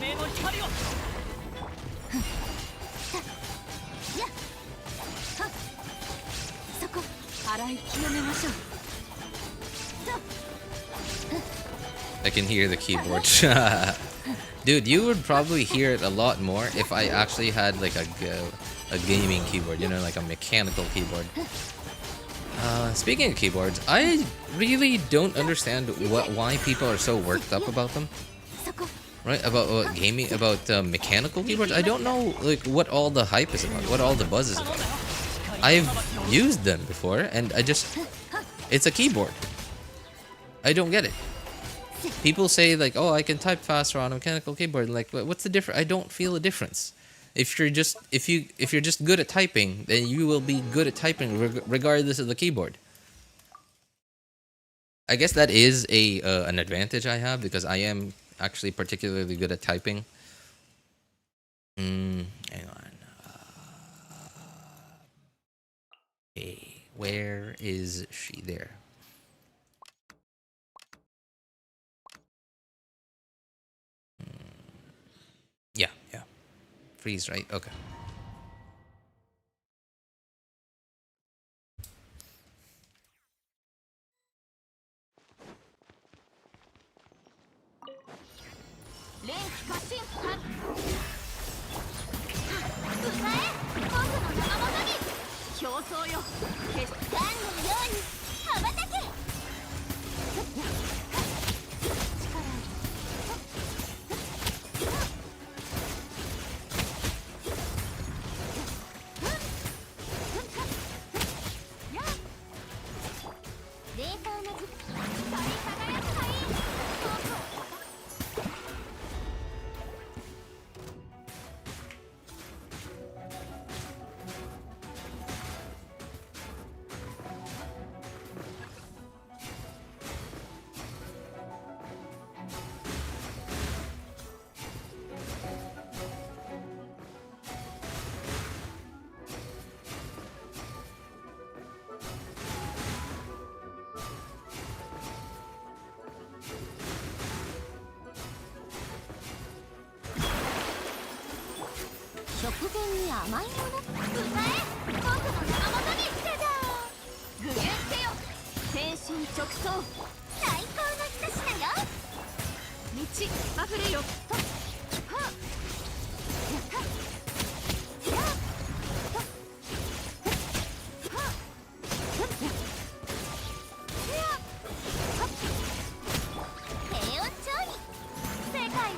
黎明の光を。やっはっそこ洗い清めましょう。 I can hear the keyboard. Dude, you would probably hear it a lot more if I actually had like a gaming keyboard, you know, like a mechanical keyboard. Speaking of keyboards, I really don't understand why people are so worked up about them. そこ Right? About gaming, about mechanical keyboards. I don't know like what all the hype is about, what all the buzz is about. I've used them before, and it's a keyboard. I don't get it. People say like, oh, I can type faster on a mechanical keyboard. Like, what's the difference? I don't feel a difference. If you're just good at typing, then you will be good at typing regardless of the keyboard. I guess that is an advantage I have because I am actually particularly good at typing. Hang on. Okay, where is she? There. Yeah. Freeze, right? Okay.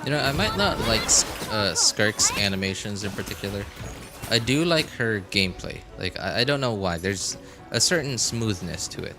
You know, I might not like Skirk's animations in particular. I do like her gameplay. Like, I don't know why. There's a certain smoothness to it.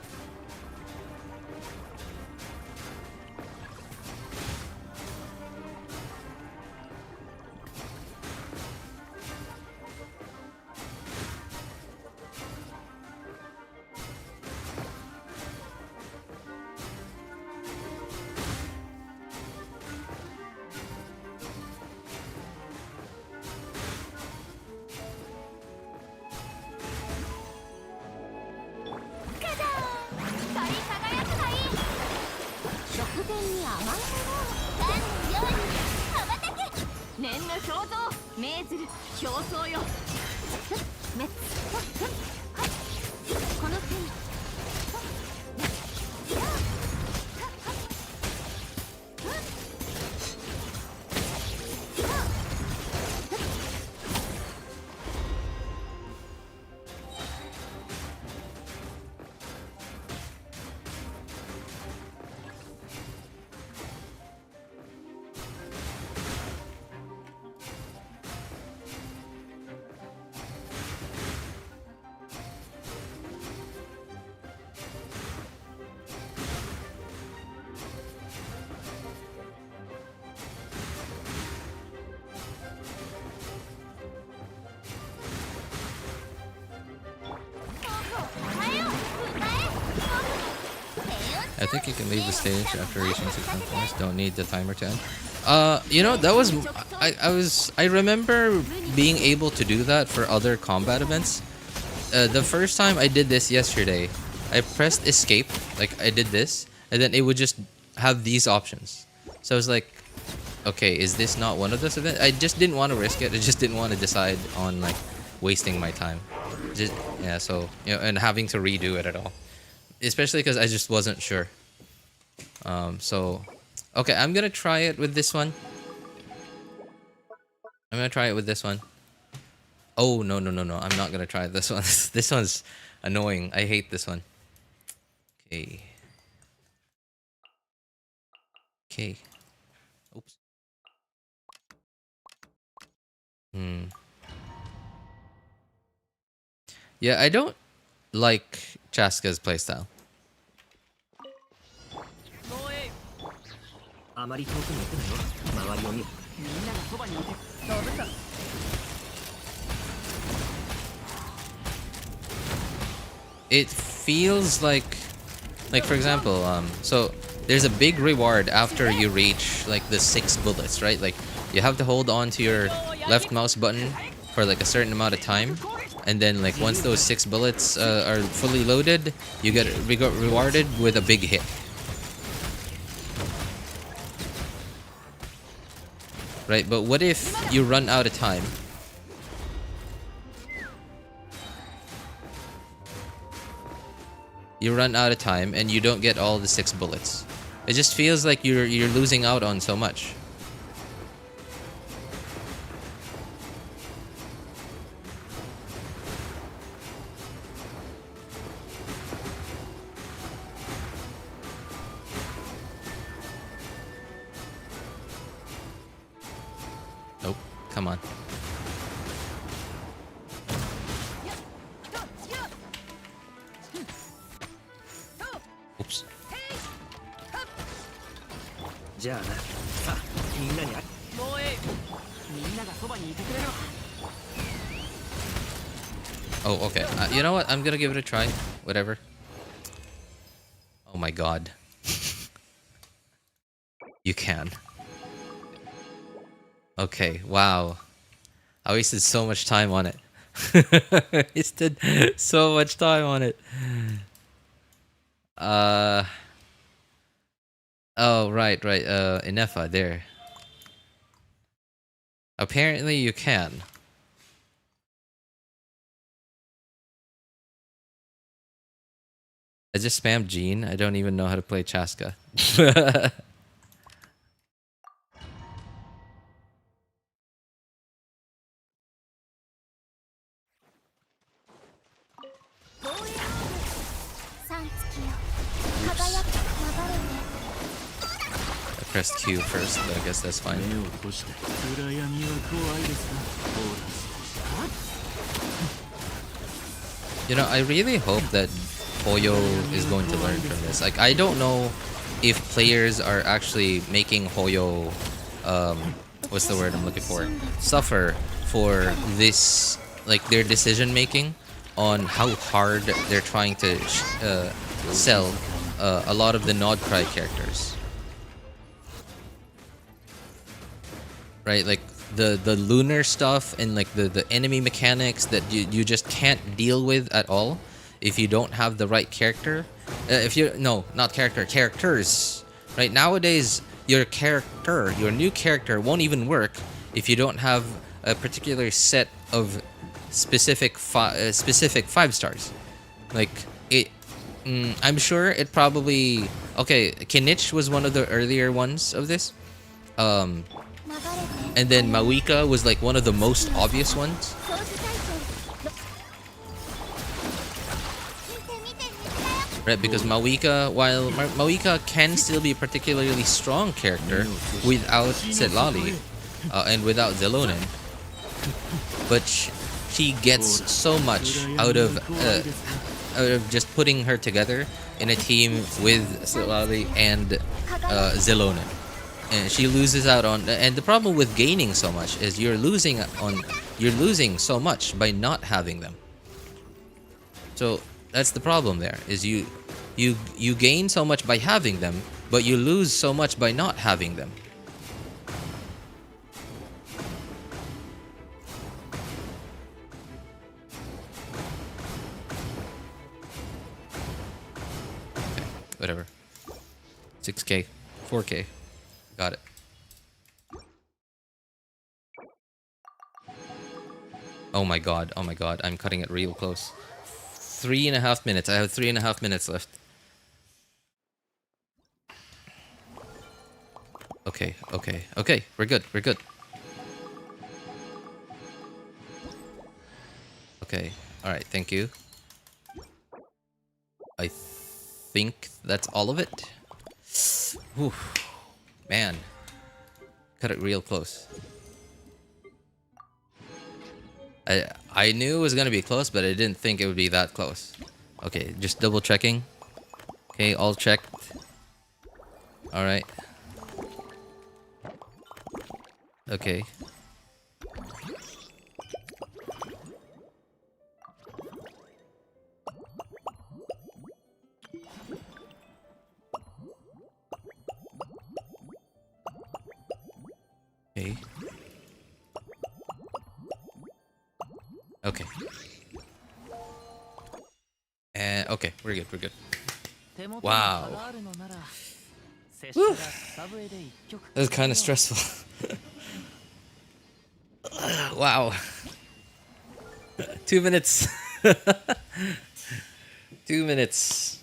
I think you can leave the stage after reaching 6 points. Don't need the timer to end. You know, that was I remember being able to do that for other combat events. The first time I did this yesterday, I pressed escape, like I did this, and then it would just have these options. So I was like, okay, is this not one of those events? I just didn't want to risk it. I just didn't want to decide on like wasting my time. Just, yeah, so you know, and having to redo it at all. Especially because I just wasn't sure. So, okay, I'm gonna try it with this one. I'm gonna try it with this one. Oh, no. I'm not gonna try this one. This one's annoying. I hate this one. Okay. Okay. Oops. Yeah, I don't like Chaska's playstyle. あまり遠くに行くなよ。周りを見る。みんながそばにいてダメだ。 It feels like for example, so there's a big reward after you reach like the 6 bullets, right? Like you have to hold on to your left mouse button for like a certain amount of time, and then like once those 6 bullets are fully loaded, you get rewarded with a big hit. Right, but what if you run out of time? You run out of time and you don't get all the 6 bullets. It just feels like you're losing out on so much. Nope, come on. Oops. じゃあな。さあ、みんなにあ。もうえい。みんながそばにいてくれるわ。 Oh, okay. You know what? I'm gonna give it a try. Whatever. Oh my god. You can. Okay, wow. I wasted so much time on it. I wasted so much time on it. Oh, right. Inefa, there. Apparently you can. I just spammed Jean. I don't even know how to play Chaska. I pressed Q first, but I guess that's fine. You know, I really hope that Hoyo is going to learn from this. Like, I don't know if players are actually making Hoyo, what's the word I'm looking for? Suffer for this, like, their decision making on how hard they're trying to sell a lot of the Nodcry characters. Right, like the lunar stuff and like the enemy mechanics that you just can't deal with at all if you don't have the right character. Characters. Right, nowadays your new character won't even work if you don't have a particular set of specific 5 stars. Like it. I'm sure it probably. Okay, Kinich was one of the earlier ones of this. And then Mawika was like one of the most obvious ones. Right, because Mawika, while Mawika can still be a particularly strong character without Setlali and without Zelonen, but she gets so much out of just putting her together in a team with Setlali and Zelonen. And she loses out on, and the problem with gaining so much is you're losing so much by not having them. So that's the problem there, is you gain so much by having them, but you lose so much by not having them. Okay, whatever. 6K, 4K. Got it. Oh my god, I'm cutting it real close. 3.5 minutes. I have 3.5 minutes left. Okay. We're good. Okay. Alright, thank you. I think that's all of it. Whew. Man. Cut it real close. I knew it was gonna be close, but I didn't think it would be that close. Okay, just double checking. Okay, all checked. Alright. Okay. Okay. Okay. And okay, we're good. Wow. Woo. That was kind of stressful. Wow. 2 minutes. 2 minutes.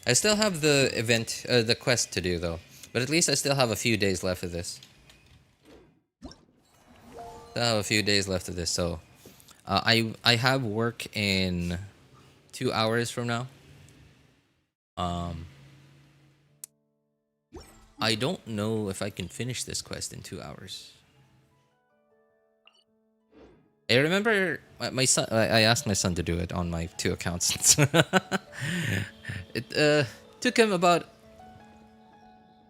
I still have the event, the quest to do though. But at least I still have a few days left of this. So I have work in 2 hours from now. I don't know if I can finish this quest in 2 hours. I remember my son. I asked my son to do it on my 2 accounts. It took him about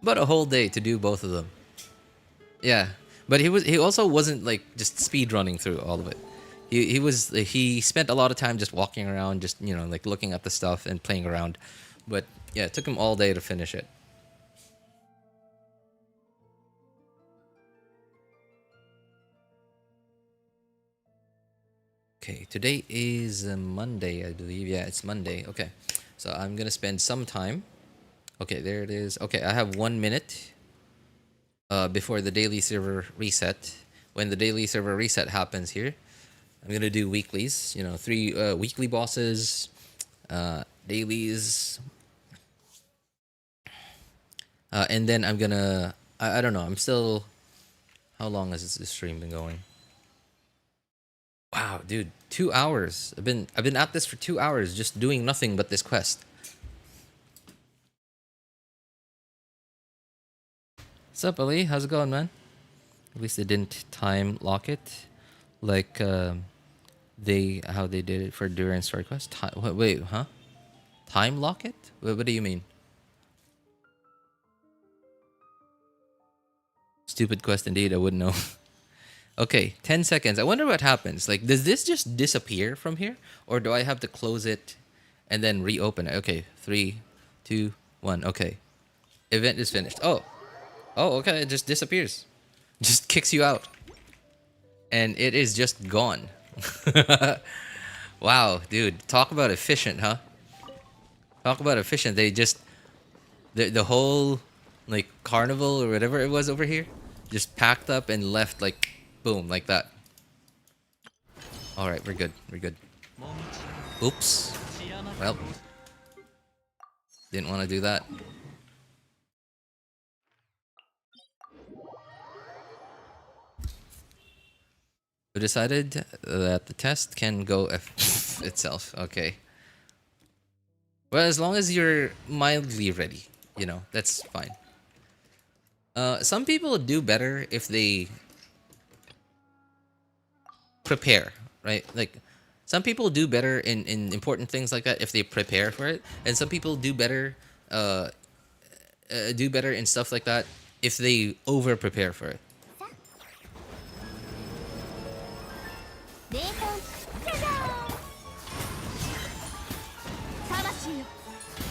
a whole day to do both of them. Yeah, but he also wasn't like just speed running through all of it. He spent a lot of time just walking around, just like looking at the stuff and playing around. But yeah, it took him all day to finish it. Okay, today is Monday, I believe. Yeah, it's Monday. Okay, so I'm gonna spend some time. Okay, there it is. Okay, I have 1 minute before the daily server reset. When the daily server reset happens here, I'm gonna do weeklies. 3 weekly bosses, dailies, and then I'm gonna. I don't know. I'm still. How long has this stream been going? Wow, dude, 2 hours. I've been at this for 2 hours, just doing nothing but this quest. What's up, Ali? How's it going, man? At least they didn't time lock it, like how they did it for Duran Story Quest. Wait, huh? Time lock it? What do you mean? Stupid quest indeed. I wouldn't know. Okay, 10 seconds. I wonder what happens. Like, does this just disappear from here? Or do I have to close it and then reopen it? Okay, 3, 2, 1. Okay. Event is finished. Oh, okay. It just disappears. Just kicks you out. And it is just gone. Wow, dude. Talk about efficient, huh? Talk about efficient. They just... The whole, like, carnival or whatever it was over here just packed up and left, like... Boom, like that. Alright, we're good. We're good. Oops. Well. Didn't want to do that. We decided that the test can go itself. Okay. Well, as long as you're mildly ready, you know, that's fine. Some people do better if they prepare, right? Like, some people do better in important things like that if they prepare for it, and some people do better in stuff like that if they over prepare for it.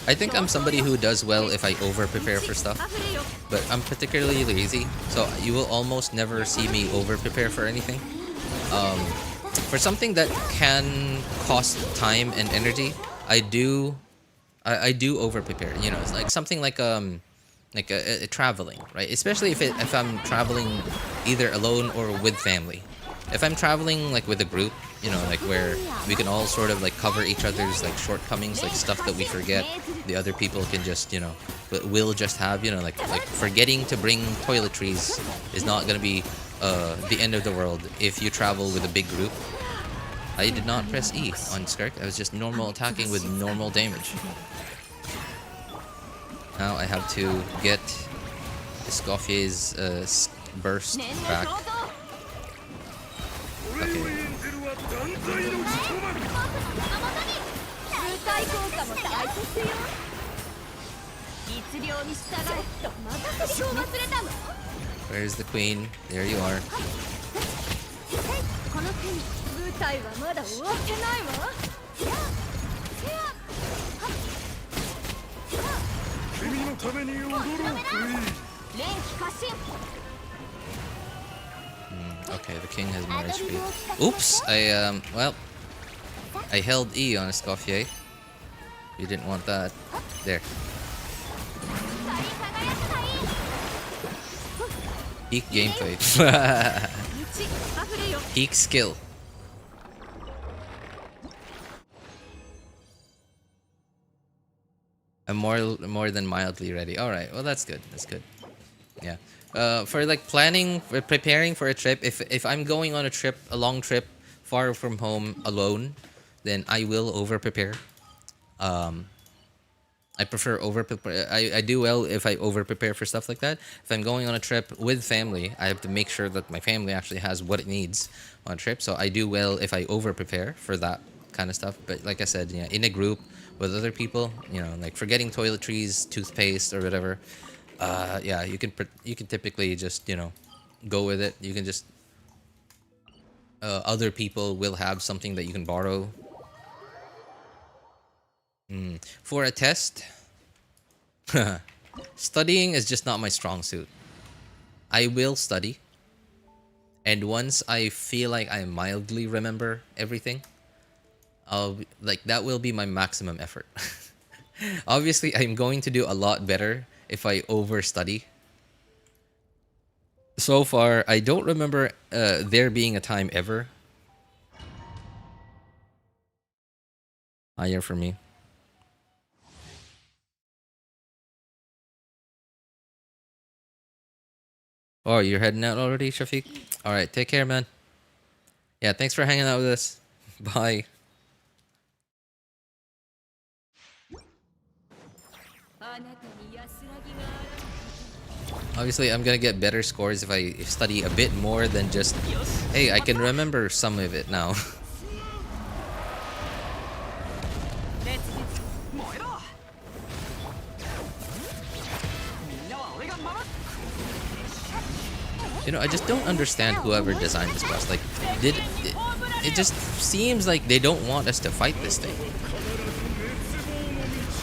I think I'm somebody who does well if I over prepare for stuff, but I'm particularly lazy, so you will almost never see me over prepare for anything. For something that can cost time and energy, I do over prepare. You know, it's like something like traveling, right? Especially if I'm traveling either alone or with family. If I'm traveling like with a group, you know, like where we can all sort of like cover each other's like shortcomings, like stuff that we forget, the other people can just, you know, will just have, you know, like forgetting to bring toiletries is not gonna be the end of the world if you travel with a big group. I did not press E on Skirk. I was just normal attacking with normal damage. Now I have to get Escoffier's burst back. Okay. Where's the queen? There you are. Okay, the king has more HP. Oops! Well, I held E on Escoffier. You didn't want that. There. Peak gameplay. Peak skill. I'm more than mildly ready. All right. Well, that's good. That's good. Yeah. For like planning, for preparing for a trip. If I'm going on a long trip, far from home, alone, then I will over prepare. I prefer over prepare. I do well if I over prepare for stuff like that. If I'm going on a trip with family, I have to make sure that my family actually has what it needs on a trip. So I do well if I over prepare for that kind of stuff. But like I said, yeah, in a group with other people, you know, like forgetting toiletries, toothpaste, or whatever. Yeah, you can typically just, you know, go with it. You can just other people will have something that you can borrow. For a test, studying is just not my strong suit. I will study, and once I feel like I mildly remember everything, that will be my maximum effort. Obviously, I'm going to do a lot better if I overstudy. So far, I don't remember there being a time ever. Higher for me. Oh, you're heading out already, Shafiq? Alright, take care, man. Yeah, thanks for hanging out with us. Bye. Obviously, I'm gonna get better scores if I study a bit more than just, hey, I can remember some of it now. You know, I just don't understand whoever designed this boss. Like, it just seems like they don't want us to fight this thing.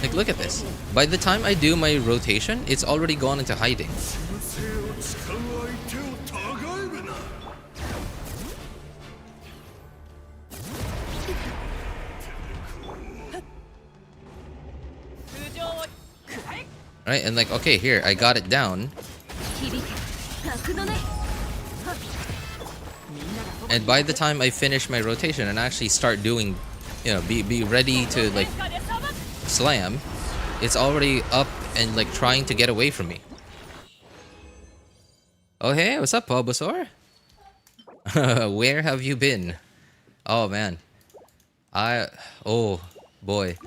Like, look at this. By the time I do my rotation, it's already gone into hiding. Right, and like, okay, here, I And by the time I finish my rotation and actually start doing, you know, be ready to like slam, it's already up and like trying to get away from me. Oh hey, what's up, Bulbasaur? Where have you been? Oh man. Oh boy.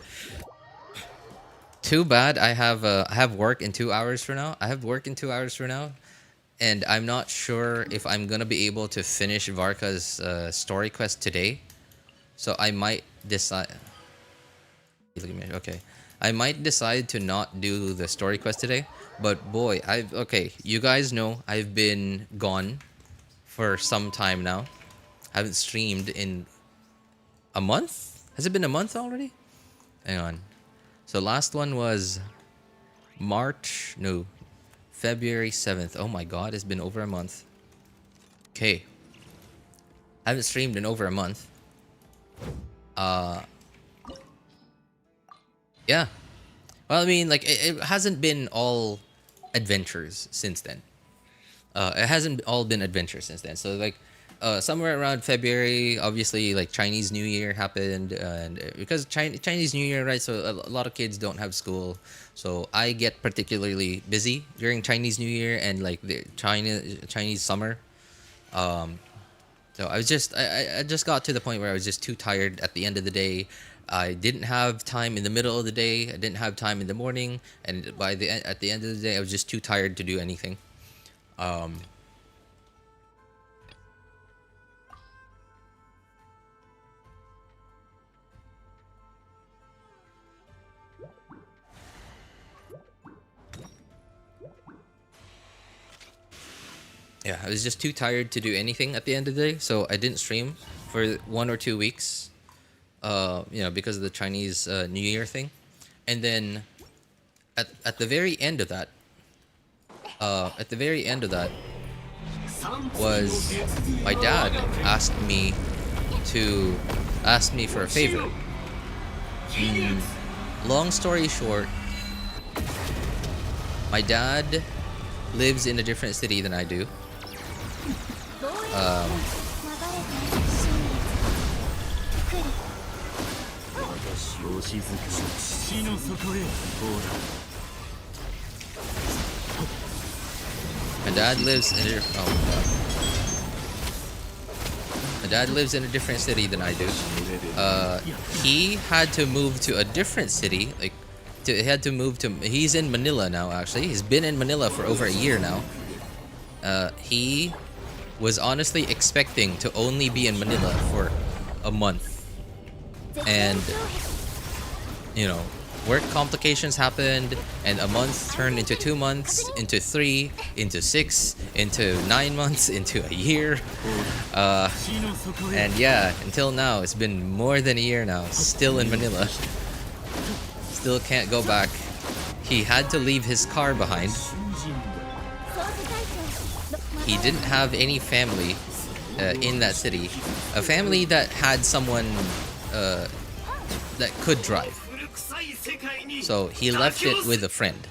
Too bad I have work in 2 hours from now. I have work in 2 hours from now. And I'm not sure if I'm gonna be able to finish Varka's story quest today. So I might decide. Okay, I might decide to not do the story quest today. But boy, okay. You guys know I've been gone for some time now. I haven't streamed in a month. Has it been a month already? Hang on. So last one was February 7th. Oh my god, it's been over a month. Okay. I haven't streamed in over a month. Yeah. Well, I mean, like, it hasn't been all adventures since then. It hasn't all been adventures since then. So, like, somewhere around February, obviously, like, Chinese New Year happened. And because Chinese New Year, right? So, a lot of kids don't have school. So, I get particularly busy during Chinese New Year and, like, the Chinese summer. So, I just got to the point where I was just too tired at the end of the day. I didn't have time in the middle of the day. I didn't have time in the morning. And at the end of the day, I was just too tired to do anything. Yeah, I was just too tired to do anything at the end of the day, so I didn't stream for 1 or 2 weeks. You know, because of the Chinese New Year thing. And then at the very end of that, was my dad asked me for a favor. Long story short, my dad lives in a different city than I do. My dad lives in a different city than I do. He had to move to a different city. He's in Manila now. Actually, he's been in Manila for over a year now. He was honestly expecting to only be in Manila for a month, and you know, work complications happened, and a month turned into 2 months, into 3, into 6, into 9 months, into a year. And yeah, until now, it's been more than a year now, still in Manila. Still can't go back. He had to leave his car behind. He didn't have any family in that city. A family that had someone that could drive. So he left it with a friend.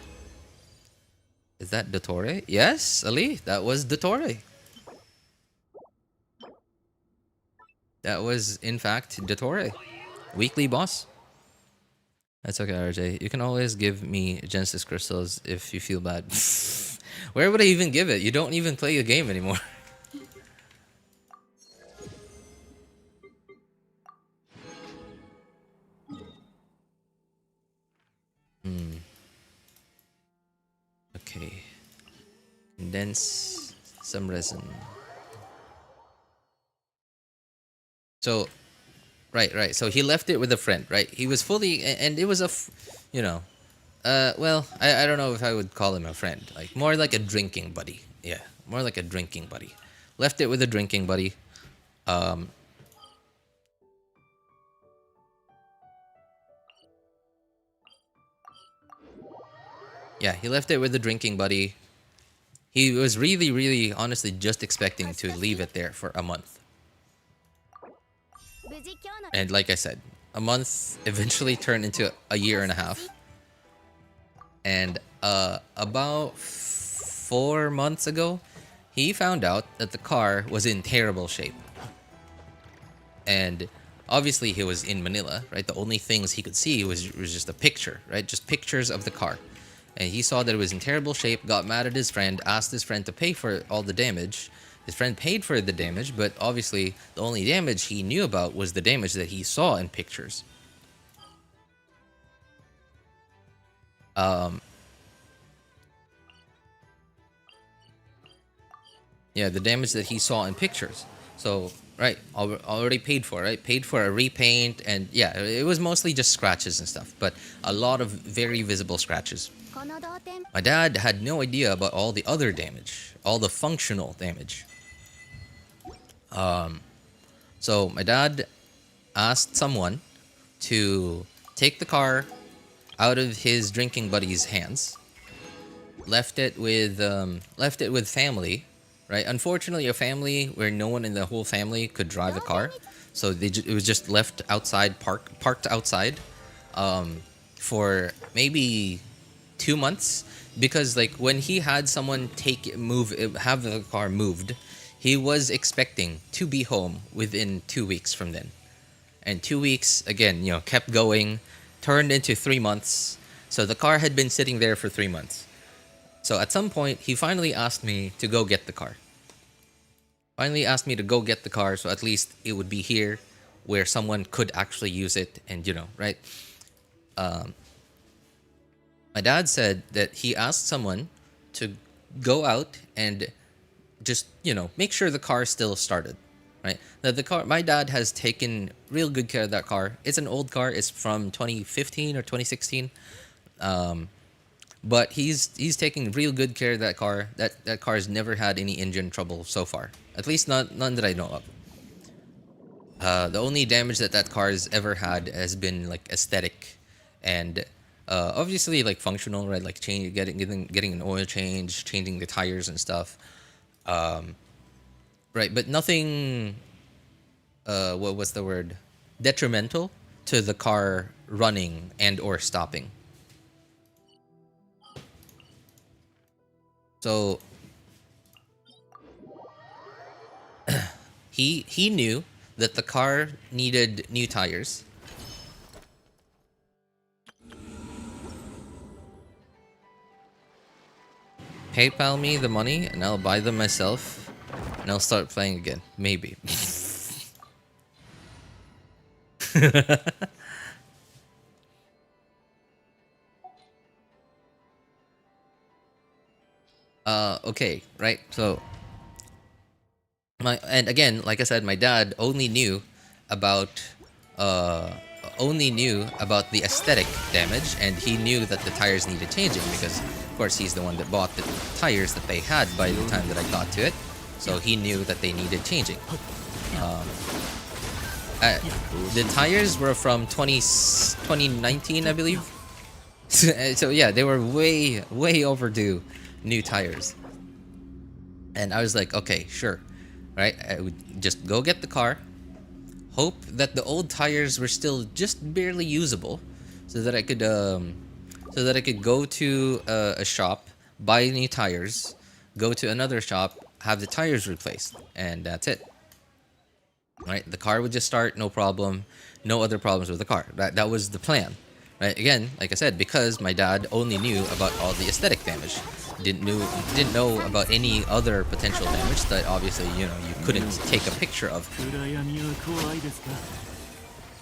Is that Dottore? Yes, Ali, that was Dottore. That was, in fact, Dottore. Weekly boss. That's okay, RJ. You can always give me Genesis crystals if you feel bad. Where would I even give it? You don't even play the game anymore. Okay. Condense some resin. So, right. So he left it with a friend, right? He was fully, and it was you know, well, I don't know if I would call him a friend. Like, more like a drinking buddy. Yeah, more like a drinking buddy. Left it with a drinking buddy. Yeah, he left it with a drinking buddy. He was really, honestly just expecting to leave it there for a month. And like I said, a month eventually turned into a year and a half. And about 4 months ago, he found out that the car was in terrible shape. And obviously he was in Manila, right? The only things he could see was just a picture, right? Just pictures of the car. And he saw that it was in terrible shape, got mad at his friend, asked his friend to pay for all the damage. His friend paid for the damage, but obviously the only damage he knew about was the damage that he saw in pictures. Yeah, the damage that he saw in pictures. So, right, already paid for, right? Paid for a repaint, and yeah, it was mostly just scratches and stuff, but a lot of very visible scratches. この同点 My dad had no idea about all the other damage, all the functional damage. So my dad asked someone to take the car out of his drinking buddy's hands, left it with family, right? Unfortunately, a family where no one in the whole family could drive the car, so it was just left outside, parked outside, for maybe 2 months, because like when he had someone have the car moved, he was expecting to be home within 2 weeks from then. And 2 weeks, again, kept going, turned into 3 months. So the car had been sitting there for 3 months. So at some point, he finally asked me to go get the car. Finally asked me to go get the car, so at least it would be here where someone could actually use it, and right? My dad said that he asked someone to go out and just, make sure the car still started, right? That the car, my dad has taken real good care of that car. It's an old car. It's from 2015 or 2016. But he's taking real good care of that car. That car has never had any engine trouble so far. At least none that I know of. The only damage that car has ever had has been like aesthetic, and obviously like functional, right? Like getting an oil change, changing the tires and stuff. Right, but nothing. What's the word? Detrimental to the car running and or stopping. So he knew that the car needed new tires. PayPal me the money and I'll buy them myself and I'll start playing again. Maybe. Okay, right? So and again, like I said, my dad only knew about the aesthetic damage, and he knew that the tires needed changing because of course he's the one that bought the tires that they had by the time that I got to it, so he knew that they needed changing. The tires were from 2019, I believe. So yeah, they were way overdue new tires. And I was like, okay, sure, right? I would just go get the car, hope that the old tires were still just barely usable, so that I could go to a shop, buy new tires, go to another shop, have the tires replaced, and that's it. Right? The car would just start, no problem, no other problems with the car. That was the plan. Right? Again, like I said, because my dad only knew about all the aesthetic damage, didn't know about any other potential damage that obviously you couldn't take a picture of.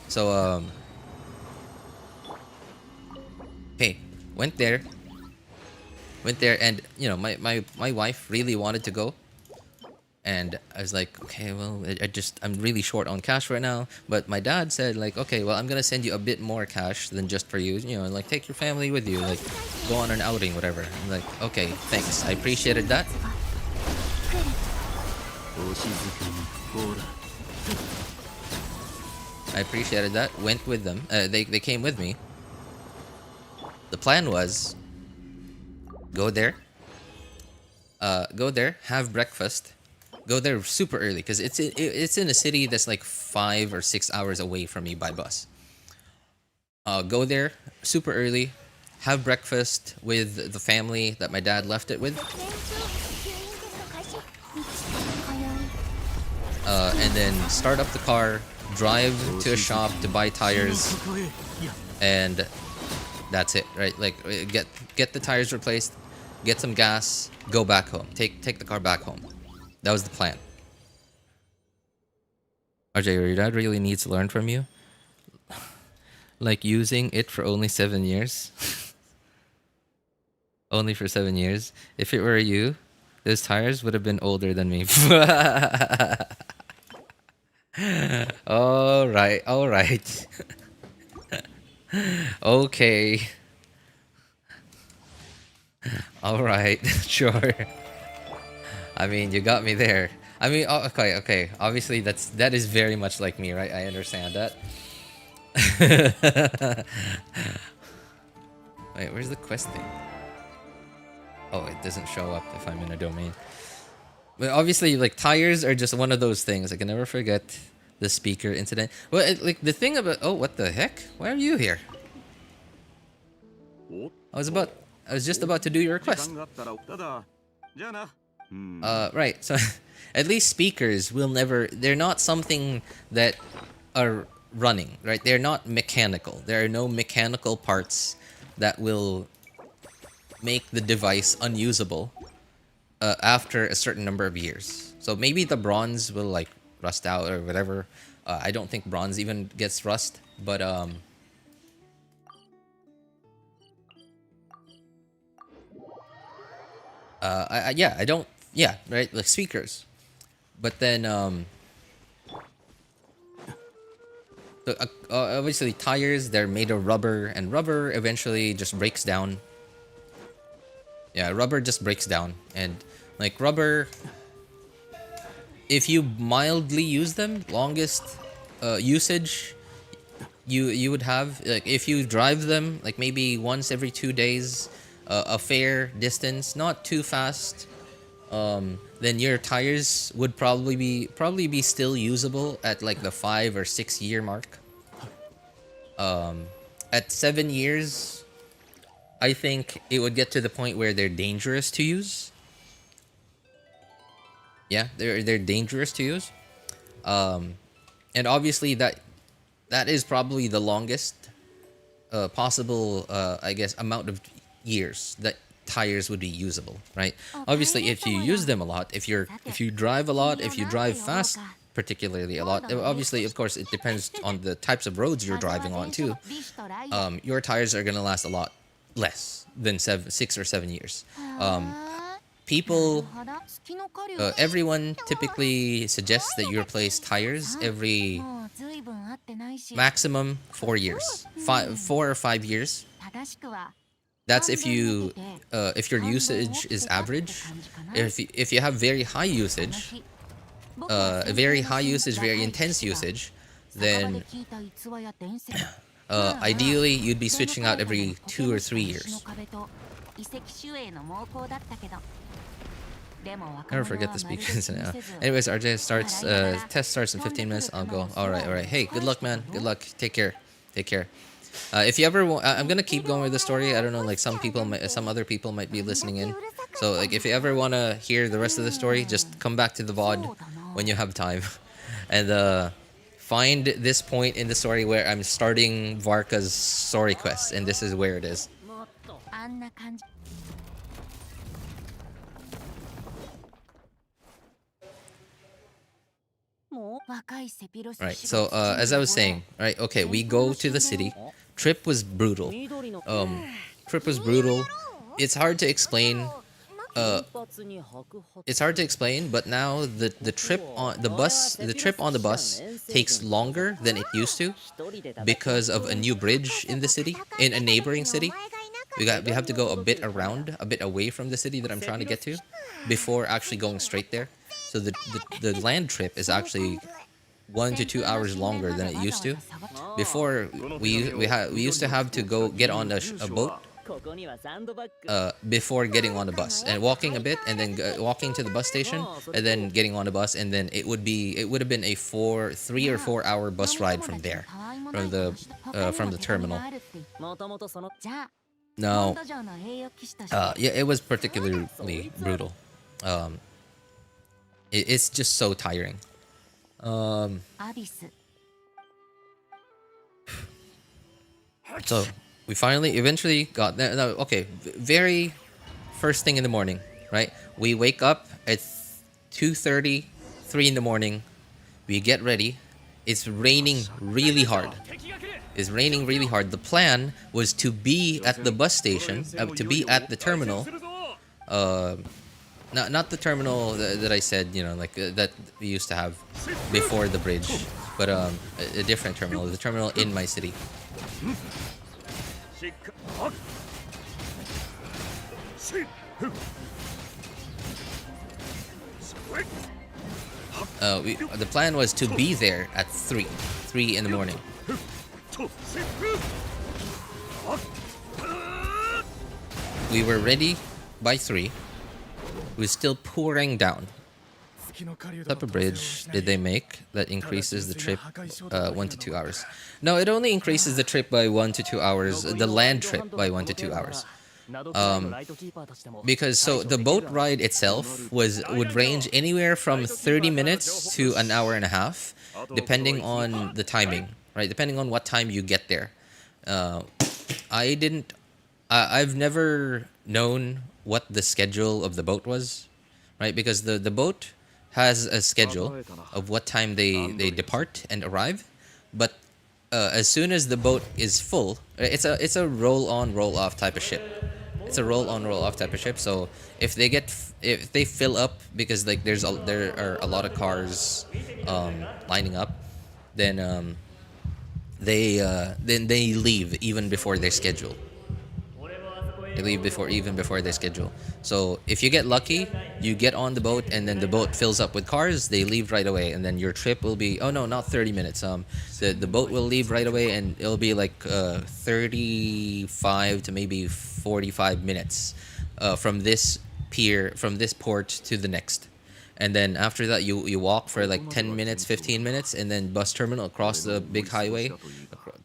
So okay, went there, and my wife really wanted to go. And I was like, okay, well, I'm really short on cash right now. But my dad said, like, okay, well, I'm gonna send you a bit more cash than just for you. Like, take your family with you, like, go on an outing, whatever. I'm like, okay, thanks. I appreciated that. I appreciated that. Went with them. They came with me. The plan was go there, have breakfast. Go there super early because it's in a city that's like 5 or 6 hours away from me by bus. Go there super early, have breakfast with the family that my dad left it with. and then start up the car, drive to a shop to buy tires, and that's it, right? Like get the tires replaced, get some gas, go back home. Take the car back home. That was the plan. RJ, your dad really needs to learn from you. Like using it for only 7 years. Only for 7 years. If it were you, those tires would have been older than me. All right. Okay. All right, sure. I mean, you got me there. I mean, okay. Obviously, that is very much like me, right? I understand that. Wait, where's the quest thing? Oh, it doesn't show up if I'm in a domain. But obviously, like, tires are just one of those things. I can never forget the speaker incident. Well, like, the thing about... Oh, what the heck? Why are you here? I was just about to do your request. Right, so... At least speakers will never... They're not something that are running, right? They're not mechanical. There are no mechanical parts that will make the device unusable after a certain number of years. So maybe the bronze will like rust out or whatever. I don't think bronze even gets rust, but right, like speakers. But then obviously tires, they're made of rubber, and rubber eventually just breaks down. Yeah, rubber just breaks down, and like rubber, if you mildly use them, longest usage you would have, like if you drive them like maybe once every 2 days, a fair distance, not too fast, then your tires would probably be still usable at like the 5 or 6 year mark. At 7 years, I think it would get to the point where they're dangerous to use. Yeah, they're dangerous to use. And obviously that is probably the longest possible, I guess, amount of years that tires would be usable, right? Obviously, if you use them a lot, if you drive a lot, if you drive fast, particularly a lot, obviously, of course, it depends on the types of roads you're driving on too. Your tires are gonna last a lot less than 6 or 7 years. People, everyone typically suggests that you replace tires every maximum 4 years, 4 or 5 years. That's if your usage is average. If you have very high usage, very intense usage, then ideally you'd be switching out every 2 or 3 years. Never forget the speakers. Anyways, RJ starts. Test starts in 15 minutes. I'll go. All right. Hey, good luck, man. Good luck. Take care. If you ever, I'm gonna keep going with the story. I don't know, like some other people might be listening in. So like, if you ever wanna hear the rest of the story, just come back to the VOD when you have time, and find this point in the story where I'm starting Varka's story quest, and this is where it is. Right, so as I was saying, right, okay, we go to the city. Trip was brutal. It's hard to explain. But now the trip on the bus takes longer than it used to because of a new bridge in the city, in a neighboring city. We have to go a bit around, a bit away from the city that I'm trying to get to before actually going straight there. So the land trip is actually 1 to 2 hours longer than it used to. Before we used to have to go get on a boat before getting on the bus, and walking a bit, and then walking to the bus station, and then getting on the bus, and then it would have been a 3 or 4 hour bus ride from there, from the terminal. No, yeah, it was particularly brutal. it's just so tiring. アビス So we eventually got there. No, okay, very first thing in the morning, right? We wake up at 2:30, 3 in the morning. We get ready. It's raining really hard. It's raining really hard. The plan was to be at the bus station, to be at the terminal. Not the terminal that I said, you know, like that we used to have before the bridge, but a different terminal, the terminal in my city. The plan was to be there at 3 in the morning. We were ready by 3. It was still pouring down. What type of bridge did they make that increases the trip 1 to 2 hours? No, it only increases the trip by 1 to 2 hours, the land trip by 1 to 2 hours. Because so the boat ride itself would range anywhere from 30 minutes to an hour and a half, depending on the timing, right? Depending on what time you get there. I've never known what the schedule of the boat was, right? Because the boat has a schedule of what time they depart and arrive, but as soon as the boat is full, it's a roll on roll off type of ship. It's a roll on roll off type of ship. So if they fill up because like there are a lot of cars lining up, then they leave even before their schedule. They leave even before their schedule. So if you get lucky, you get on the boat and then the boat fills up with cars. They leave right away, and then your trip will be not 30 minutes. The boat will leave right away, and it'll be like 35 to maybe 45 minutes from this port to the next. And then after that, you walk for like 10 minutes, 15 minutes, and then bus terminal across the big highway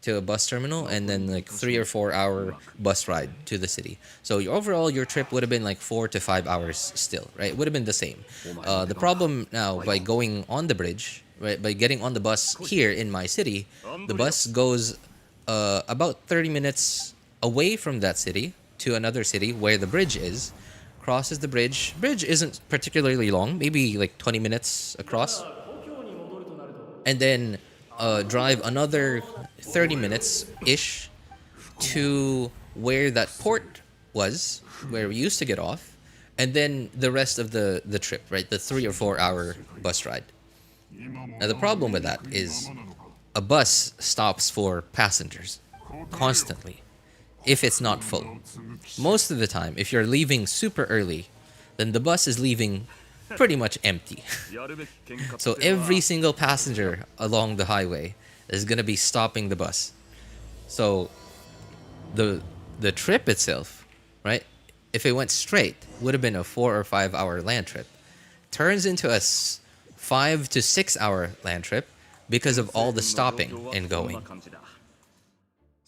to a bus terminal, and then like 3 or 4 hour bus ride to the city. So overall, your trip would have been like 4 to 5 hours still, right? It would have been the same. The problem now, by going on the bridge, right, by getting on the bus here in my city, the bus goes about 30 minutes away from that city to another city where the bridge is. Crosses the bridge. Bridge isn't particularly long, maybe like 20 minutes across. And then drive another 30 minutes-ish to where that port was, where we used to get off. And then the rest of the trip, right? The 3 or 4 hour bus ride. Now the problem with that is a bus stops for passengers constantly. If it's not full. Most of the time, if you're leaving super early, then the bus is leaving pretty much empty. So every single passenger along the highway is going to be stopping the bus. So the trip itself, right, if it went straight, would have been a 4 or 5 hour land trip. Turns into a 5 to 6 hour land trip because of all the stopping and going.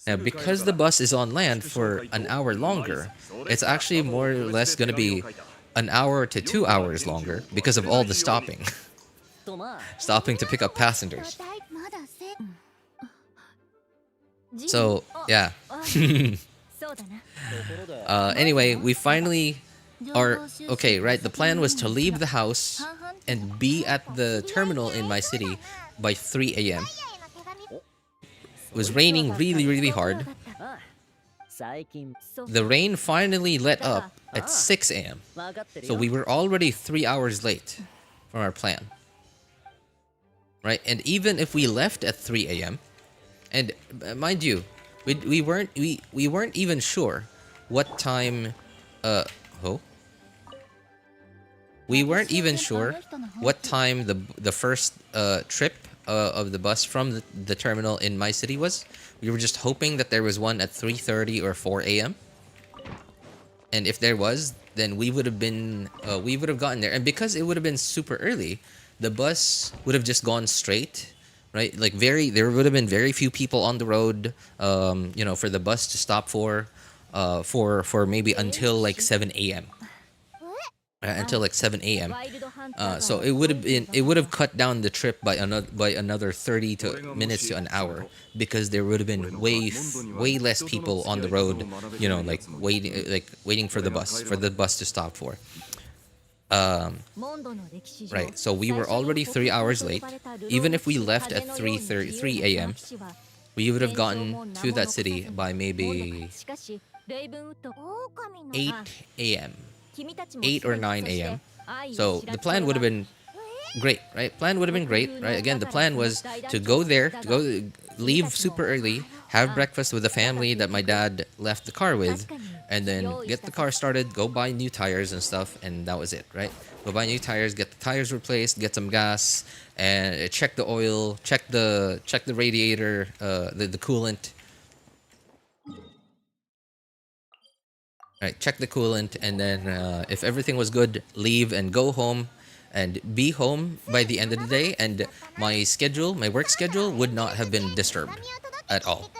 Now, because the bus is on land for an hour longer, it's actually more or less going to be an hour to 2 hours longer because of all the stopping. Stopping to pick up passengers. So, yeah. Anyway, we finally are... Okay, right, the plan was to leave the house and be at the terminal in my city by 3 a.m. It was raining really, really hard. The rain finally let up at 6 a.m. So we were already 3 hours late from our plan. Right? And even if we left at 3 a.m., and mind you, we weren't even sure what time we weren't even sure what time the first trip of the bus from the terminal in my city was. We were just hoping that there was one at 3:30 or 4 a.m. And if there was, then we would have gotten there. And because it would have been super early, the bus would have just gone straight, right? Like there would have been very few people on the road, for the bus to stop for maybe until like 7 a.m. Until like 7 a.m. So it would have cut down the trip by another 30 minutes to an hour, because there would have been way less people on the road, you know, like waiting for the bus to stop for. Right, so we were already 3 hours late. Even if we left at 3 a.m., we would have gotten to that city by maybe 8 a.m. 8 or 9 a.m. So the plan would have been great, right? Plan would have been great, right? Again, the plan was to go there, leave super early, have breakfast with the family that my dad left the car with, and then get the car started, go buy new tires and stuff, and that was it, right? Go buy new tires, get the tires replaced, get some gas, and check the oil, check the radiator, the coolant. Right, check the coolant, and then if everything was good, leave and go home, and be home by the end of the day, and my work schedule would not have been disturbed at all.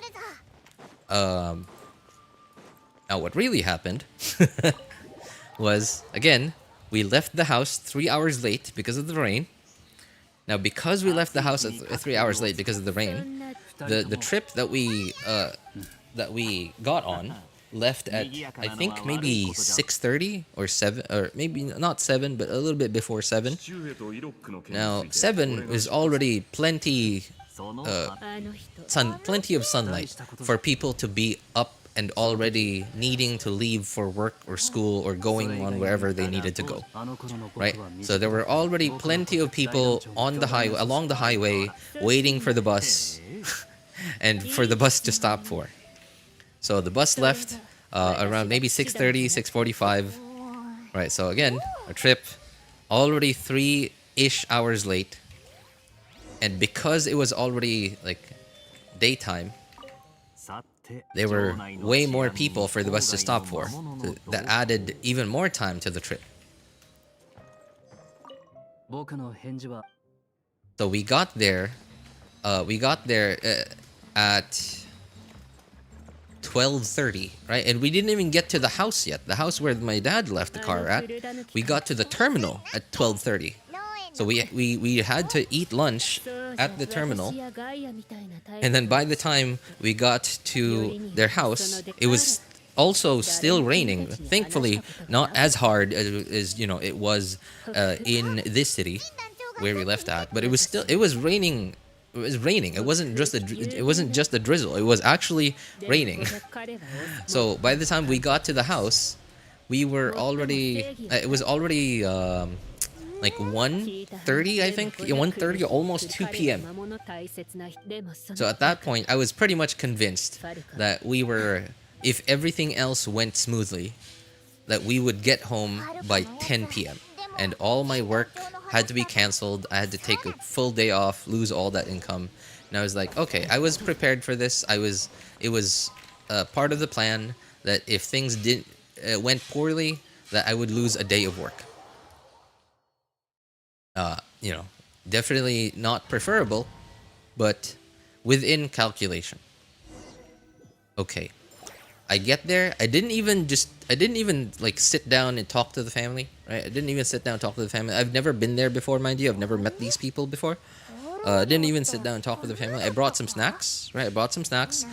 Now what really happened was, again, we left the house 3 hours late because of the rain. Now, because we left the house at 3 hours late because of the rain, the trip that we got on left at, I think, maybe 6:30 or 7, or maybe not 7, but a little bit before 7. Now 7 is already plenty of sunlight for people to be up and already needing to leave for work or school or going on wherever they needed to go, right? So there were already plenty of people on the highway, along the highway, waiting for the bus and for the bus to stop for. So the bus left around maybe 6:30, 6:45. Right, so again, our trip already 3-ish hours late. And because it was already like daytime, there were way more people for the bus to stop for. So that added even more time to the trip. So we got there at 12:30, right? And we didn't even get to the house yet. The house where my dad left the car at. We got to the terminal at 12:30. So we had to eat lunch at the terminal. And then by the time we got to their house, it was also still raining. Thankfully, not as hard as you know it was in this city where we left at, but it was raining. It was raining. It wasn't just a drizzle. It was actually raining. So by the time we got to the house, we were already. It was already like 1:30, I think. 1:30, almost 2 p.m. So at that point, I was pretty much convinced that we were, if everything else went smoothly, that we would get home by 10 p.m. And all my work had to be canceled. I had to take a full day off, lose all that income. And I was like, okay, I was prepared for this. It was part of the plan that if things went poorly, that I would lose a day of work. You know, definitely not preferable, but within calculation. Okay, I get there. I didn't even like sit down and talk to the family. Right? I didn't even sit down and talk to the family. I've never been there before, mind you. I've never met these people before. I didn't even sit down and talk with the family. I brought some snacks. Right? I brought some snacks.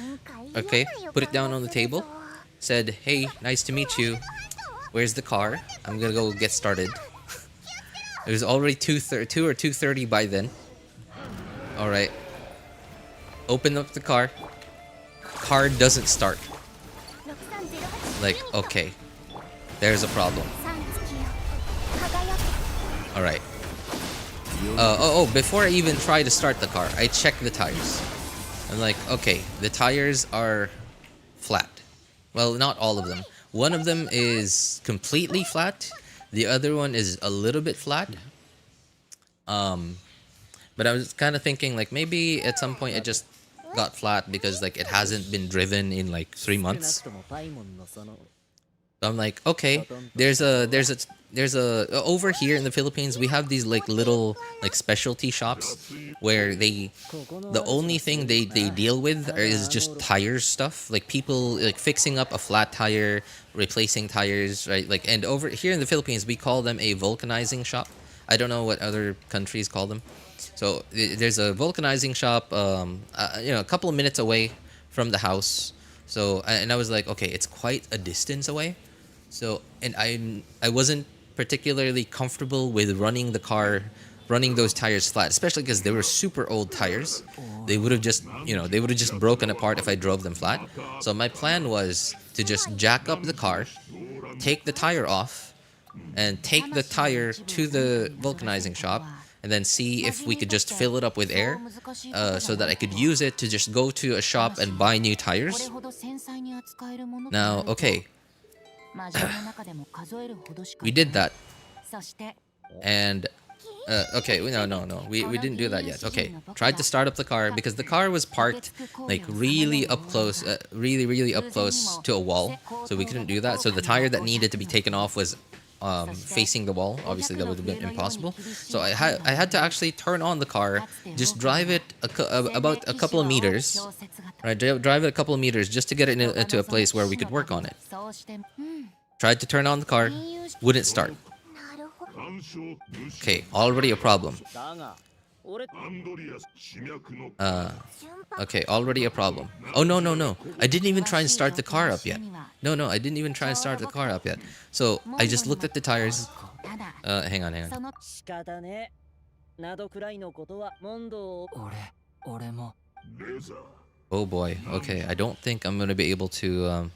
Okay, put it down on the table. Said, "Hey, nice to meet you. Where's the car? I'm gonna go get started." It was already 2 or 2:30 by then. All right. Open up the car. Car doesn't start. Like, okay, there's a problem. All right. Before I even try to start the car, I check the tires. I'm like, okay, the tires are flat. Well, not all of them. One of them is completely flat. The other one is a little bit flat. But I was kind of thinking like maybe at some point it just got flat because like it hasn't been driven in like 3 months. So I'm like, okay, there's a over here in the Philippines we have these like little like specialty shops where the only thing they deal with is just tires stuff, like people like fixing up a flat tire, replacing tires, right? Like, and over here in the Philippines we call them a vulcanizing shop. I don't know what other countries call them. So there's a vulcanizing shop, you know, a couple of minutes away from the house. So and I was like, okay, it's quite a distance away. So and I wasn't particularly comfortable with running those tires flat, especially because they were super old tires. They would have just, you know, they would have just broken apart if I drove them flat. So my plan was to just jack up the car, take the tire off, and take the tire to the vulcanizing shop, and then see if we could just fill it up with air, so that I could use it to just go to a shop and buy new tires. Now, okay, we did that, and okay, no, we didn't do that yet. Okay, tried to start up the car because the car was parked like really up close, really up close to a wall, so we couldn't do that. So the tire that needed to be taken off was facing the wall. Obviously, that would have been impossible. So I had to actually turn on the car, just drive it about a couple of meters, right? Drive it a couple of meters just to get it into a place where we could work on it. Tried to turn on the car, wouldn't start. Okay, already a problem. Okay, already a problem. Oh, no. I didn't even try and start the car up yet. No, I didn't even try and start the car up yet. So I just looked at the tires. Hang on. Oh boy. Okay, I don't think I'm gonna be able to.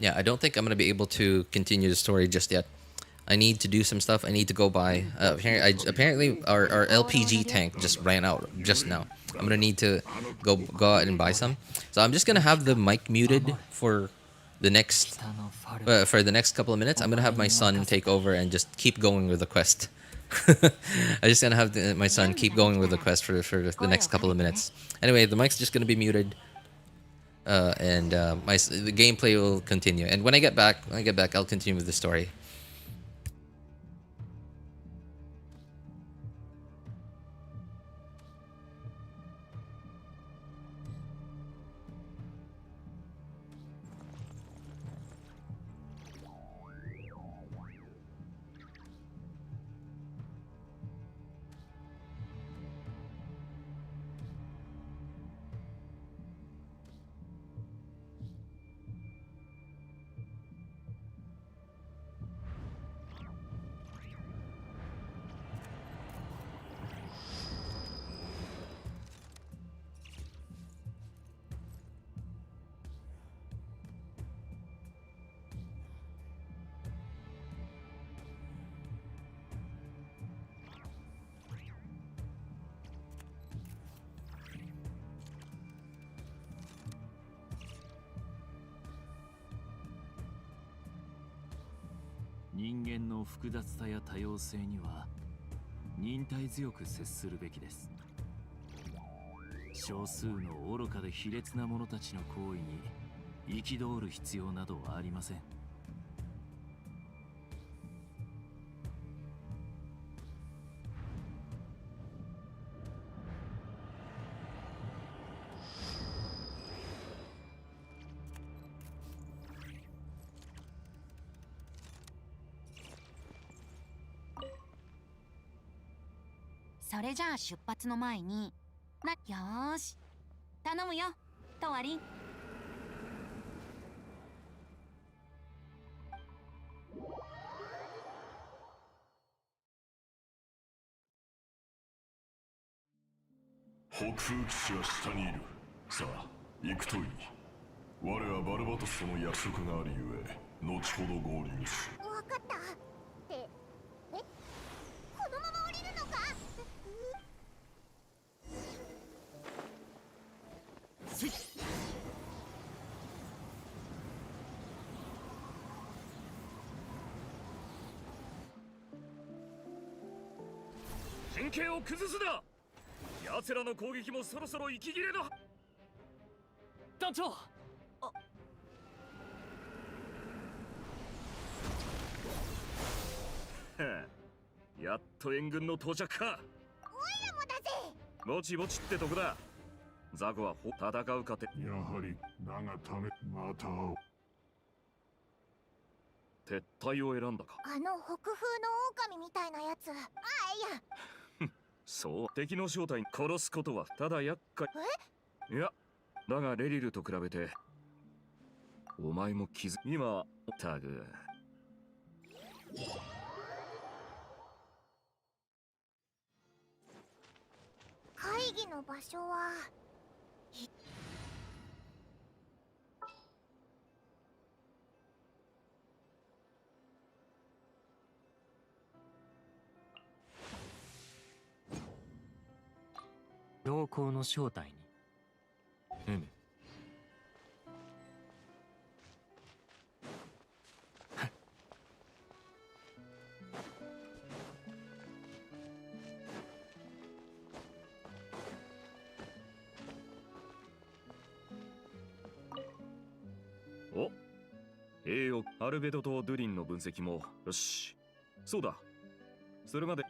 Yeah, I don't think I'm gonna be able to continue the story just yet. I need to do some stuff. I need to go buy. Apparently, our LPG tank just ran out just now. I'm gonna need to go out and buy some. So I'm just gonna have the mic muted for the next couple of minutes. I'm gonna have my son take over and just keep going with the quest. I'm just gonna have my son keep going with the quest for the next couple of minutes. Anyway, the mic's just gonna be muted. And the gameplay will continue. And when I get back, I'll continue with the story.人間の複雑さや多様性には忍耐強く接するべきです。少数の愚かで卑劣な者たちの行為に憤る必要などはありません。それじゃあ出発の前によーし頼むよトワリン。北風騎士は下にいる。さあ行くといい。我はバルバトスとの約束があるゆえ後ほど合流し。分かったってこのまま降りるのか。陣形を崩すな。奴らの攻撃もそろそろ息切れだ。団長。やっと援軍の到着か。おいらもだぜ。ぼちぼちってとこだ。ザゴは戦うかて。やはりだがためまた会おう。撤退を選んだか。あの北風の狼みたいなやつ。あ、いや、そう、敵の正体に殺すことはただ厄介。いや、だがレリルと比べてお前も今タグ。会議の場所は同行の正体に M。 お、栄誉アルベドとドゥリンの分析もよし。そうだ、それまで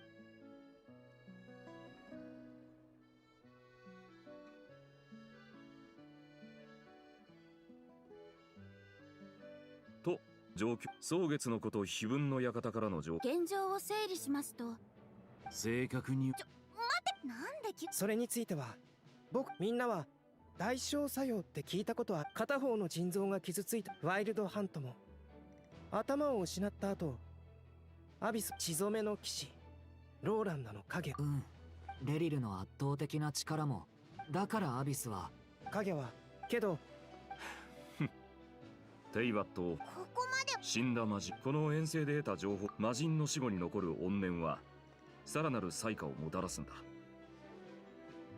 と状況。蒼月のこと碑文の館からの情報。現状を整理しますと、正確になんでそれについてはみんなは代償作用って聞いたことは。片方の腎臓が傷ついたワイルドハントも頭を失った後、アビス血染めの騎士ローランダの影。レリルの圧倒的な力も。だからアビスは影はけどテイバットをここまで。死んだ魔人。この遠征で得た情報、魔人の死後に残る怨念はさらなる災禍をもたらすんだ。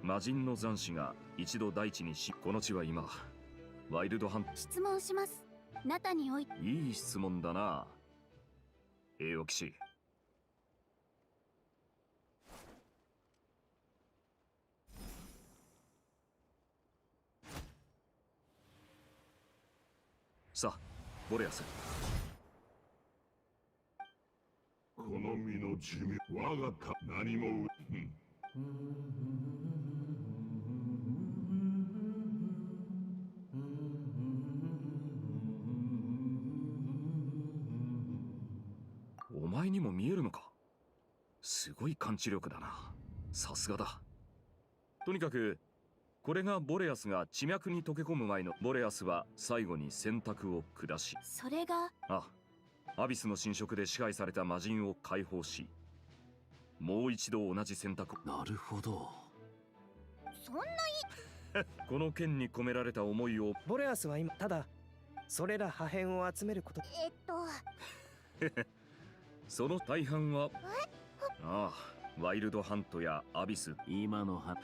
魔人の残滓が一度大地にこの地は今ワイルドハント。質問します。ナタにおいていい質問だな、栄誉騎士。さあ、ボレアス。この身の寿命、我がか何もお前にも見えるのか。すごい感知力だな。さすがだ。とにかくこれがボレアスが地脈に溶け込む前の。ボレアスは最後に選択を下し、それがアビスの侵食で支配された魔人を解放し、もう一度同じ選択。なるほど。そんなこの剣に込められた思いを。ボレアスは今ただそれら破片を集めること。その大半はワイルドハントやアビス。今のは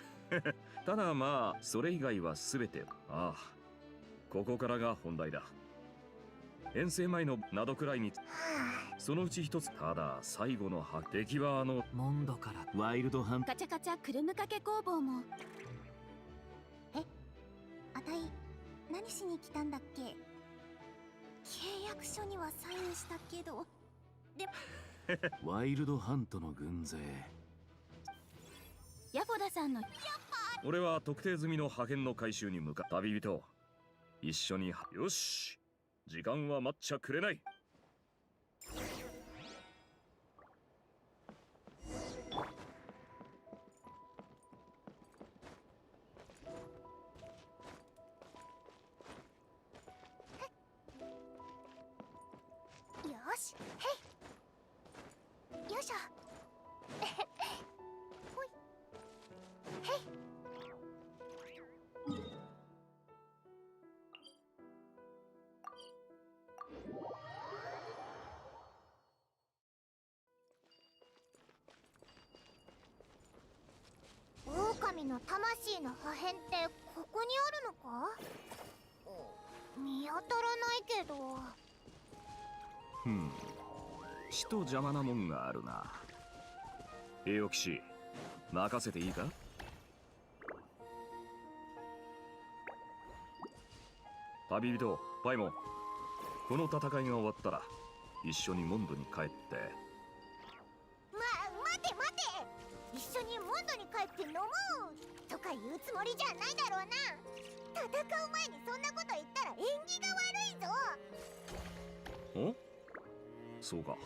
ただまあそれ以外は全て。ここからが本題だ。遠征前のなどくらいにそのうち一つ。ただ最後の敵はモンドからワイルドハント。カチャカチャくるむかけ工房も。あたい何しに来たんだっけ。契約書にはサインしたけど。でワイルドハントの軍勢。ヤフォダさんの。俺は特定済みの破片の回収に向かった。旅人一緒に。よし、時間は待っちゃくれない。よし、へい。よいしょ。ほい。へい。狼の魂の破片ってここにあるのか。見当たらないけど。ちと邪魔なもんがあるな。栄誉騎士、任せていいか。旅人パイモン、この戦いが終わったら一緒にモンドに帰って。待て待て、一緒にモンドに帰って飲もうとか言うつもりじゃないだろうな。戦う前にそんなこと言ったら縁起が悪いぞ。そうか、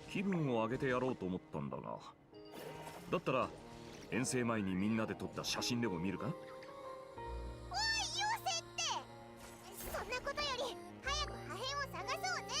気分を上げてやろうと思ったんだが、だったら遠征前にみんなで撮った写真でも見るか？おい、妖精って。そんなことより早く破片を探そうぜ。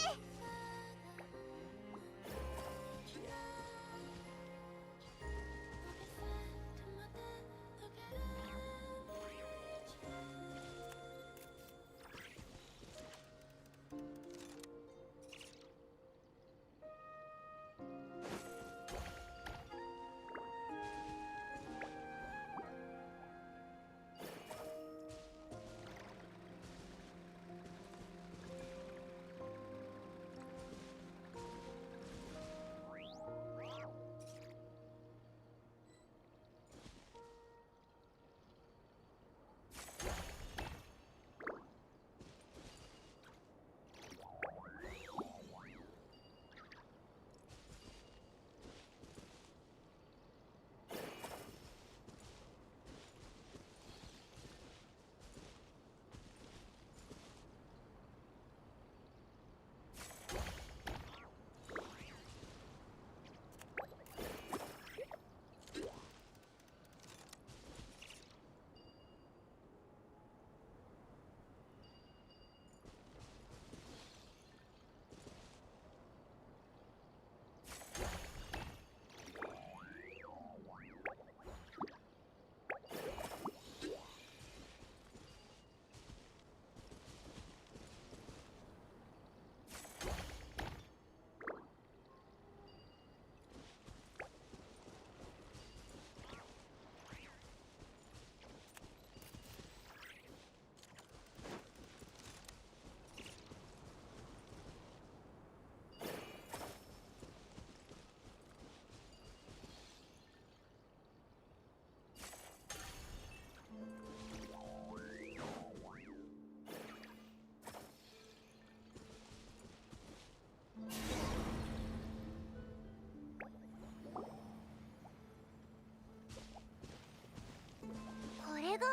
これが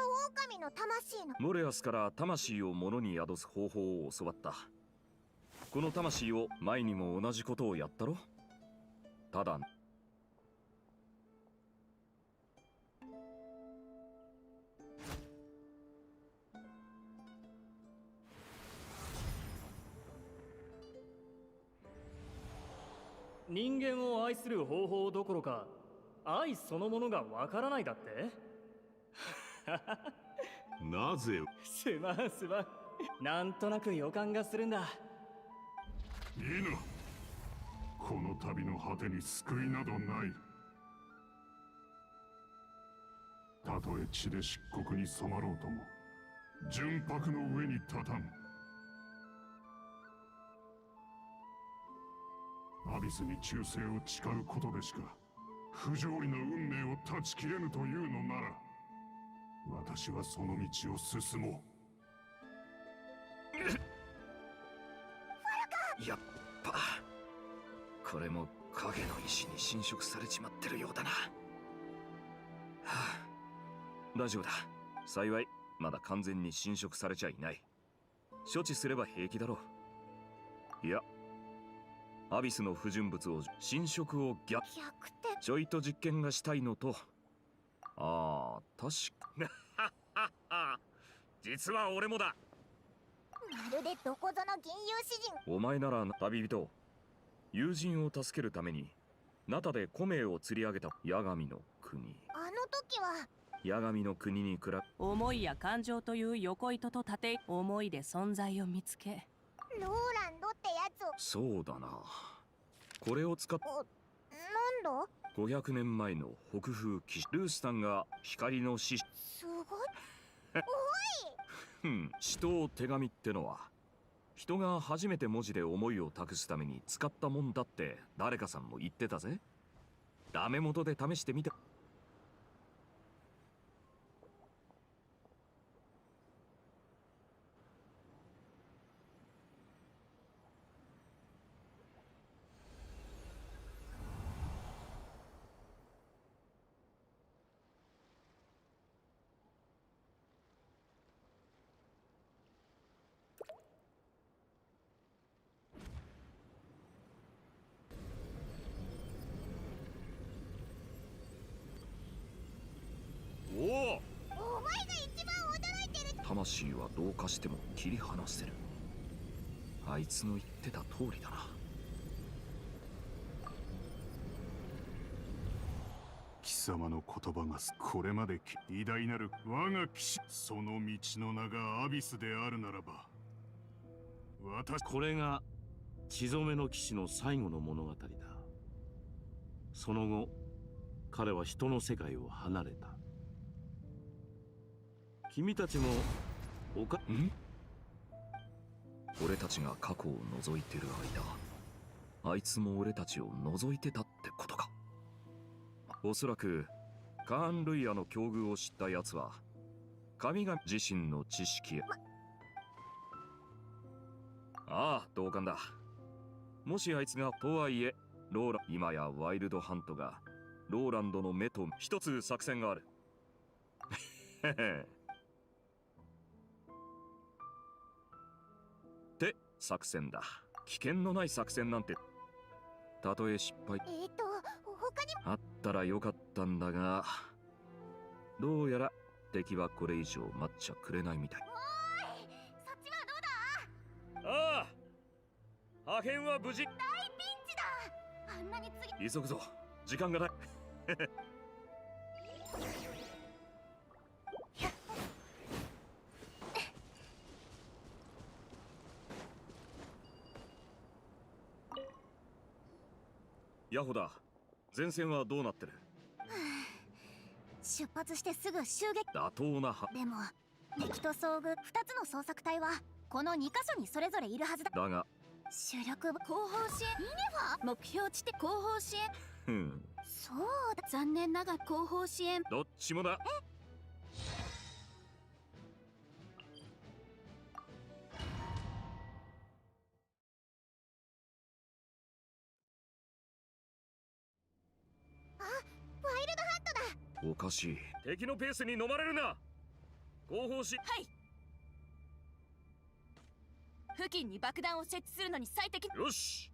狼の魂の。モレアスから魂を物に宿す方法を教わった。この魂を前にも同じことをやったろ。ただ人間を愛する方法どころか愛そのものがわからないだって。なぜ？すまんすまん。なんとなく予感がするんだ。いいな。この旅の果てに救いなどない。たとえ血で漆黒に染まろうとも純白の上に立たん。アビスに忠誠を誓うことでしか不条理の運命を断ち切れぬというのなら、私はその道を進もう。やっぱこれも影の石に侵食されちまってるようだな。はあ、大丈夫だ。幸いまだ完全に侵食されちゃいない。処置すれば平気だろう。いや、アビスの不純物を侵食を逆転ちょいと実験がしたいのと、ああ確か実は俺もだ。まるでどこぞの銀融詩人。お前なら旅人、友人を助けるためにナタで古名を釣り上げた八神の国。あの時は八神の国に比べ、思いや感情という横糸と縦思いで存在を見つけ、ローランドってやつを。そうだな、これを使っなんだ500年前の北風騎士ルースさんが光の使すごいおい使徒手紙ってのは人が初めて文字で思いを託すために使ったもんだって誰かさんも言ってたぜ。ダメ元で試してみて。魂はどうかしても切り離せる。あいつの言ってた通りだな。貴様の言葉がこれまで偉大なる我が騎士、その道の名がアビスであるならば、これが血染めの騎士の最後の物語だ。その後彼は人の世界を離れた。君たちも俺たちが過去を覗いてる間、あいつも俺たちを覗いてたってことか。おそらくカーン・ルイヤの境遇を知った奴は神々自身の知識やああ同感だ。もしあいつがとはいえローラ今やワイルドハントがローランドの目と一つ作戦がある。って作戦だ。危険のない作戦なんてたとえ失敗他にあったらよかったんだが、どうやら敵はこれ以上待っちゃくれないみたい。おーい、そっちはどうだ。ああ、破片は無事。大ピンチだ。あんなに急ぐぞ、時間がない。ヤホだ。前線はどうなってる？出発してすぐ襲撃。妥当なでも敵と遭遇。2つの捜索隊はこの2カ所にそれぞれいるはずだ。だが主力後方支援。ミネファ目標地点後方支援。そうだ。残念ながら後方支援。どっちもだ。ワイルドハントだ。おかしい。敵のペースに飲まれるな。後方し。はい。付近に爆弾を設置するのに最適。よし。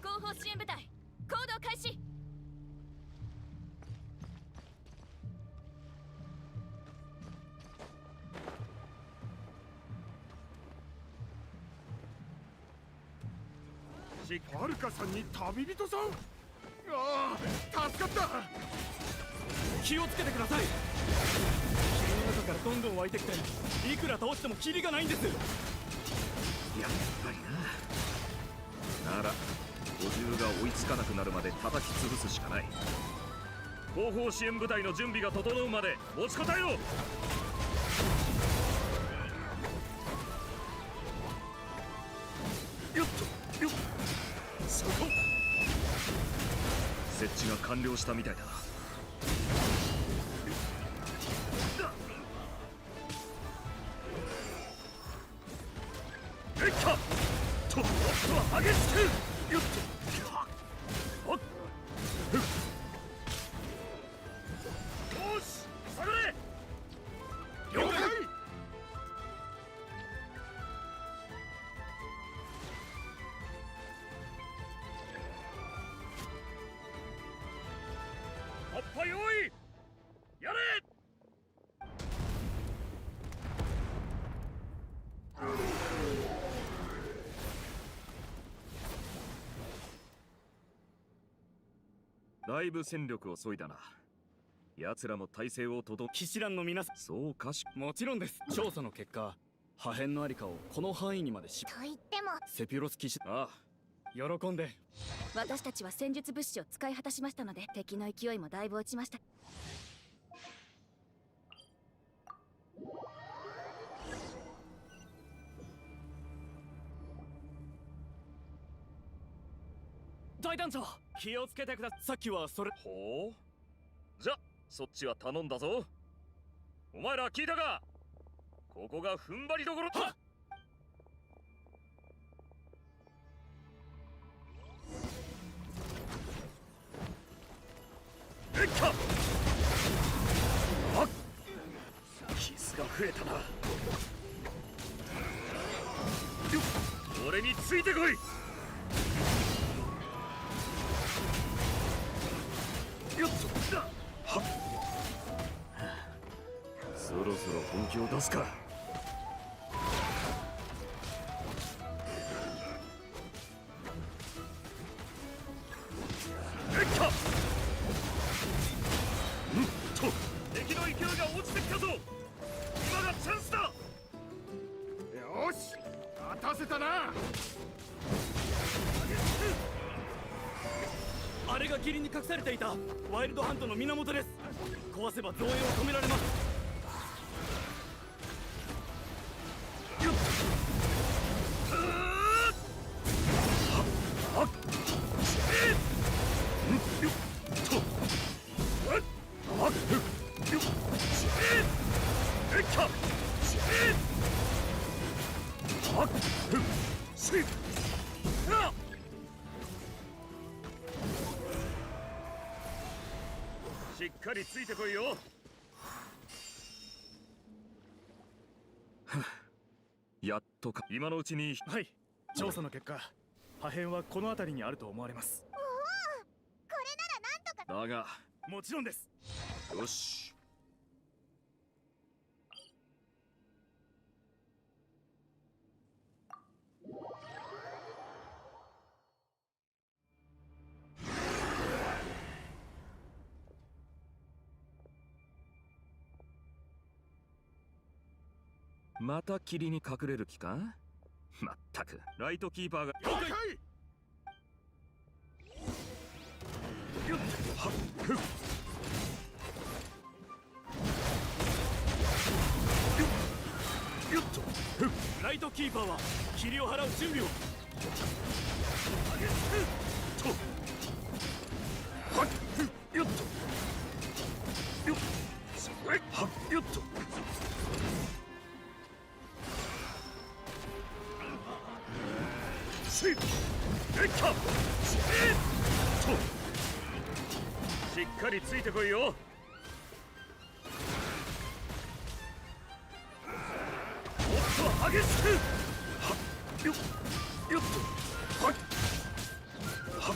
後方支援部隊行動開始。はるかさんに旅人さん。ああ、助かった。気をつけてください。霧の中からどんどん湧いてきて、いくら倒してもキリがないんです。やっぱりな。なら補充が追いつかなくなるまで叩き潰すしかない。後方支援部隊の準備が整うまで持ちこたえろ。よっとよっ。そこ。設置が完了したみたいだ。できた。もっと激しく。よっと。おっ。よし、下がれ。了解。突破用意。やれ。だいぶ戦力を削いだな。奴らも体制を騎士団の皆さん。そうかし。もちろんです。調査の結果、破片のありかをこの範囲にまでと言ってもセピロス騎士。ああ、喜んで。私たちは戦術物資を使い果たしましたので、敵の勢いもだいぶ落ちました。大団長、気をつけてください。さっきはそれ。ほう。じゃそっちは頼んだぞ。お前ら聞いたか。ここが踏ん張りどころ。はっ。えっか。あっ。傷が増えたな。よっ。俺についてこい。よっとはっそろそろ本気を出すか。敵の勢いが落ちてきたぞ。今がチャンスだ。よし、待たせたな。あれが霧に隠されていたワイルドハントの源です。壊せば増援を止められます。よっはっよっとはっはっよっえっかはっしっしっかりついてこいよ。やっとか。今のうちに。はい、調査の結果破片はこの辺りにあると思われます。おお、これならなんとか。だがもちろんです。よし。また霧に隠れる気か。まったくライトキーパーが。了解。よっはっふっよっとふっライトキーパーは霧を払う準備を。とはっふっよっとよっそれはっよっとしっえっかしっとしっかりついてこいよ。もっと激しくはっよっよっとはっはっ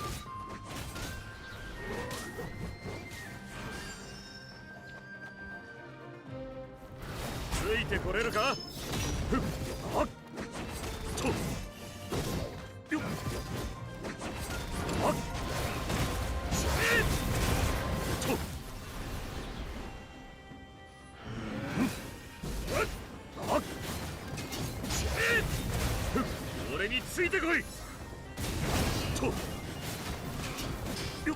ついてこれるか。ふっはっとよっはっしっとはっしっふっ俺についてこいとよっ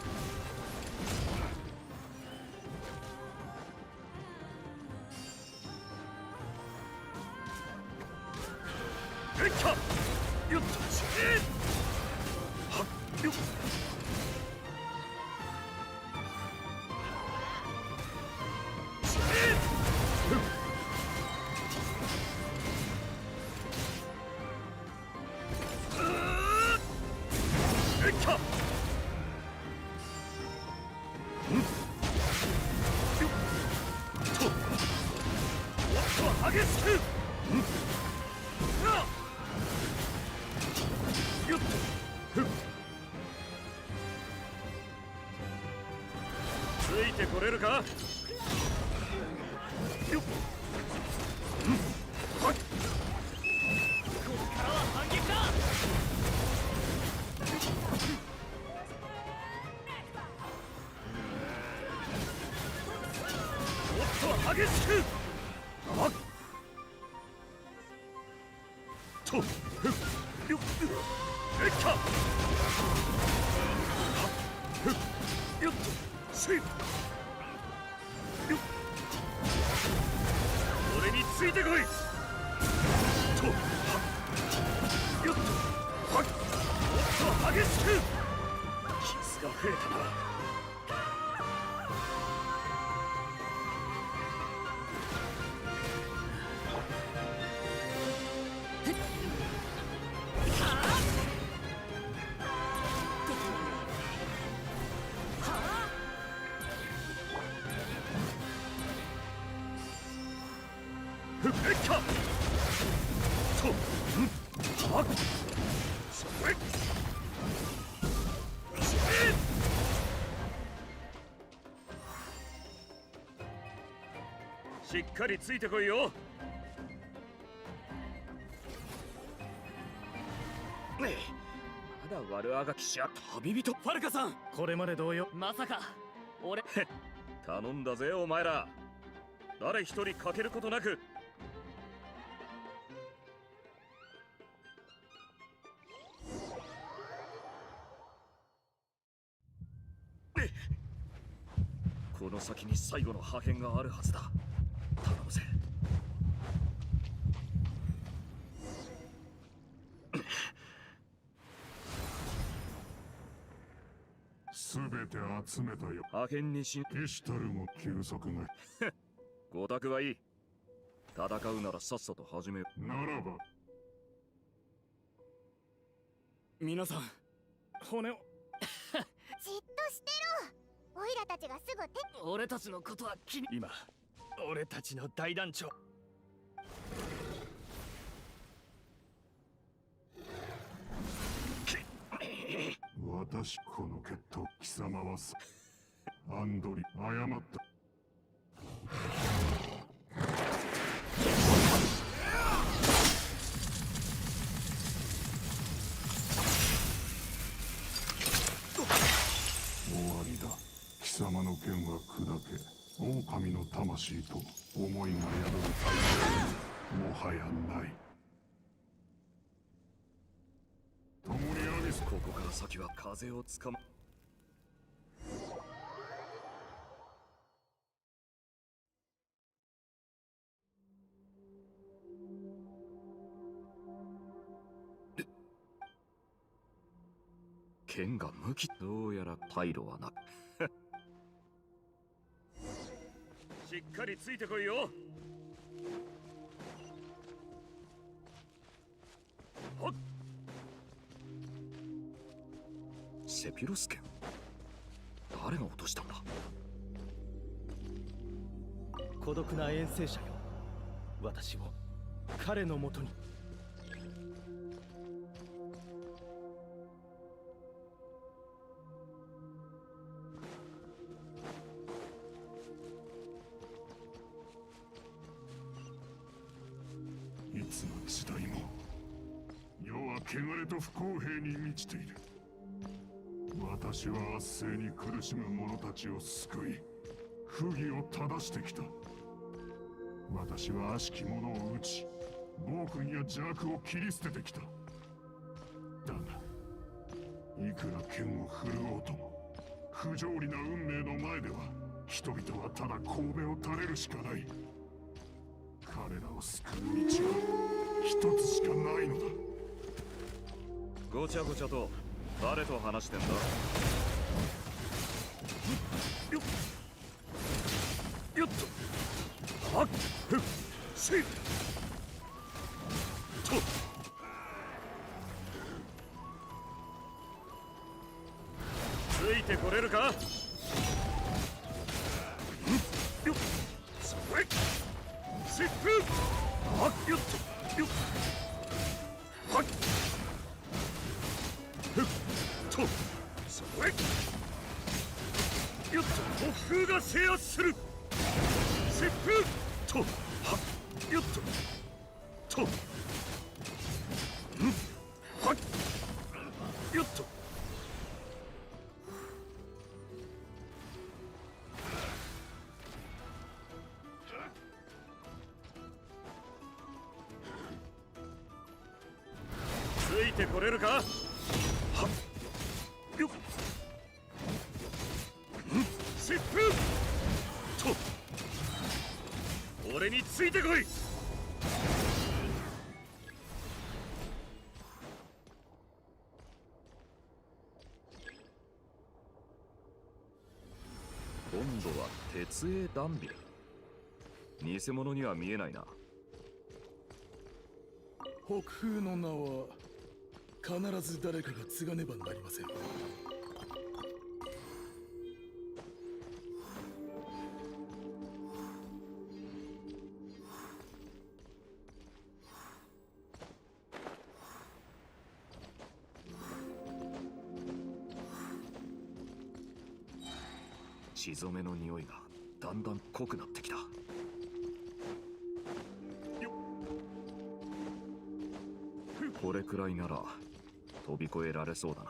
えっかよっとしはっよっしふっえっかんよっともっと激しくんなよっとふっついてこれるか。よっんはっここからは反撃だ。もっと激しくはっとふっよっえっかはっふっよっとしっよっ俺についてこいとはっよっとはっもっと激しく傷が増えたな。ふっえっかとんはっそれしかりついてこいよ。ねえ、まだ悪あがきしや旅人。ファルカさん、これまで同様。まさか俺頼んだぜお前ら。誰一人欠けることなく。この先に最後の破片があるはずだ。頼むぜ。すべて集めたよ。破片にしエシタルも休息が。ごたくはいい。戦うならさっさと始めよう。ならば皆さん、骨をじっとしてろ。オイラたちがすぐ手。俺たちのことは気に。今俺たちの大団長。私この決闘、貴様はさアンドリ謝った。終わりだ。貴様の剣は砕け、狼の魂と思いが宿る大勢もはやない。共にアビス。ここから先は風をつかま。剣が向き。どうやらパイロはな。しっかりついてこいよ。はっ。セピロス剣。誰が落としたんだ。孤独な遠征者よ、私を彼のもとに。いつの時代も世は汚れと不公平に満ちている。私は圧政に苦しむ者たちを救い、不義を正してきた。私は悪しき者を討ち、暴君や邪悪を切り捨ててきた。だが、いくら剣を振るおうとも、不条理な運命の前では、人々はただ頭を垂れるしかない。彼らを救う道は一つしかないのだ。ごちゃごちゃと誰と話してんだ。よっよっとはっふっしっと。ついてこれるか。よっそれしっふはっよっとよっはっふっとそれよっと突風が制圧する。疾風とはっよっととはっよっと。ついてこれるか。はっよっ疾風と俺についてこい。今度は鉄営ダンビル。偽物には見えないな。北風の名は必ず誰かが継がねばなりません。血染めの匂いがだんだん濃くなってきた。これくらいなら飛び越えられそうだな。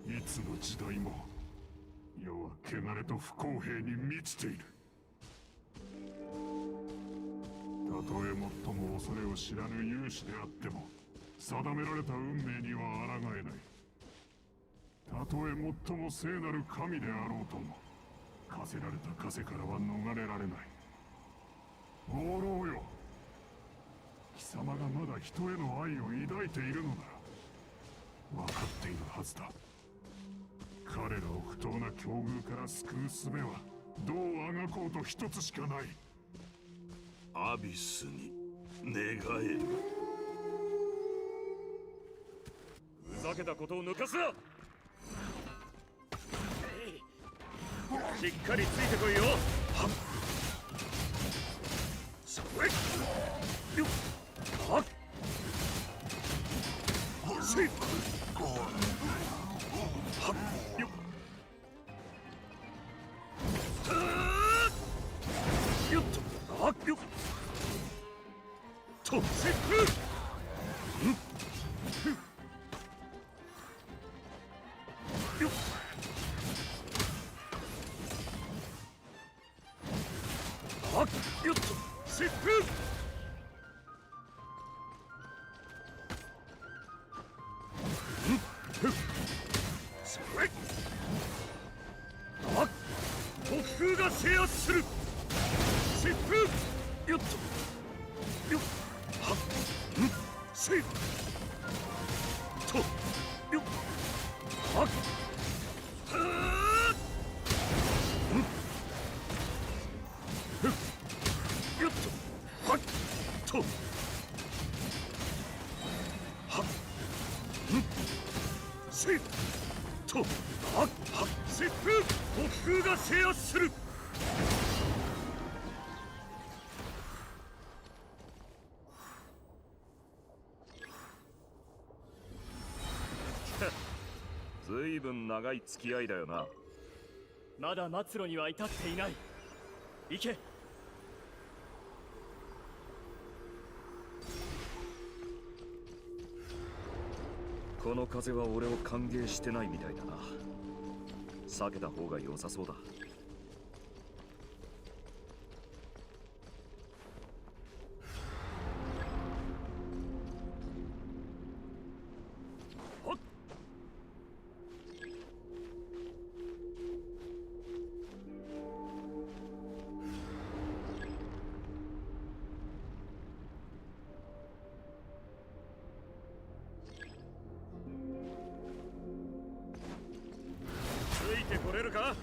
いつの時代も世は汚れと不公平に満ちている。たとえ最も恐れを知らぬ勇士であっても定められた運命には抗えない。たとえ最も聖なる神であろうとも課せられた枷からは逃れられない。放浪よ、貴様がまだ人への愛を抱いているのなら分かっているはずだ。彼らを不当な境遇から救う術はどうあがこうと一つしかない。アビスに願える。ふざけたことを抜かすな。しっかりついてこいよ。はっ、それよっ、はっ、せいはっよっ、よっと、はっよっと、せっよっ、はっよっと、せっそれはっ、突風が制圧する。旋風よっとよっ、はっ、せいとよっ、はっ、よっと、はっとはっ、せいとはっ、はっ、旋風突風が制圧する。ずいぶん長い付き合いだよな。まだ末路には至っていない。行け。この風は俺を歓迎してないみたいだな。避けた方が良さそうだ。ついてこれるか。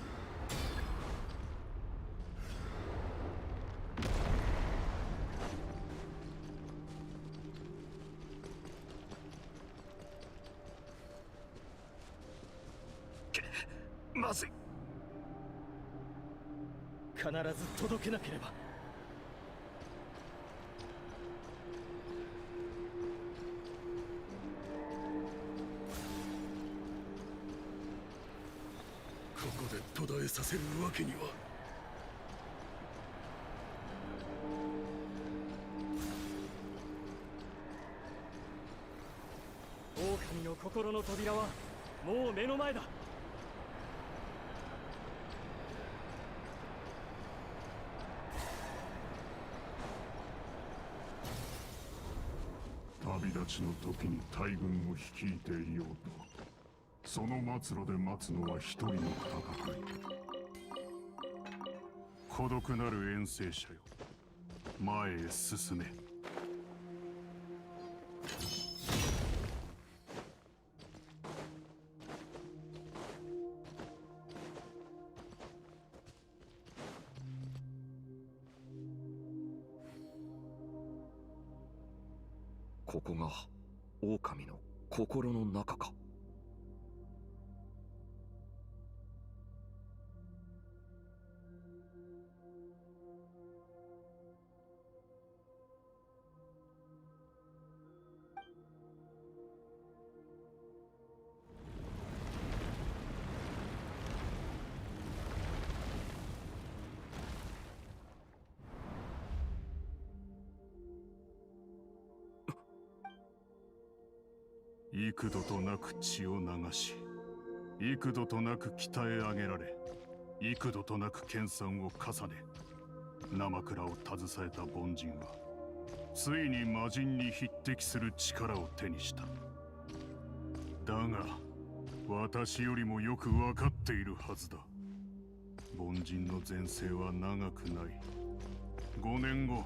まずい。必ず届けなければ。ここで途絶えさせるわけには。狼の心の扉はもう目の前だ。旅立ちの時に大軍を率いていようと、その末路で待つのは一人の戦い。孤独なる遠征者よ、前へ進め。ここが狼の心の中か。幾度となく血を流し、幾度となく鍛え上げられ、幾度となく研鑽を重ね、生倉を携えた凡人はついに魔人に匹敵する力を手にした。だが私よりもよく分かっているはずだ。凡人の前世は長くない。5年後、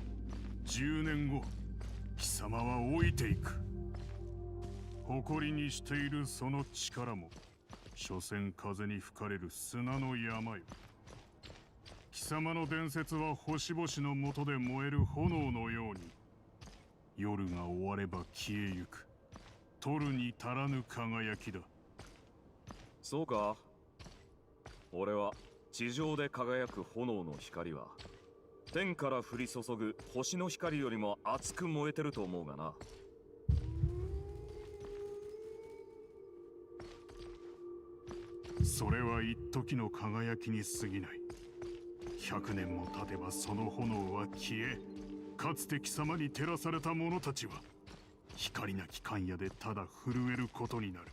10年後、貴様は老いていく。誇りにしているその力も、所詮風に吹かれる砂の山よ。貴様の伝説は星々の下で燃える炎のように、夜が終われば消えゆく、取るに足らぬ輝きだ。そうか。俺は地上で輝く炎の光は、天から降り注ぐ星の光よりも熱く燃えてると思うがな。それは一時の輝きに過ぎない。100年も経てばその炎は消え、かつて貴様に照らされた者たちは光なき寒夜でただ震えることになる。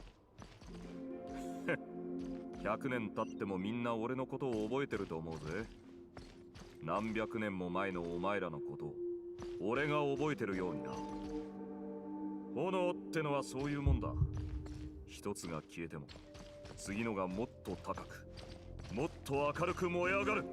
100年経ってもみんな俺のことを覚えてると思うぜ。何百年も前のお前らのことを俺が覚えてるようにな。炎ってのはそういうもんだ。一つが消えても次のがもっと高く、もっと明るく燃え上がる。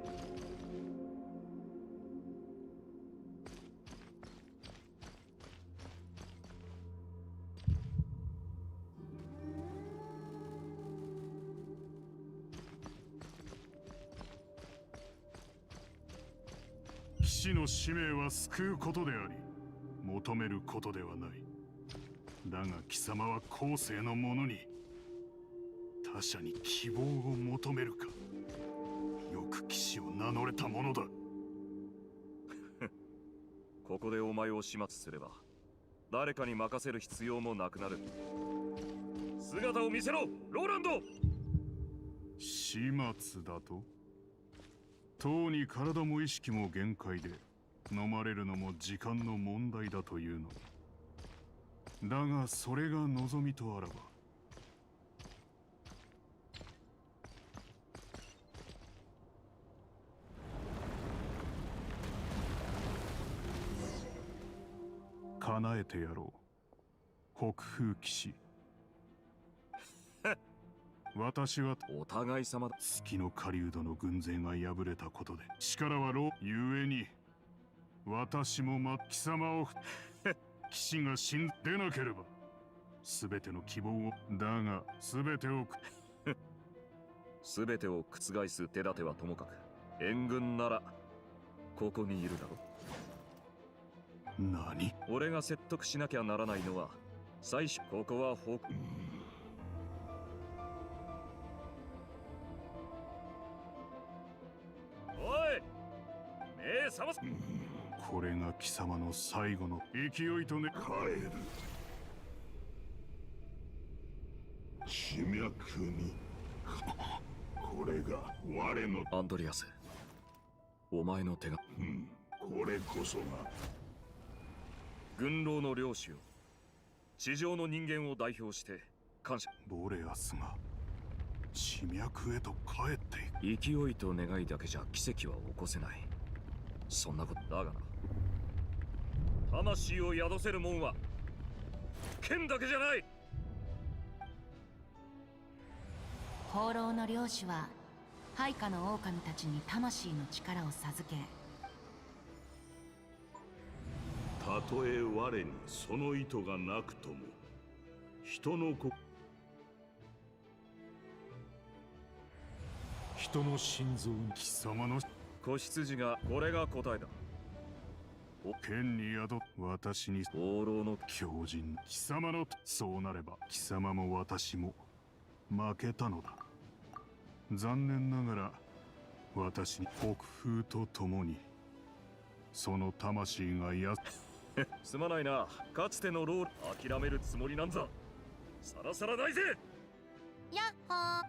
騎士の使命は救うことであり、求めることではない。だが貴様は後世の者に他者に希望を求めるか。よく騎士を名乗れたものだ。ここでお前を始末すれば誰かに任せる必要もなくなる。姿を見せろ、ローランド。始末だと？とうに体も意識も限界で、飲まれるのも時間の問題だというのだが、それが望みとあらば、叶えてやろう、北風騎士。私はお互い様だ。月の狩人の軍勢が敗れたことで力はゆえに、私も貴様を騎士が死んでなければ全ての希望を、だが全てを全てを覆す手立てはともかく、援軍ならここにいるだろ。何？俺が説得しなきゃならないのは最初。ここはおい、目覚ます。これが貴様の最後の勢いとね。帰る。地脈にこれが我の。アンドリアス、お前の手が。これこそが軍狼の領主よ。地上の人間を代表して感謝。ボレアスが地脈へと帰っていく。勢いと願いだけじゃ奇跡は起こせない。そんなことだがな、魂を宿せるもんは剣だけじゃない。放浪の領主は配下の狼たちに魂の力を授け、たとえ我にその意図がなくとも、人の人の心臓に。貴様の子羊が、これが答えだ。剣に宿私に放浪の狂人貴様のそうなれば貴様も私も負けたのだ。残念ながら私に北風と共にその魂がすまないな。かつてのロール諦めるつもりなんざさらさらないぜ。やっほー。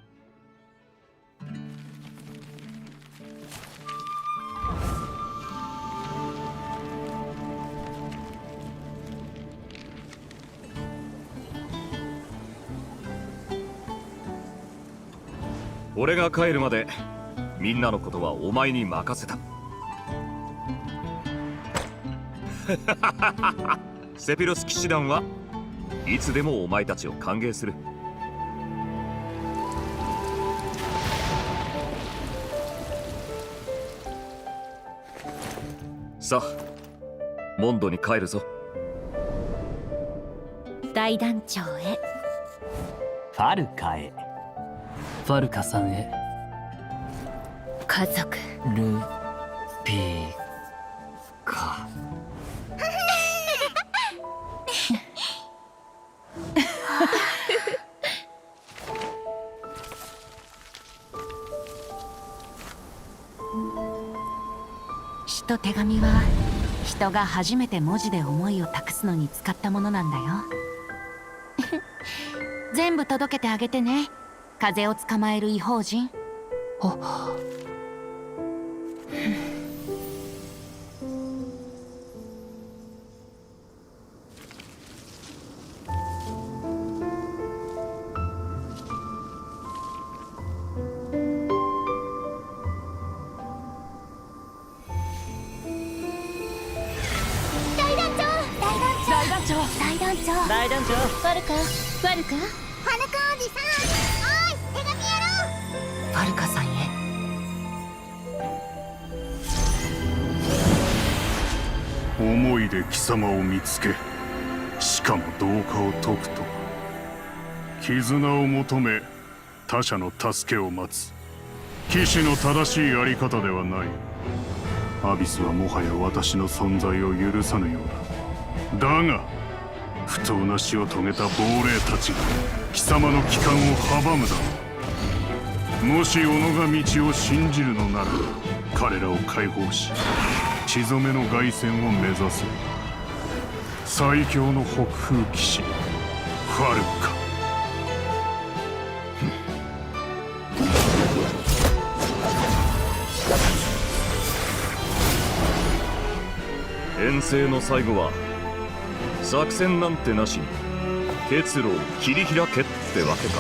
俺が帰るまでみんなのことはお前に任せた。セピロス騎士団はいつでもお前たちを歓迎する。さあモンドに帰るぞ。大団長へ。ファルカへ。ファルカさんへ。家族ルピーカ。詩と手紙は人が初めて文字で思いを託すのに使ったものなんだよ。全部届けてあげてね、風を捕まえる異邦人。大団長。ファルカ。ファルカおじさん、おい手紙やろう。ファルカさんへ。思いで貴様を見つけ、しかも同化を解くと絆を求め他者の助けを待つ騎士の正しいあり方ではない。アビスはもはや私の存在を許さぬようだ。だが不当な死を遂げた亡霊たちが貴様の帰還を阻むだろう。もし己が道を信じるのなら彼らを解放し血染めの凱旋を目指す最強の北風騎士ファルカ。遠征の最後は作戦なんてなしに結露を切り開けってわけか。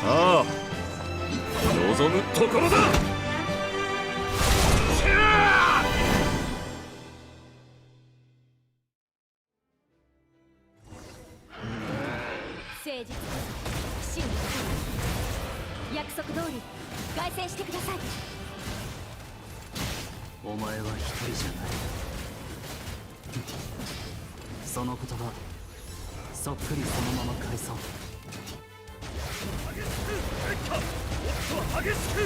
ああ望むところだ。誠実こそ騎士の力。約束通り凱旋してください。お前は一人じゃない。その言葉そっくりそのまま返そう。激しく烈火、もっと激しく。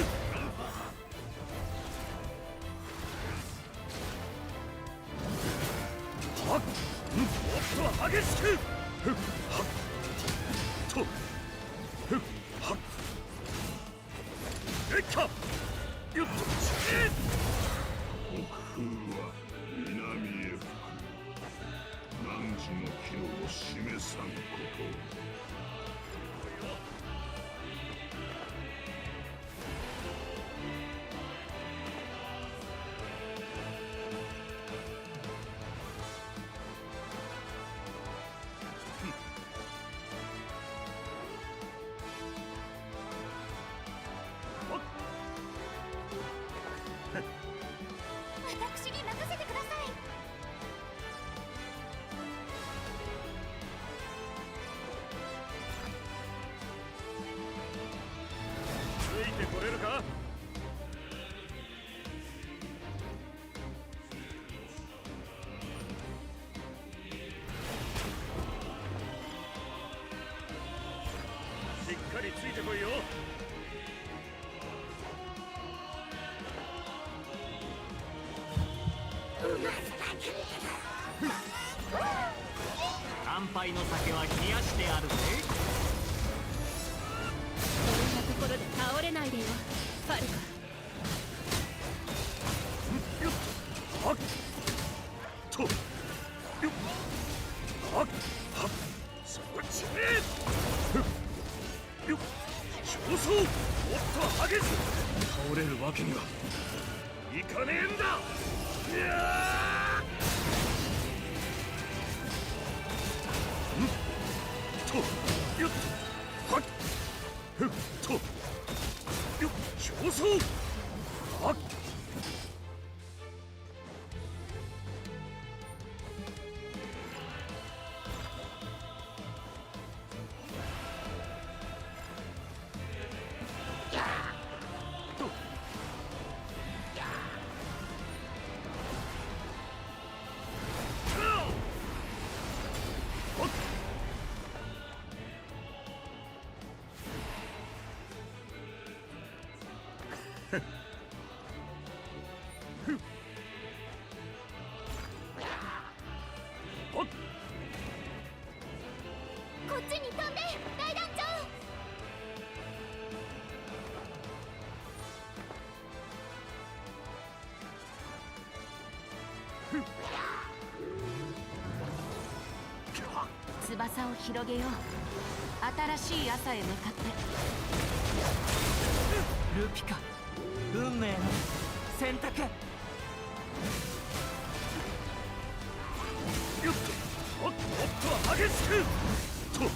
はっ、もっと激しく。ふっはっとふっはっ烈火よっと北風は南へ吹く。汝の機能を示さんこと。私に任せてください。ついてこれるか。しっかりついてこいよ。乾杯の酒は冷やしてあるぜ。こんなところで倒れないでよファルコ。はっとよっはっはっそっちへよっ競争もっと激しく倒れるわけにはいかねえんだ。いやとよっはっふっとよっ競争はっこっちに飛んで大団長。翼を広げよう。新しい朝へ向かって。ルピカ、運命の選択。よっもっと激しくとよ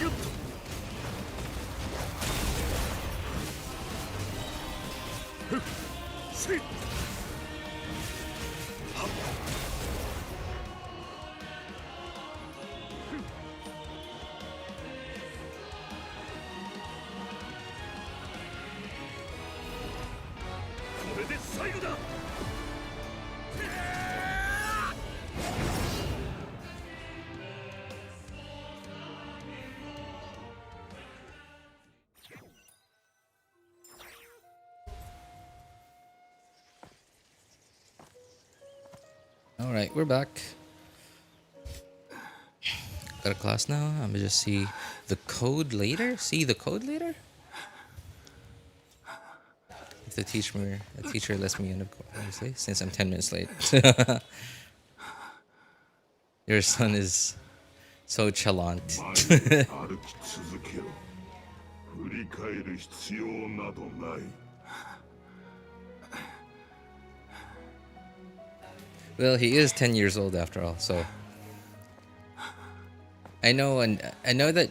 っとふっせいはっこれで最後だ。All right, we're back. Got a class now. I'm gonna just see the code later. See the code later. If the teacher lets me in, of course, obviously, since I'm 10 minutes late. Your son is so chalant. 歩き続けろ。振り返る必要などない。Well, he is 10 years old after all, so I know that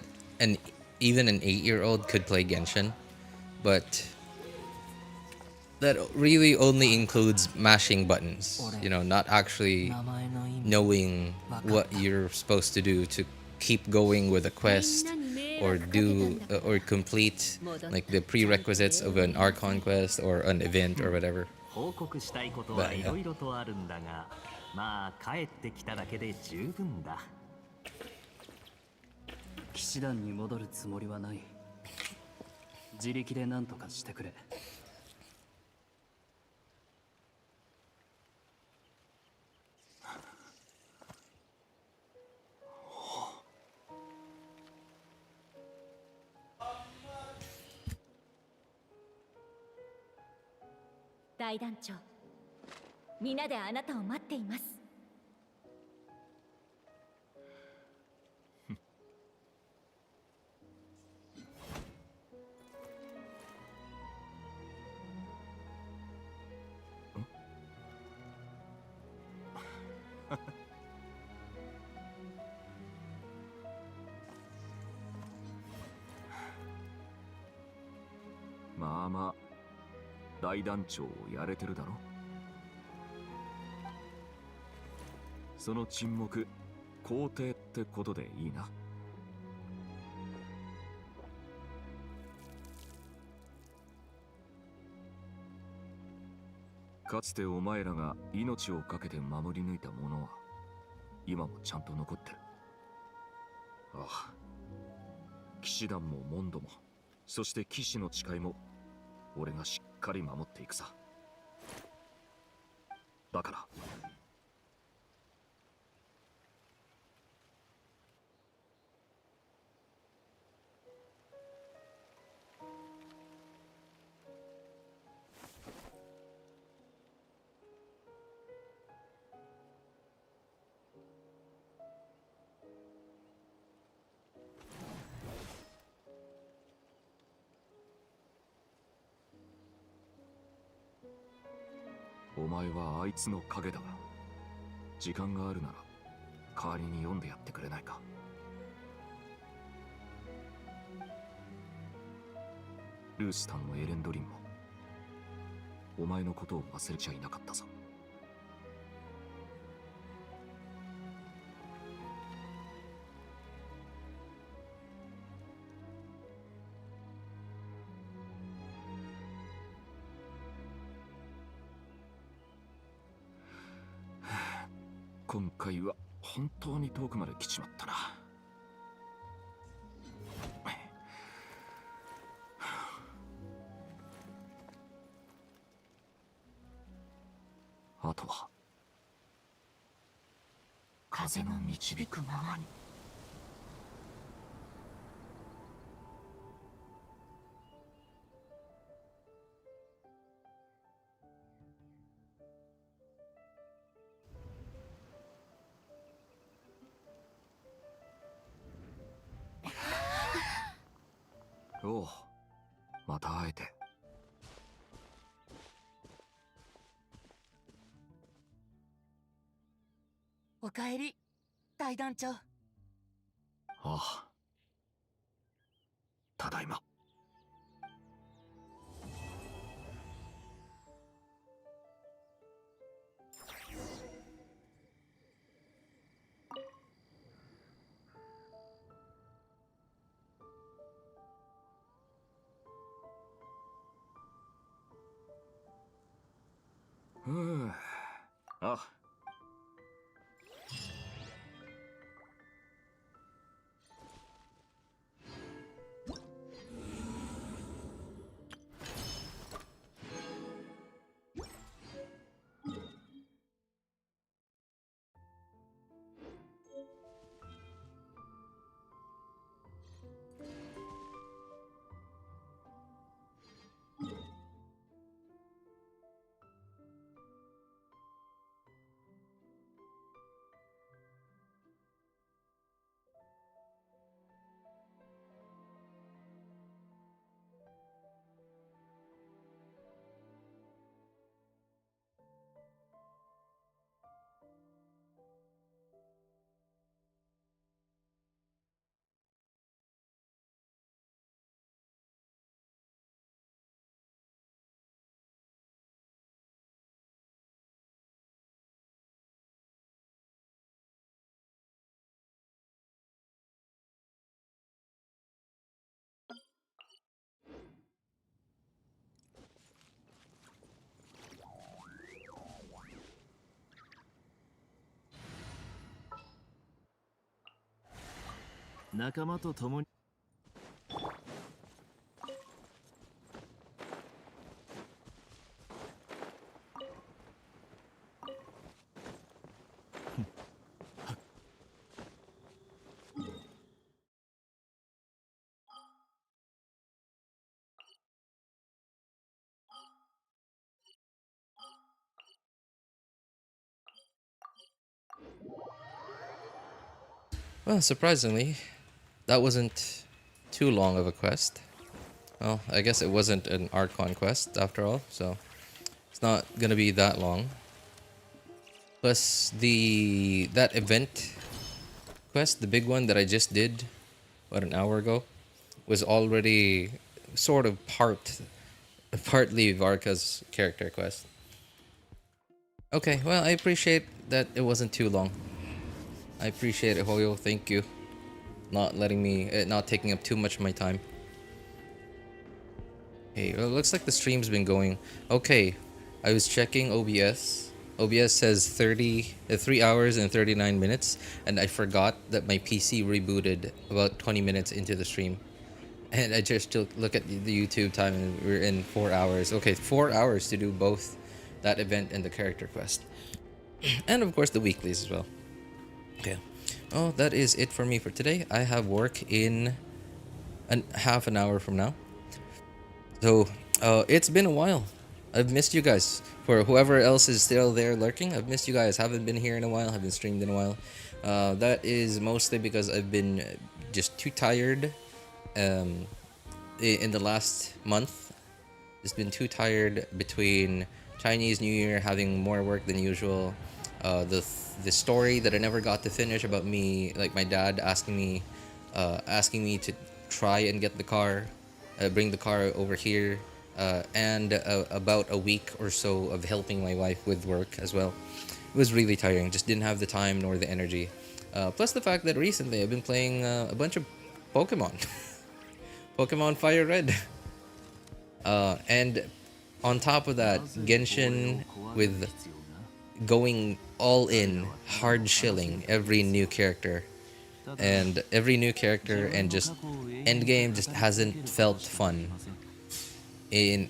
even an 8-year-old could play Genshin, but that really only includes mashing buttons, you know, not actually knowing what you're supposed to do to keep going with a quest or do or complete like the prerequisites of an Archon quest or an event or whatever. 報告したいことはいろいろとあるんだが、まあ帰ってきただけで十分だ。騎士団に戻るつもりはない。自力で何とかしてくれ。大団長、皆であなたを待っています。まあまあ大団長をやれてるだろ。その沈黙肯定ってことでいいな。かつてお前らが命を懸けて守り抜いたものは今もちゃんと残ってる。ああ、騎士団もモンドも、そして騎士の誓いも俺がしっかり守っていくさ。だからお前はあいつの影だが、時間があるなら代わりに読んでやってくれないか。ルーシタンのエレンドリンもお前のことを忘れちゃいなかったぞ。今回は本当に遠くまで来ちまったな。あとは風の導くままに。おう、また会えて。おかえり、大団長。ああ、ただいま。あ、仲間と共に。Well, surprisingly, that wasn't too long of a quest. Well, I guess it wasn't an Archon quest after all, so it's not gonna be that long. Plus, that event quest, the big one that I just did, about an hour ago, was already sort of partly Varka's character quest. Okay, well, I appreciate that it wasn't too long. I appreciate it, Hoyo. Thank you. Not taking up too much of my time. Hey, well, it looks like the stream's been going. Okay, I was checking OBS. OBS says 3 hours and 39 minutes, and I forgot that my PC rebooted about 20 minutes into the stream. And I just took look at the YouTube time, and we're in 4 hours. Okay, 4 hours to do both that event and the character quest. And of course the weeklies as well. Okay. Oh, that is it for me for today. I have work in half an hour from now. So, it's been a while. I've missed you guys. For whoever else is still there lurking, I've missed you guys. Haven't been here in a while. Haven't streamed in a while. That is mostly because I've been just too tired in the last month. Just been too tired between Chinese New Year, having more work than usual. The story that I never got to finish about me, like my dad asking me to try and get the car, bring the car over here, and about a week or so of helping my wife with work as well. It was really tiring. Just didn't have the time nor the energy. Plus the fact that recently I've been playing a bunch of Pokemon. Pokemon Fire Red. And on top of that, Genshin with going all in, hard shilling every new character. And every new character and just endgame just hasn't felt fun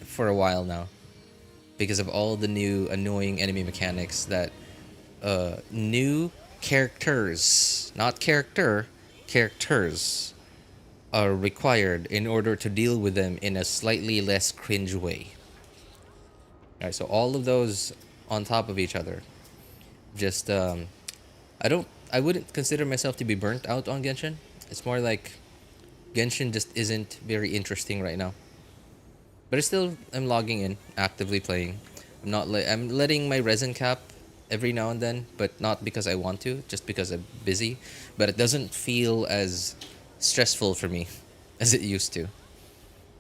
for a while now. Because of all the new annoying enemy mechanics that new characters, not characters are required in order to deal with them in a slightly less cringe way. Alright, so all of those on top of each other. Just I wouldn't consider myself to be burnt out on Genshin. It's more like Genshin just isn't very interesting right now. But I still am logging in, actively playing. I'm letting my resin cap every now and then, but not because I want to, just because I'm busy. But it doesn't feel as stressful for me as it used to.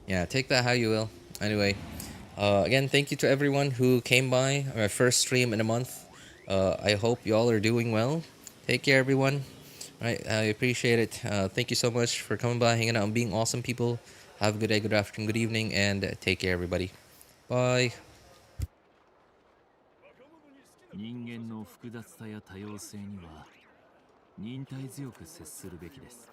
Yeah, take that how you will. Anyway, again, thank you to everyone who came by. My first stream in a month. I hope y'all are doing well. Take care, everyone. All right, I appreciate it. Thank you so much for coming by, hanging out, and being awesome people. Have a good day, good afternoon, good evening, and take care, everybody. Bye. 人間の複雑さや多様性には忍耐強く接するべきです。